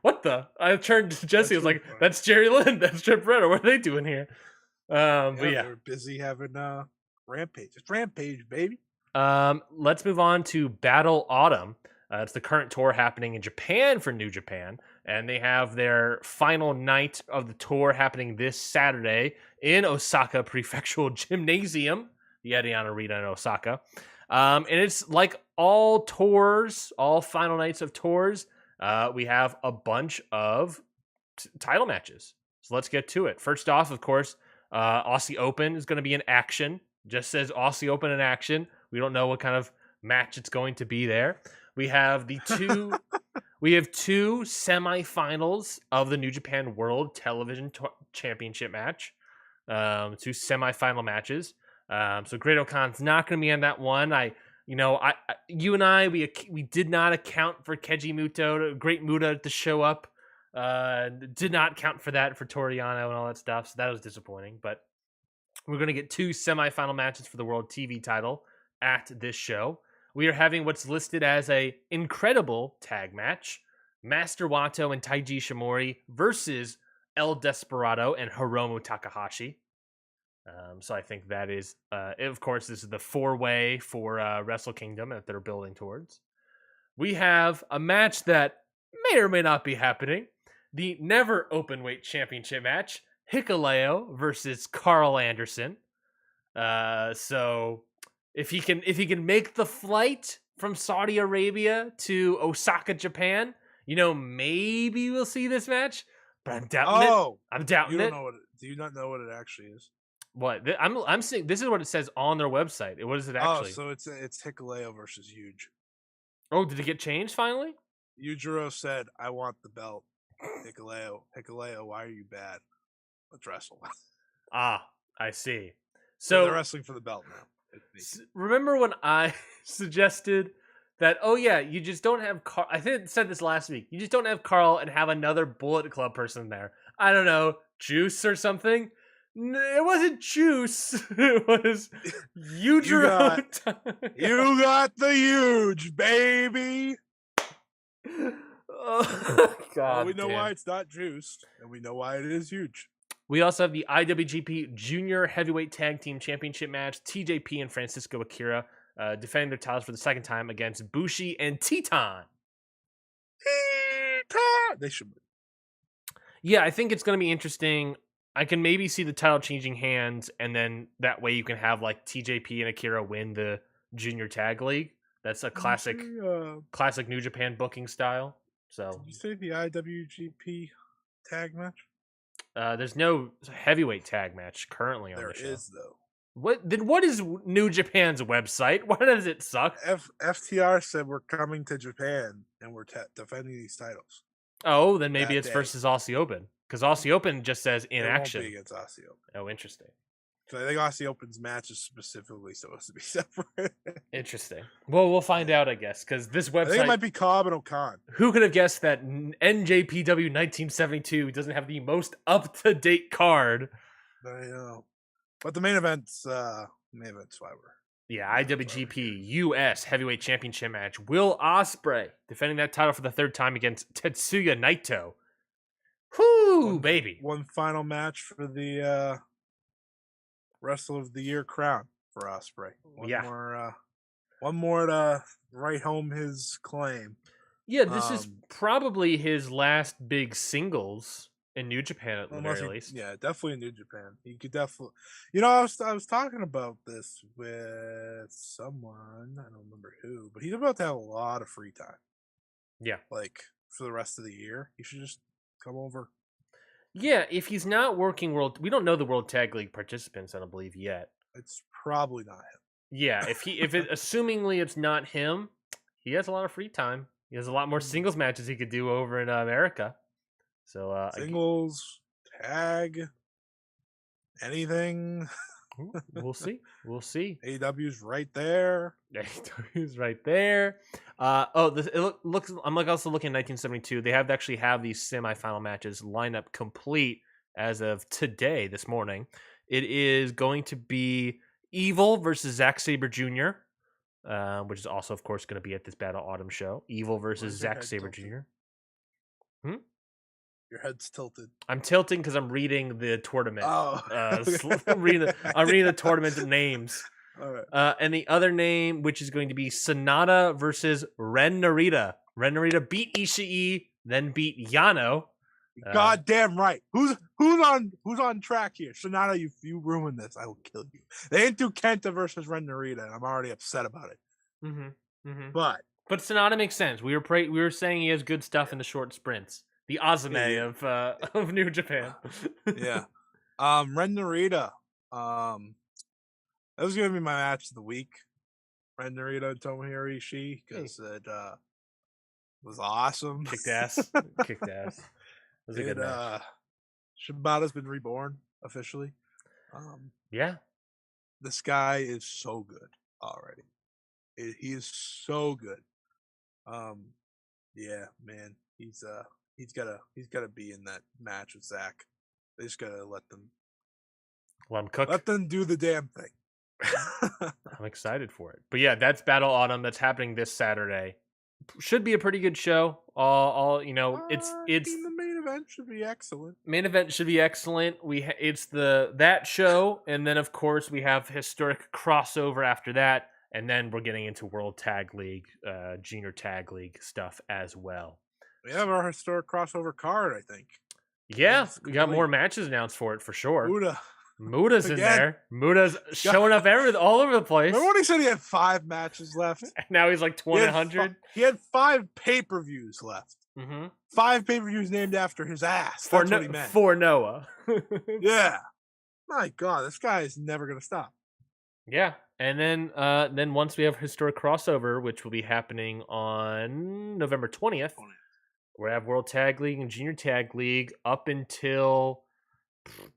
what the? I turned to Jesse. I was like, that's Jerry Lynn. That's Trent Beretta. What are they doing here? But yeah, they were busy having Rampage. It's Rampage, baby. Let's move on to Battle Autumn. It's the current tour happening in Japan for New Japan, and they have their final night of the tour happening this Saturday in Osaka Prefectural Gymnasium, the Edion Arena in Osaka. And it's like all tours, all final nights of tours, we have a bunch of title matches. So let's get to it. First off, of course, Aussie Open is going to be in action. Just says Aussie Open in action. We don't know what kind of match it's going to be there. We have two semifinals of the New Japan World Television Championship match. Two semifinal matches. So Great Okan's not going to be in that one. You and I, we did not account for Keiji Muto, Great Muta to show up. Did not count for that for Toriano and all that stuff. So that was disappointing. But we're going to get two semifinal matches for the World TV title at this show. We are having what's listed as a incredible tag match. Master Wato and Taiji Shimori versus El Desperado and Hiromu Takahashi. So I think that is, of course, this is the four-way for Wrestle Kingdom that they're building towards. We have a match that may or may not be happening. The Never Openweight Championship match. Hikuleo versus Carl Anderson. So if he can make the flight from Saudi Arabia to Osaka, Japan, maybe we'll see this match. But I'm doubting it. I'm doubting it. Do you not know what it actually is? What? I'm seeing. This is what it says on their website. What is it actually? Oh, so it's Hikuleo versus Huge. Oh, did it get changed finally? Yujiro said, "I want the belt." Hikuleo, why are you bad? Let's wrestle. I see. So they're wrestling for the belt now. Remember when I suggested that? Oh yeah, you just don't have Carl. I think I said this last week. You just don't have Carl and have another Bullet Club person there. I don't know, Juice or something. It wasn't Juice. It was Yujiro. You got the Huge, baby. Oh, God, well, we know why it's not Juice, and we know why it is Huge. We also have the IWGP Junior Heavyweight Tag Team Championship match. TJP and Francisco Akira defending their titles for the second time against Bushi and Teton. They should win. Yeah, I think it's going to be interesting. I can maybe see the title changing hands, and then that way you can have like TJP and Akira win the Junior Tag League. That's a classic New Japan booking style. So, did you say the IWGP tag match? There's no heavyweight tag match currently on the show. There is though. What is New Japan's website? Why does it suck? FTR said we're coming to Japan and we're defending these titles. Oh, then maybe that it's day. versus Aussie Open because Aussie Open just says in It action. won't be against Aussie Open. Oh, interesting. So I think Aussie Open's match is specifically supposed to be separate. Interesting. Well, we'll find out, I guess, because this website. I think it might be Cobb and O'Khan. Who could have guessed that NJPW 1972 doesn't have the most up-to-date card? I know, but the main event's Survivor. Yeah, IWGP US Heavyweight Championship match. Will Ospreay defending that title for the third time against Tetsuya Naito. Whoo, baby! One final match for the Wrestler of the Year crown for Ospreay. One more to write home his claim. Yeah, this is probably his last big singles in New Japan at the very least. Yeah, definitely in New Japan. He could definitely. You know, I was talking about this with someone. I don't remember who, but he's about to have a lot of free time. Yeah, like for the rest of the year, he should just come over. Yeah, if he's not working we don't know the World Tag League participants, I don't believe yet. It's probably not him. Yeah, assumingly it's not him, he has a lot of free time. He has a lot more singles matches he could do over in America. So singles, tag, anything. We'll see. AEW's right there. AEW's right there. It looks. I'm also looking at 1972. They actually have these semifinal matches lined up complete as of today, this morning. It is going to be Evil versus Zack Sabre Jr., which is also, of course, going to be at this Battle Autumn show. Evil versus Zack Sabre Jr. Your head's tilted. I'm tilting because I'm reading the tournament. Oh, I'm reading the tournament names. All right. And the other name, which is going to be Sonata versus Ren Narita. Ren Narita beat Ishii, then beat Yano. Goddamn right. Who's on track here? Sonata, you ruined this. I will kill you. They didn't do Kenta versus Ren Narita, and I'm already upset about it. But Sonata makes sense. We were saying he has good stuff in the short sprints. The Azumi of New Japan. Yeah. Ren Narita. That was gonna be my match of the week. Ren Narita and Tomohiro Ishii, because it was awesome. Kicked ass. It was a good match. Shibata's been reborn officially. Yeah. This guy is so good already. He is so good. Yeah, man. He's gotta be in that match with Zach. They just gotta let them cook. Let them do the damn thing. I'm excited for it. But yeah, that's Battle Autumn. That's happening this Saturday. Should be a pretty good show. It's the main event should be excellent. It's that show, and then of course we have historic crossover after that, and then we're getting into World Tag League, Junior Tag League stuff as well. We have our historic crossover card, I think. Yeah, we got more matches announced for it for sure. Muda's in Again. there. Muda's showing up all over the place. Remember when he said he had 5 matches left? Now he's like 100. He had 5 pay-per-views left. Mm-hmm. 5 pay-per-views named after his ass. That's what he meant. For Noah. Yeah. My God, this guy is never going to stop. Yeah. And then once we have historic crossover, which will be happening on November 20th, we have World Tag League and Junior Tag League up until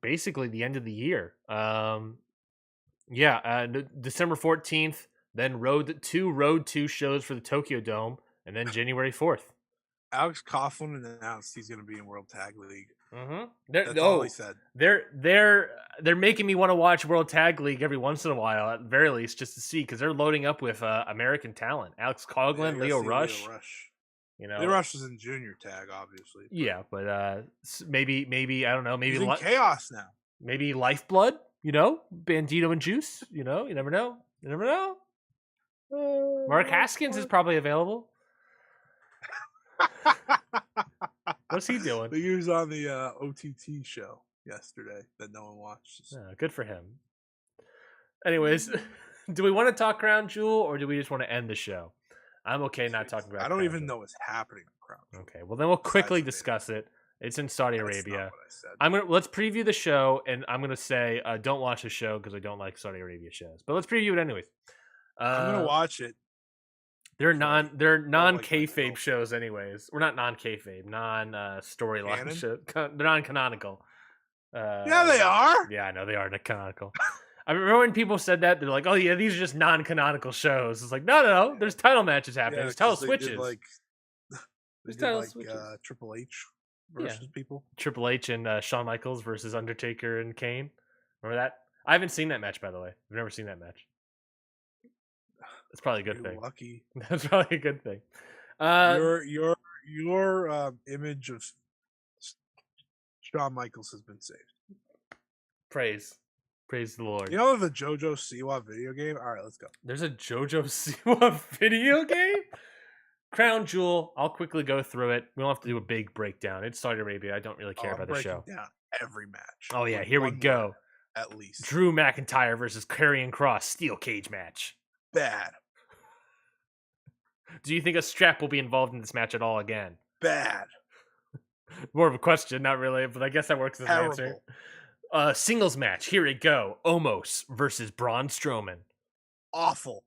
basically the end of the year. December 14th, then Road 2 shows for the Tokyo Dome, and then January 4th. Alex Coughlin announced he's going to be in World Tag League. Mm-hmm. That's all he said. They're making me want to watch World Tag League every once in a while, at the very least, just to see, because they're loading up with American talent. Alex Coughlin, Leo Rush. Leo Rush is in Junior Tag, obviously. Yeah, but maybe I don't know. Maybe he's in Chaos now. Maybe Lifeblood. Bandito and Juice. You never know. Mark Haskins is probably available. What's he doing? He was on the OTT show yesterday that no one watched. Yeah, good for him. Anyways, do we want to talk Crown Jewel, or do we just want to end the show? I'm okay not talking about. I don't even know what's happening in Crown Jewel. Okay, well then we'll quickly discuss it, It's in Saudi That's Arabia. not what I said. Let's preview the show, and I'm gonna say don't watch the show because I don't like Saudi Arabia shows. But let's preview it anyways. I'm gonna watch it. They're Right. non like kayfabe myself. shows anyways. We're not non kayfabe, non storyline Canon? shows. They're non canonical. Yeah, they are. Yeah, I know they are canonical. I remember when people said that they're like, "Oh yeah, these are just non canonical shows." It's like, no. There's title matches happening. There's title 'cause they switches. did, like There's title like switches. Triple H versus people. Triple H and Shawn Michaels versus Undertaker and Kane. Remember that? I haven't seen that match, by the way. I've never seen that match. That's probably a good You're thing. lucky. That's probably a good thing. Your image of Shawn Michaels has been saved. Praise the Lord. You know the JoJo Siwa video game? All right, let's go. There's a JoJo Siwa video game? Crown Jewel. I'll quickly go through it. We don't have to do a big breakdown. It's Saudi Arabia. I don't really care about the show. Down every match. Oh yeah, Like, here we one go. word, at least. Drew McIntyre versus Karrion Kross steel cage match. Bad. Do you think a strap will be involved in this match at all again? Bad. More of a question, not really, but I guess that works as an answer. Singles match. Here we go. Omos versus Braun Strowman. Awful.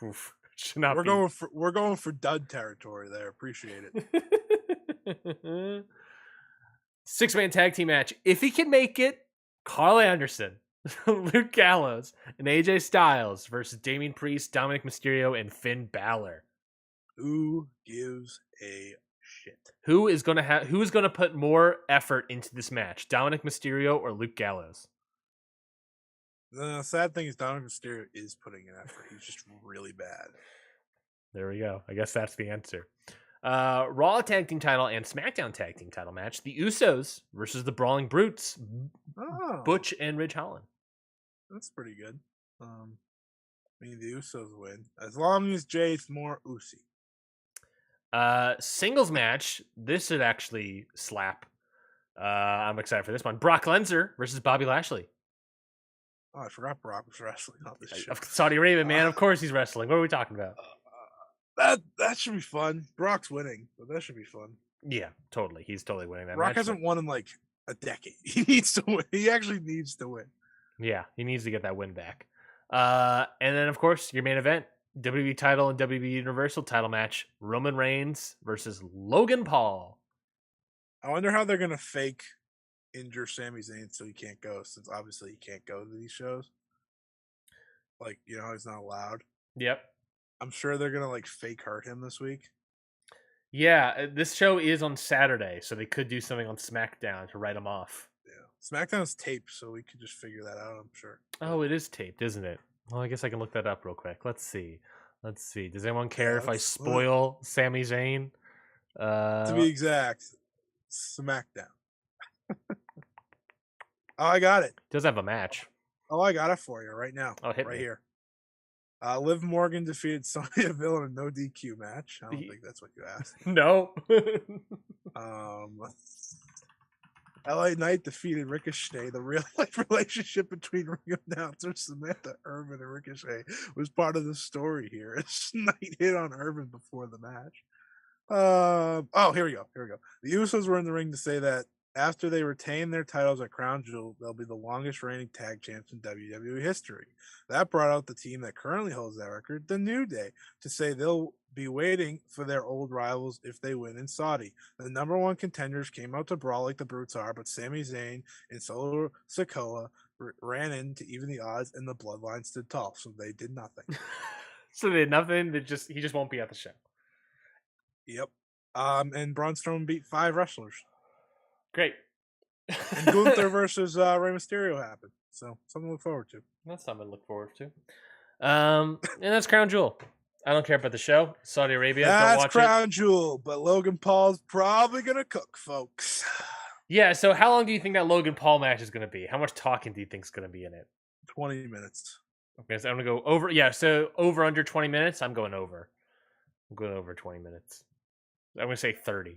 Oof. Should not we're going for dud territory there. Appreciate it. 6-man tag team match. If he can make it, Carl Anderson, Luke Gallows, and AJ Styles versus Damian Priest, Dominic Mysterio, and Finn Balor. Who gives a shit? Who is gonna put more effort into this match? Dominic Mysterio or Luke Gallows? The sad thing is Dominic Mysterio is putting in effort. He's just really bad. There we go. I guess that's the answer. Raw tag team title and SmackDown tag team title match. The Usos versus the Brawling Brutes. Butch and Ridge Holland. That's pretty good. I mean, the Usos win. As long as Jay's more Usi. Singles match. This should actually slap. I'm excited for this one. Brock Lesnar versus Bobby Lashley. Oh, I forgot Brock was wrestling on this show. Saudi Arabia, man. Of course he's wrestling. What are we talking about? That should be fun. Brock's winning, but that should be fun. Yeah, totally. He's totally winning that Brock match. hasn't won in like a decade. He needs to win. He actually needs to win. Yeah, he needs to get that win back. And then, of course, your main event. WWE title and WWE Universal title match. Roman Reigns versus Logan Paul. I wonder how they're going to fake injure Sami Zayn so he can't go, since obviously he can't go to these shows. Like, you know, he's not allowed. Yep. I'm sure they're going to like fake hurt him this week. Yeah, this show is on Saturday, so they could do something on SmackDown to write him off. Yeah. SmackDown's taped, so we could just figure that out, I'm sure. Oh, it is taped, isn't it? Well, I guess I can look that up real quick. Let's see. Does anyone care if I spoil Sami Zayn? To be exact, SmackDown. Oh, I got it. Does have a match. Oh, I got it for you right now. Oh, hit right me. Here. Liv Morgan defeated Sonya Deville in a no DQ match. I don't think that's what you asked. No. LA Knight defeated Ricochet. The real life relationship between ring announcers Samantha Irvin and Ricochet was part of the story here. As Knight hit on Irvin before the match. Here we go. The Usos were in the ring to say that after they retain their titles at Crown Jewel, they'll be the longest reigning tag champs in WWE history. That brought out the team that currently holds that record, the New Day, to say they'll be waiting for their old rivals if they win in Saudi. The number one contenders came out to brawl like the Brutes are, but Sami Zayn and Solo Sikoa ran in to even the odds, and the Bloodline stood tall, so they did nothing. So they did nothing. He just won't be at the show. Yep. And Braun Strowman beat 5 wrestlers. Great. And Gunther versus Rey Mysterio happened. So something to look forward to. That's something to look forward to. And that's Crown Jewel. I don't care about the show. Saudi Arabia. That's don't watch Crown Jewel, but Logan Paul's probably gonna cook, folks. Yeah. So how long do you think that Logan Paul match is going to be? How much talking do you think is going to be in it? 20 minutes. Okay, so I'm gonna go over. Yeah. So over under 20 minutes. I'm going over. I'm going over 20 minutes. I'm gonna say 30.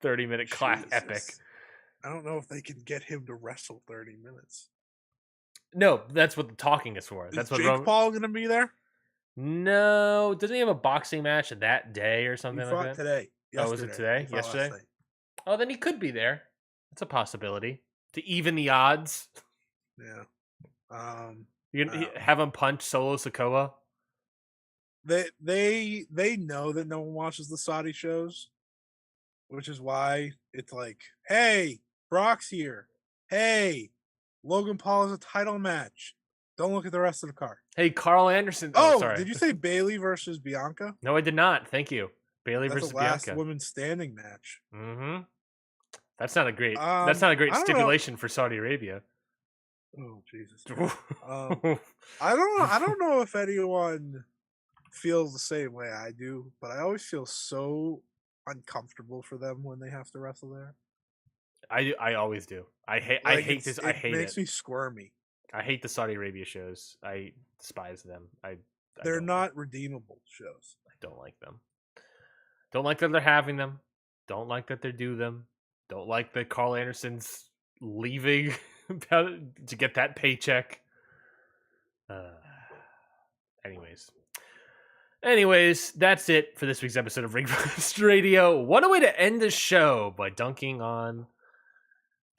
30-minute class epic. I don't know if they can get him to wrestle 30 minutes. No, that's what the talking is for. That's is what Jake Paul going to be there? No, doesn't he have a boxing match that day or something he like fought that? today. Yesterday. Oh, was it today? Yesterday? Oh, then he could be there. It's a possibility to even the odds. Yeah. You can have him punch Solo Sikoa. They know that no one watches the Saudi shows, which is why it's like, hey, Brock's here. Hey, Logan Paul is a title match. Don't look at the rest of the card. Hey, Carl Anderson. Oh, sorry. did you say Bayley versus Bianca? No, I did not. Thank you. Bayley That's versus the last Bianca. women standing match. Mm-hmm. That's not a great. That's not a great stipulation for Saudi Arabia. Oh Jesus! I don't know if anyone feels the same way I do, but I always feel so uncomfortable for them when they have to wrestle there. I always do. I hate this. I hate it. It makes me squirmy. I hate the Saudi Arabia shows. I despise them. They're not redeemable shows. I don't like them. Don't like that they're having them. Don't like that they do them. Don't like that Carl Anderson's leaving to get that paycheck. Anyways, that's it for this week's episode of Ring Post Radio. What a way to end the show by dunking on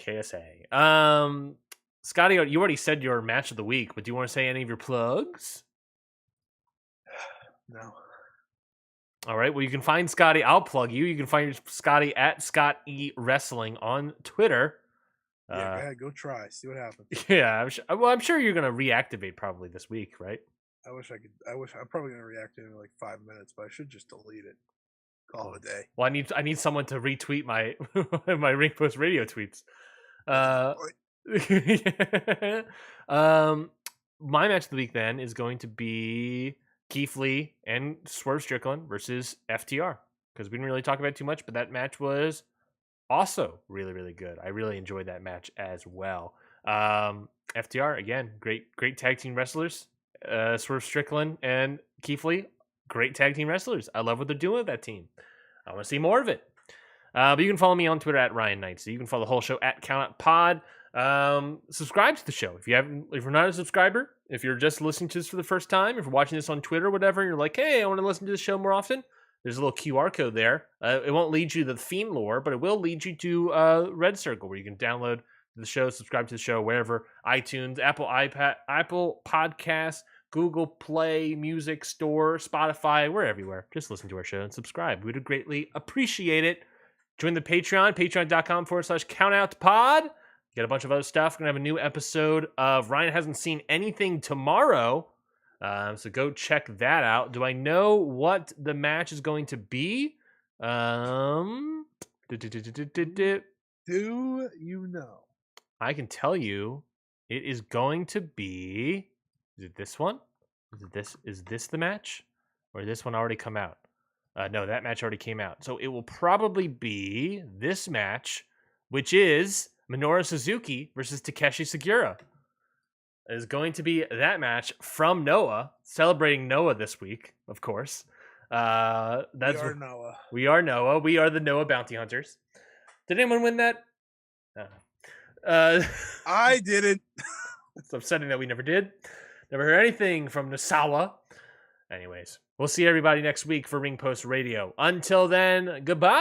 KSA. Scotty, you already said your match of the week, but do you want to say any of your plugs? No. All right. Well, you can find Scotty. I'll plug you. You can find Scotty at Scott E Wrestling on Twitter. Yeah, go ahead, go try. See what happens. Yeah. I'm sure you're gonna reactivate probably this week, right? I wish I could. I'm probably gonna reactivate in like 5 minutes, but I should just delete it. Call it a day. Well, I need someone to retweet my my Ring Post Radio tweets. My match of the week then is going to be Keith Lee and Swerve Strickland versus FTR, because we didn't really talk about it too much, but that match was also really, really good. I really enjoyed that match as well. FTR, again, great tag team wrestlers. Swerve Strickland and Keith Lee, great tag team wrestlers. I love what they're doing with that team. I want to see more of it. But you can follow me on Twitter at Ryan Knight. So you can follow the whole show at CountOutPod. Subscribe to the show if you're not a subscriber. If you're just listening to this for the first time, if you're watching this on Twitter or whatever, and you're like, hey, I want to listen to the show more often, there's a little QR code there. It won't lead you to the Fiend Lore, but it will lead you to Red Circle, where you can download the show, subscribe to the show wherever: iTunes, Apple Podcasts, Google Play Music Store, Spotify. We're everywhere. Just listen to our show and subscribe. We would greatly appreciate it. Join the Patreon, patreon.com/countoutpod. Get a bunch of other stuff. We're going to have a new episode of Ryan Hasn't Seen Anything tomorrow. So go check that out. Do I know what the match is going to be? Do you know? I can tell you it is going to be... Is it this one? Is this the match? Or did this one already come out? No, that match already came out. So it will probably be this match, which is Minoru Suzuki versus Takeshi Sugiura. It is going to be that match from Noah, celebrating Noah this week, of course. We are Noah. We are Noah. We are the Noah Bounty Hunters. Did anyone win that? I didn't. It's upsetting that we never did. Never heard anything from Nasawa. Anyways, we'll see everybody next week for Ring Post Radio. Until then, goodbye.